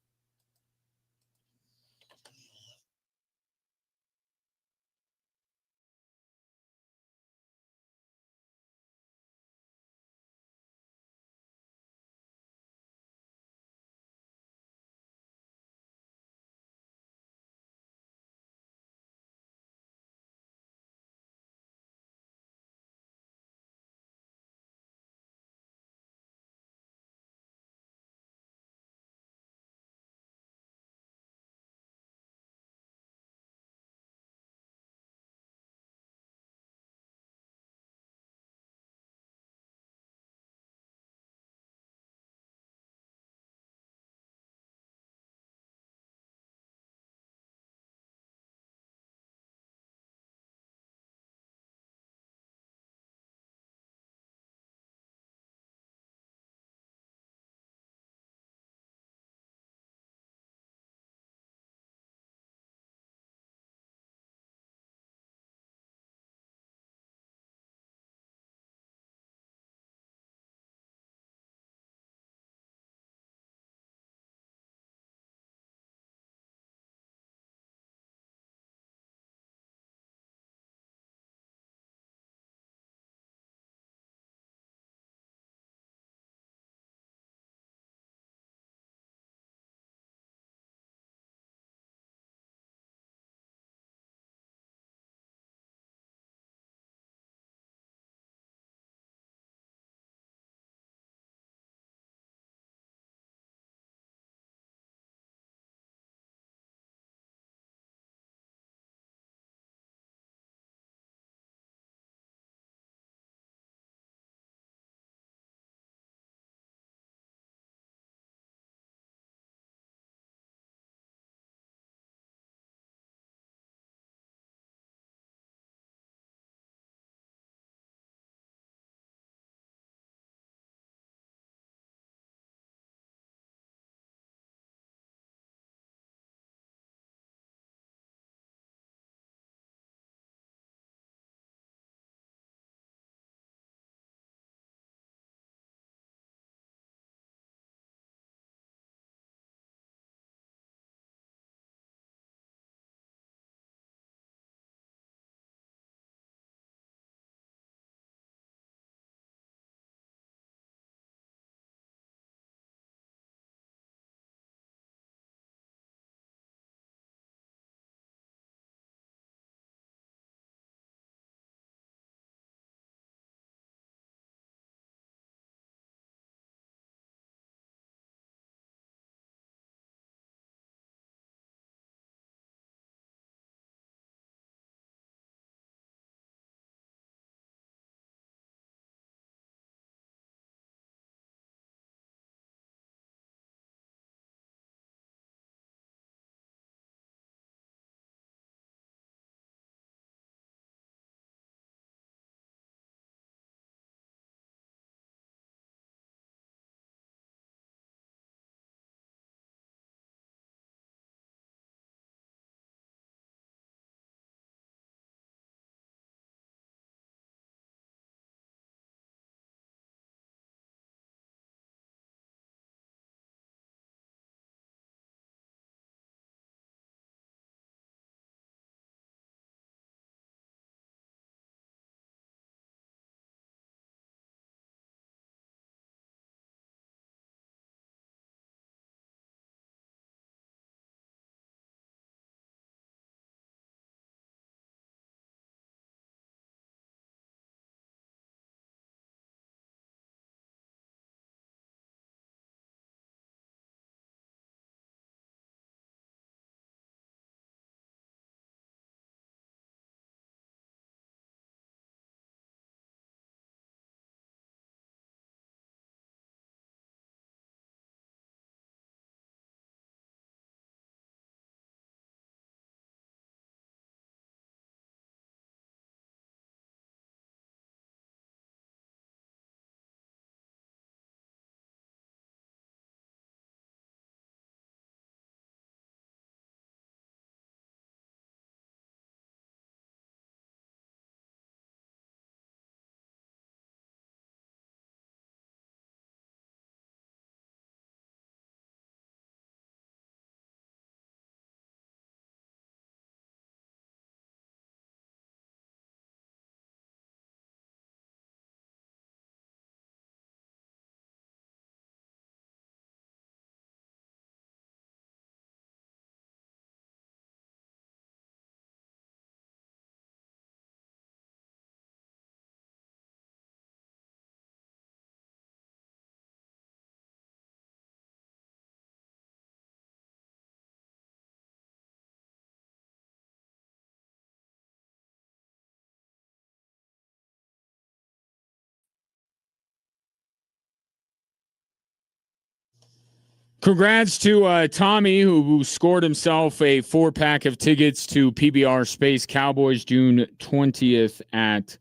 Congrats to Tommy, who scored himself a 4-pack of tickets to PBR Space Cowboys June 20th at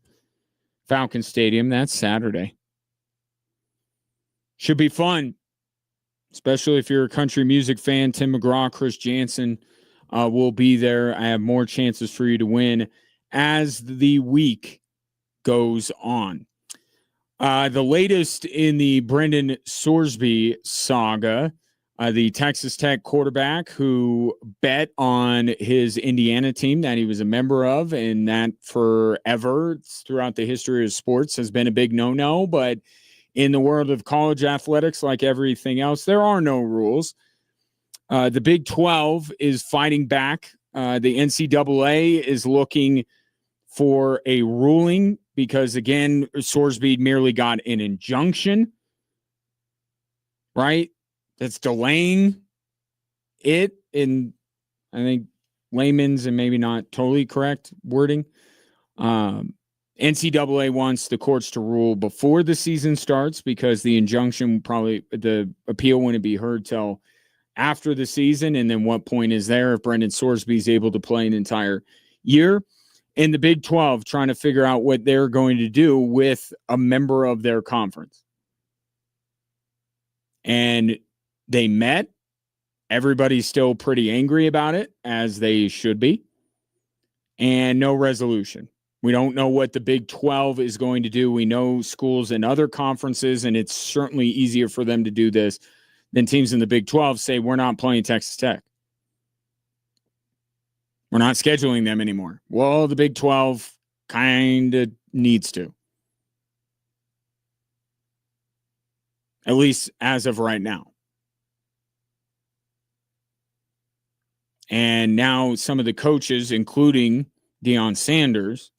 Falcon Stadium. That's Saturday. Should be fun, especially if you're a country music fan. Tim McGraw, Chris Jansen will be there. I have more chances for you to win as the week goes on. The latest in the Brendan Sorsby saga, the Texas Tech quarterback who bet on his Indiana team that he was a member of, and that forever throughout the history of sports has been a big no-no. But in the world of college athletics, like everything else, there are no rules. The Big 12 is fighting back. The NCAA is looking for a ruling because, again, Sorsby merely got an injunction, right? That's delaying it in, I think, layman's and maybe not totally correct wording. NCAA wants the courts to rule before the season starts because the injunction the appeal wouldn't be heard till after the season. And then what point is there if Brendan Sorsby is able to play an entire year? And the Big 12 trying to figure out what they're going to do with a member of their conference. And they met. Everybody's still pretty angry about it, as they should be. And no resolution. We don't know what the Big 12 is going to do. We know schools in other conferences, and it's certainly easier for them to do this than teams in the Big 12 say, we're not playing Texas Tech. We're not scheduling them anymore. Well, the Big 12 kind of needs to. At least as of right now. And now some of the coaches, including Deion Sanders,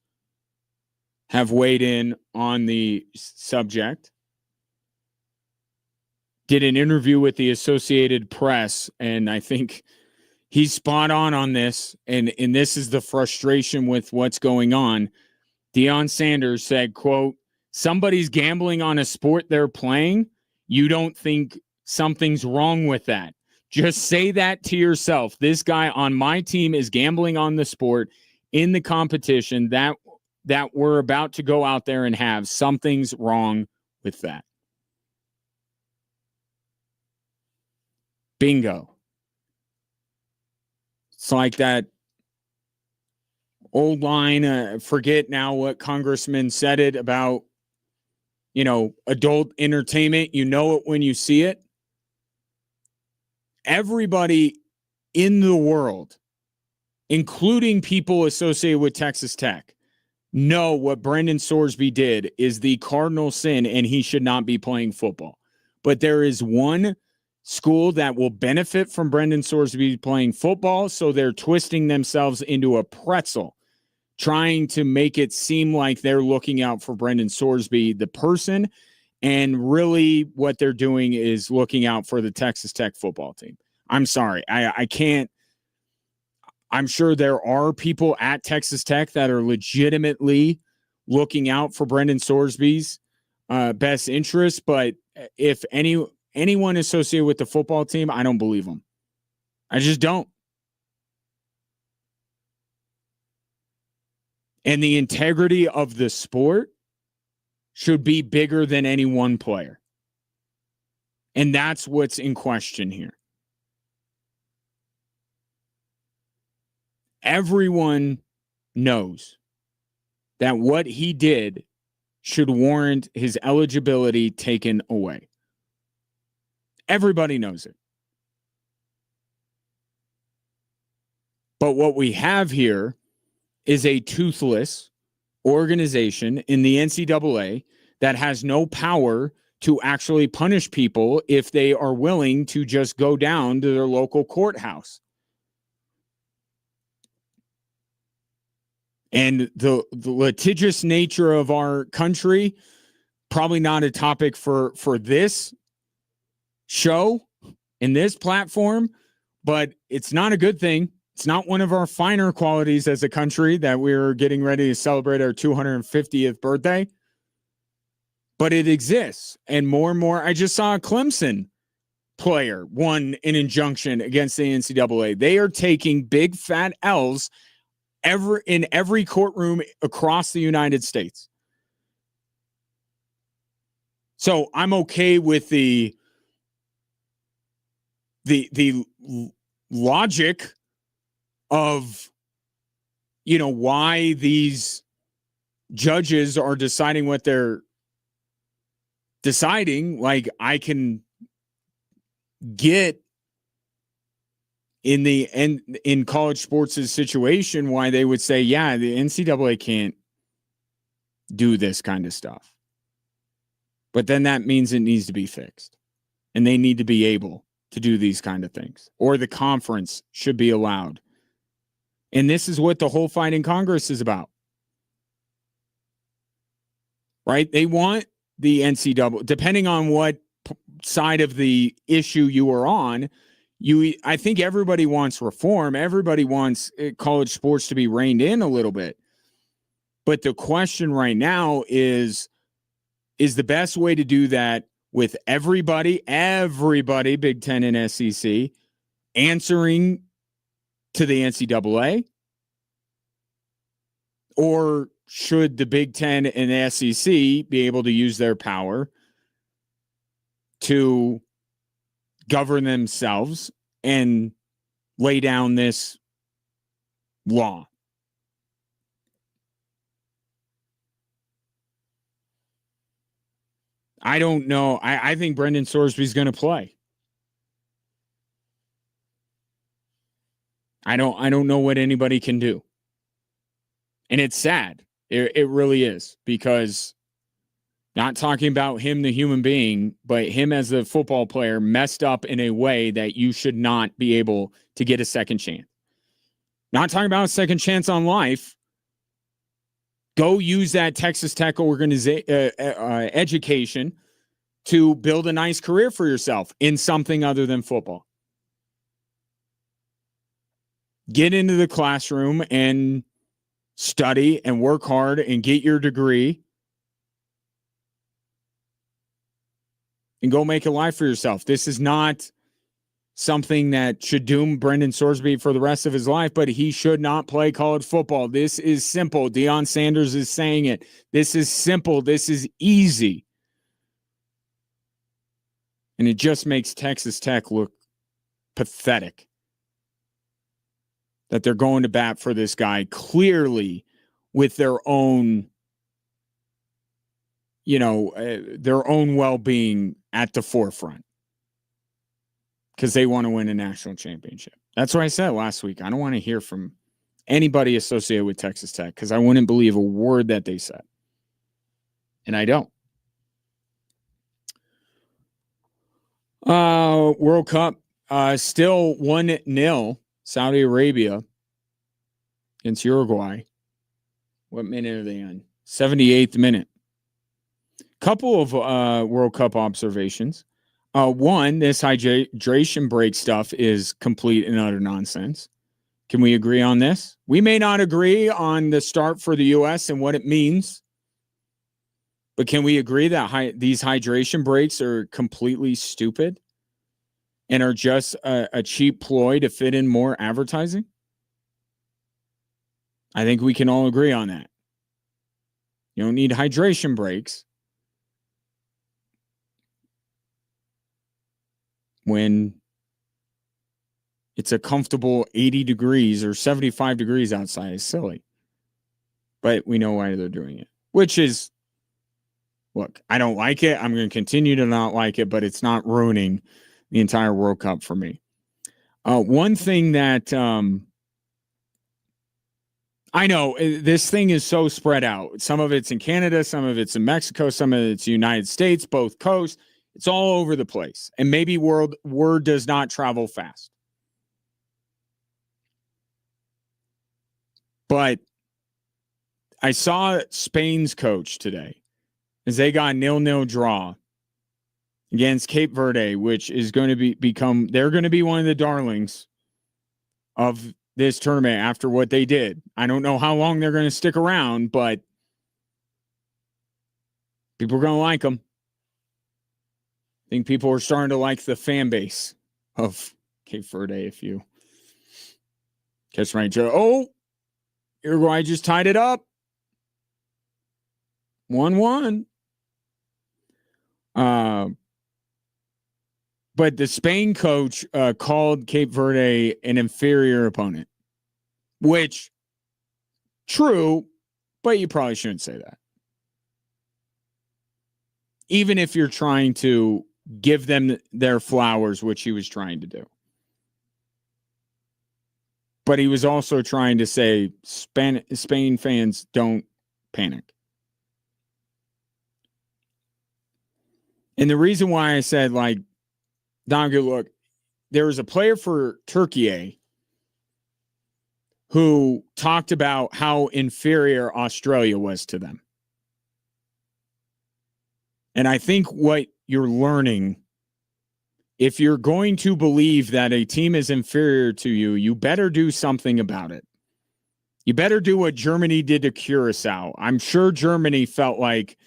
have weighed in on the subject. Did an interview with the Associated Press, and I think he's spot on this, and this is the frustration with what's going on. Deion Sanders said, quote, somebody's gambling on a sport they're playing. You don't think something's wrong with that. Just say that to yourself. This guy on my team is gambling on the sport in the competition that we're about to go out there and have. Something's wrong with that. Bingo. It's like that old line, forget now what congressman said it about, adult entertainment. You know it when you see it. Everybody in the world, including people associated with Texas Tech, know what Brendan Sorsby did is the cardinal sin, and he should not be playing football. But there is one school that will benefit from Brendan Sorsby playing football, so they're twisting themselves into a pretzel, trying to make it seem like they're looking out for Brendan Sorsby, the person, and really what they're doing is looking out for the Texas Tech football team. I'm sorry. I can't. I'm sure there are people at Texas Tech that are legitimately looking out for Brendan Sorsby's best interests, but if anyone associated with the football team, I don't believe them. I just don't. And the integrity of the sport should be bigger than any one player. And that's what's in question here. Everyone knows that what he did should warrant his eligibility taken away. Everybody knows it. But what we have here is a toothless organization in the NCAA that has no power to actually punish people if they are willing to just go down to their local courthouse. And the litigious nature of our country, probably not a topic for this show in this platform, but it's not a good thing. It's not one of our finer qualities as a country that we're getting ready to celebrate our 250th birthday, but it exists. And more, I just saw Clemson player won an injunction against the NCAA. They are taking big fat L's in every courtroom across the United States. So I'm okay with the logic of, why these judges are deciding what they're deciding. Like, I can get in college sports' situation why they would say, yeah, the NCAA can't do this kind of stuff. But then that means it needs to be fixed. And they need to be able to do these kind of things. Or the conference should be allowed. And this is what the whole fight in Congress is about. Right? They want the NCAA, depending on what side of the issue you are on, I think everybody wants reform. Everybody wants college sports to be reined in a little bit. But the question right now is the best way to do that with everybody, Big Ten and SEC, answering to the NCAA? Or should the Big Ten and the SEC be able to use their power to govern themselves and lay down this law? I don't know. I think Brendan Sorsby's going to play. I don't know what anybody can do. And it's sad. It really is, because not talking about him, the human being, but him as a football player messed up in a way that you should not be able to get a second chance. Not talking about a second chance on life. Go use that Texas Tech education to build a nice career for yourself in something other than football. Get into the classroom and study and work hard and get your degree and go make a life for yourself. This is not something that should doom Brendan Sorsby for the rest of his life, but he should not play college football. This is simple. Deion Sanders is saying it. This is simple. This is easy. And it just makes Texas Tech look pathetic that they're going to bat for this guy clearly with their own, their own well-being at the forefront because they want to win a national championship. That's what I said last week. I don't want to hear from anybody associated with Texas Tech because I wouldn't believe a word that they said. And I don't. World Cup, still 1-0 Saudi Arabia against Uruguay. What minute are they on? 78th minute. Couple of World Cup observations. One, this hydration break stuff is complete and utter nonsense. Can we agree on this? We may not agree on the start for the U.S. and what it means, but can we agree that these hydration breaks are completely stupid and are just a cheap ploy to fit in more advertising? I think we can all agree on that. You don't need hydration breaks when it's a comfortable 80 degrees or 75 degrees outside. It's silly. But we know why they're doing it, which is, look, I don't like it. I'm going to continue to not like it, but it's not ruining the entire World Cup for me. One thing that I know, this thing is so spread out. Some of it's in Canada, some of it's in Mexico, some of it's United States, both coasts. It's all over the place. And maybe word does not travel fast. But I saw Spain's coach today as they got 0-0 draw against Cape Verde, which is going to they're going to be one of the darlings of this tournament after what they did. I don't know how long they're going to stick around, but people are going to like them. I think people are starting to like the fan base of Cape Verde, if you catch my joke. Oh, Uruguay just tied it up. 1-1. But the Spain coach called Cape Verde an inferior opponent, which, true, but you probably shouldn't say that. Even if you're trying to give them their flowers, which he was trying to do. But he was also trying to say Spain fans don't panic. And the reason why I said, like, Don, good look, there was a player for Turkey who talked about how inferior Australia was to them. And I think what you're learning, if you're going to believe that a team is inferior to you, you better do something about it. You better do what Germany did to Curacao. I'm sure Germany felt like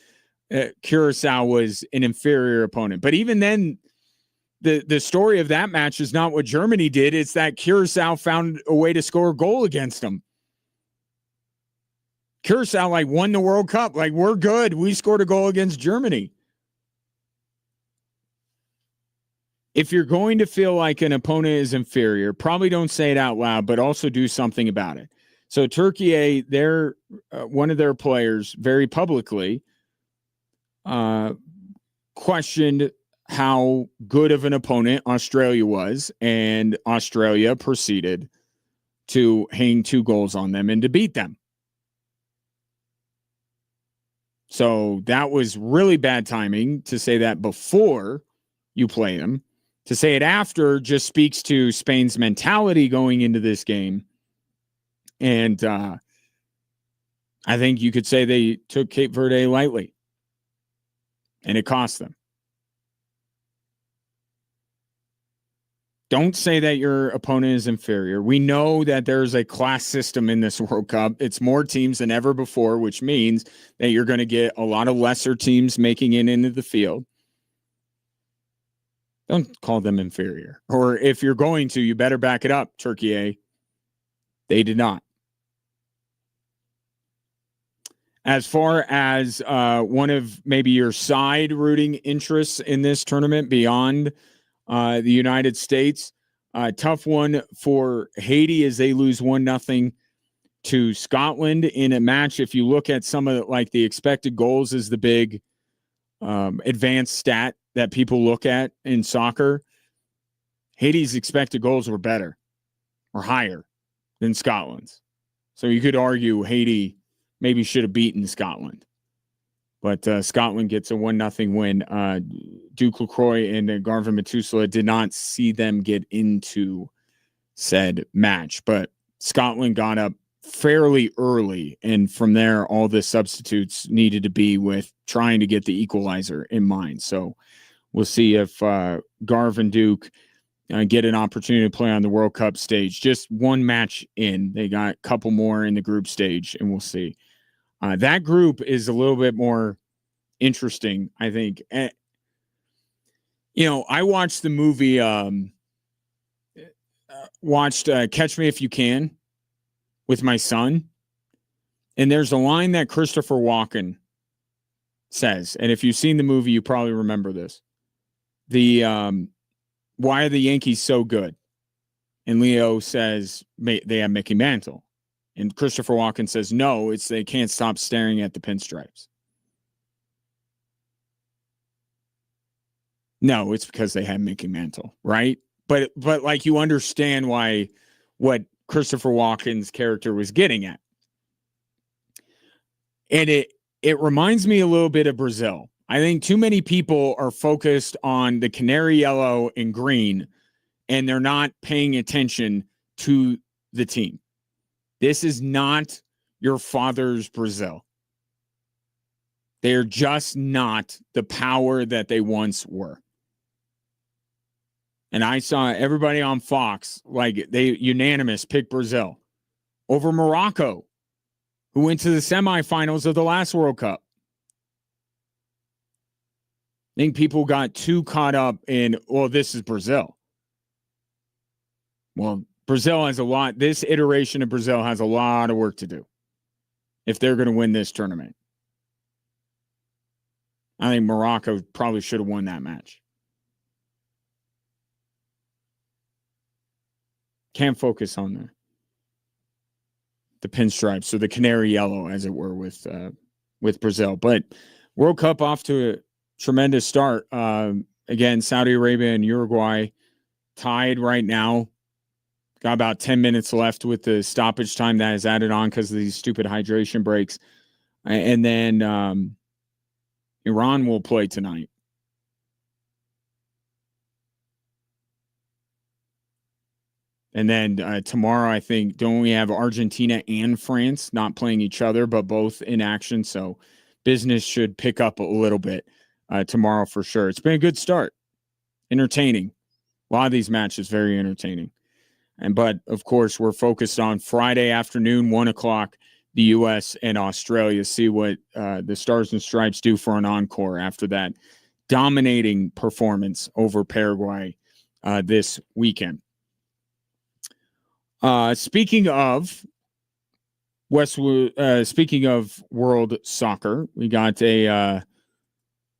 Curacao was an inferior opponent. But even then, the story of that match is not what Germany did. It's that Curacao found a way to score a goal against them. Curacao, like, won the World Cup. Like, we're good. We scored a goal against Germany. If you're going to feel like an opponent is inferior, probably don't say it out loud, but also do something about it. So Turkey, they're one of their players very publicly questioned how good of an opponent Australia was, and Australia proceeded to hang 2 goals on them and to beat them. So that was really bad timing to say that before you play them. To say it after just speaks to Spain's mentality going into this game. And I think you could say they took Cape Verde lightly. And it cost them. Don't say that your opponent is inferior. We know that there's a class system in this World Cup. It's more teams than ever before, which means that you're going to get a lot of lesser teams making it into the field. Don't call them inferior. Or if you're going to, you better back it up, Turkey. They did not. As far as one of maybe your side rooting interests in this tournament beyond the United States, tough one for Haiti as they lose 1-0 to Scotland in a match. If you look at some of the expected goals is the big advanced stat that people look at in soccer, Haiti's expected goals were better or higher than Scotland's. So you could argue Haiti maybe should have beaten Scotland. But Scotland gets a 1-0 win. Duke LaCroix and Garvin Matusala did not see them get into said match. But Scotland got up fairly early, and from there, all the substitutes needed to be with trying to get the equalizer in mind. So we'll see if Garvin Duke get an opportunity to play on the World Cup stage. Just one match in. They got a couple more in the group stage, and we'll see. That group is a little bit more interesting, I think. I watched the movie, Catch Me If You Can with my son. And there's a line that Christopher Walken says. And if you've seen the movie, you probably remember this. Why are the Yankees so good? And Leo says they have Mickey Mantle. And Christopher Walken says, no, it's they can't stop staring at the pinstripes. No, it's because they have Mickey Mantle, right? But like you understand what Christopher Walken's character was getting at. And it reminds me a little bit of Brazil. I think too many people are focused on the canary yellow and green, and they're not paying attention to the team. This is not your father's Brazil. They're just not the power that they once were. And I saw everybody on Fox, like they unanimous pick Brazil over Morocco, who went to the semifinals of the last World Cup. think people got too caught up in, well, this is Brazil. Well, Brazil has this iteration of Brazil has a lot of work to do if they're going to win this tournament. I think Morocco probably should have won that match. Can't focus on the pinstripes or the canary yellow, as it were, with Brazil. But World Cup off to a tremendous start. Again, Saudi Arabia and Uruguay tied right now. Got about 10 minutes left with the stoppage time that is added on because of these stupid hydration breaks. And then Iran will play tonight. And then tomorrow, I think, don't we have Argentina and France not playing each other, but both in action? So business should pick up a little bit tomorrow for sure. It's been a good start. Entertaining. A lot of these matches, very entertaining. But, of course, we're focused on Friday afternoon, 1 o'clock, the U.S. and Australia. See what the Stars and Stripes do for an encore after that dominating performance over Paraguay this weekend. Speaking of speaking of World Soccer, we got a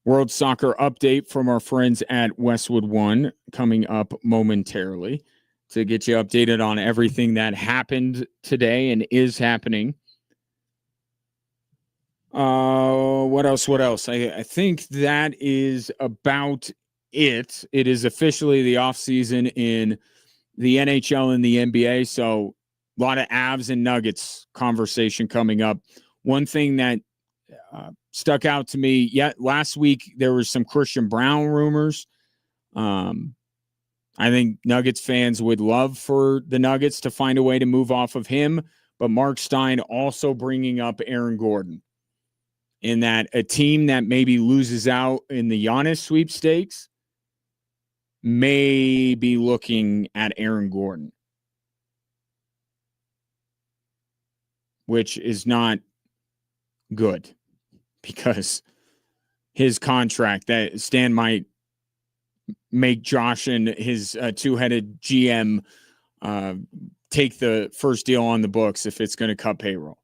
World Soccer update from our friends at Westwood One coming up momentarily to get you updated on everything that happened today and is happening. What else? I think that is about it. It is officially the offseason in the NHL and the NBA, so a lot of Avs and Nuggets conversation coming up. One thing that stuck out to me, last week there was some Christian Brown rumors. I think Nuggets fans would love for the Nuggets to find a way to move off of him, but Mark Stein also bringing up Aaron Gordon in that a team that maybe loses out in the Giannis sweepstakes may be looking at Aaron Gordon, which is not good because his contract that Stan might make Josh and his two-headed GM take the first deal on the books if it's going to cut payroll.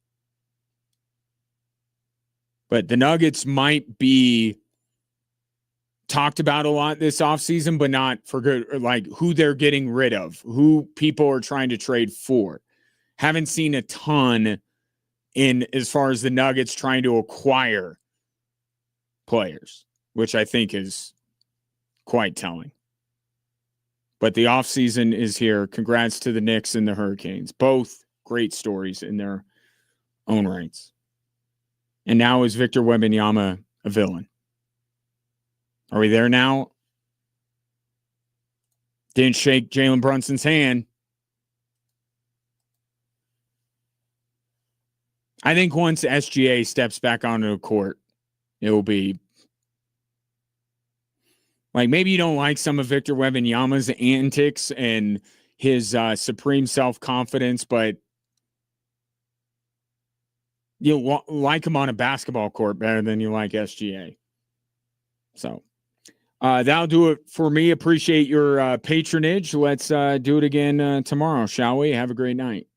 But the Nuggets might be talked about a lot this offseason, but not for good, like who they're getting rid of, who people are trying to trade for. Haven't seen a ton in as far as the Nuggets trying to acquire players, which I think is quite telling. But the offseason is here. Congrats to the Knicks and the Hurricanes. Both great stories in their own rights. And now is Victor Wembanyama a villain? Are we there now? Didn't shake Jalen Brunson's hand. I think once SGA steps back onto the court, it will be like maybe you don't like some of Victor Wembanyama's antics and his supreme self-confidence, but you like him on a basketball court better than you like SGA. So that'll do it for me. Appreciate your patronage. Let's do it again tomorrow, shall we? Have a great night.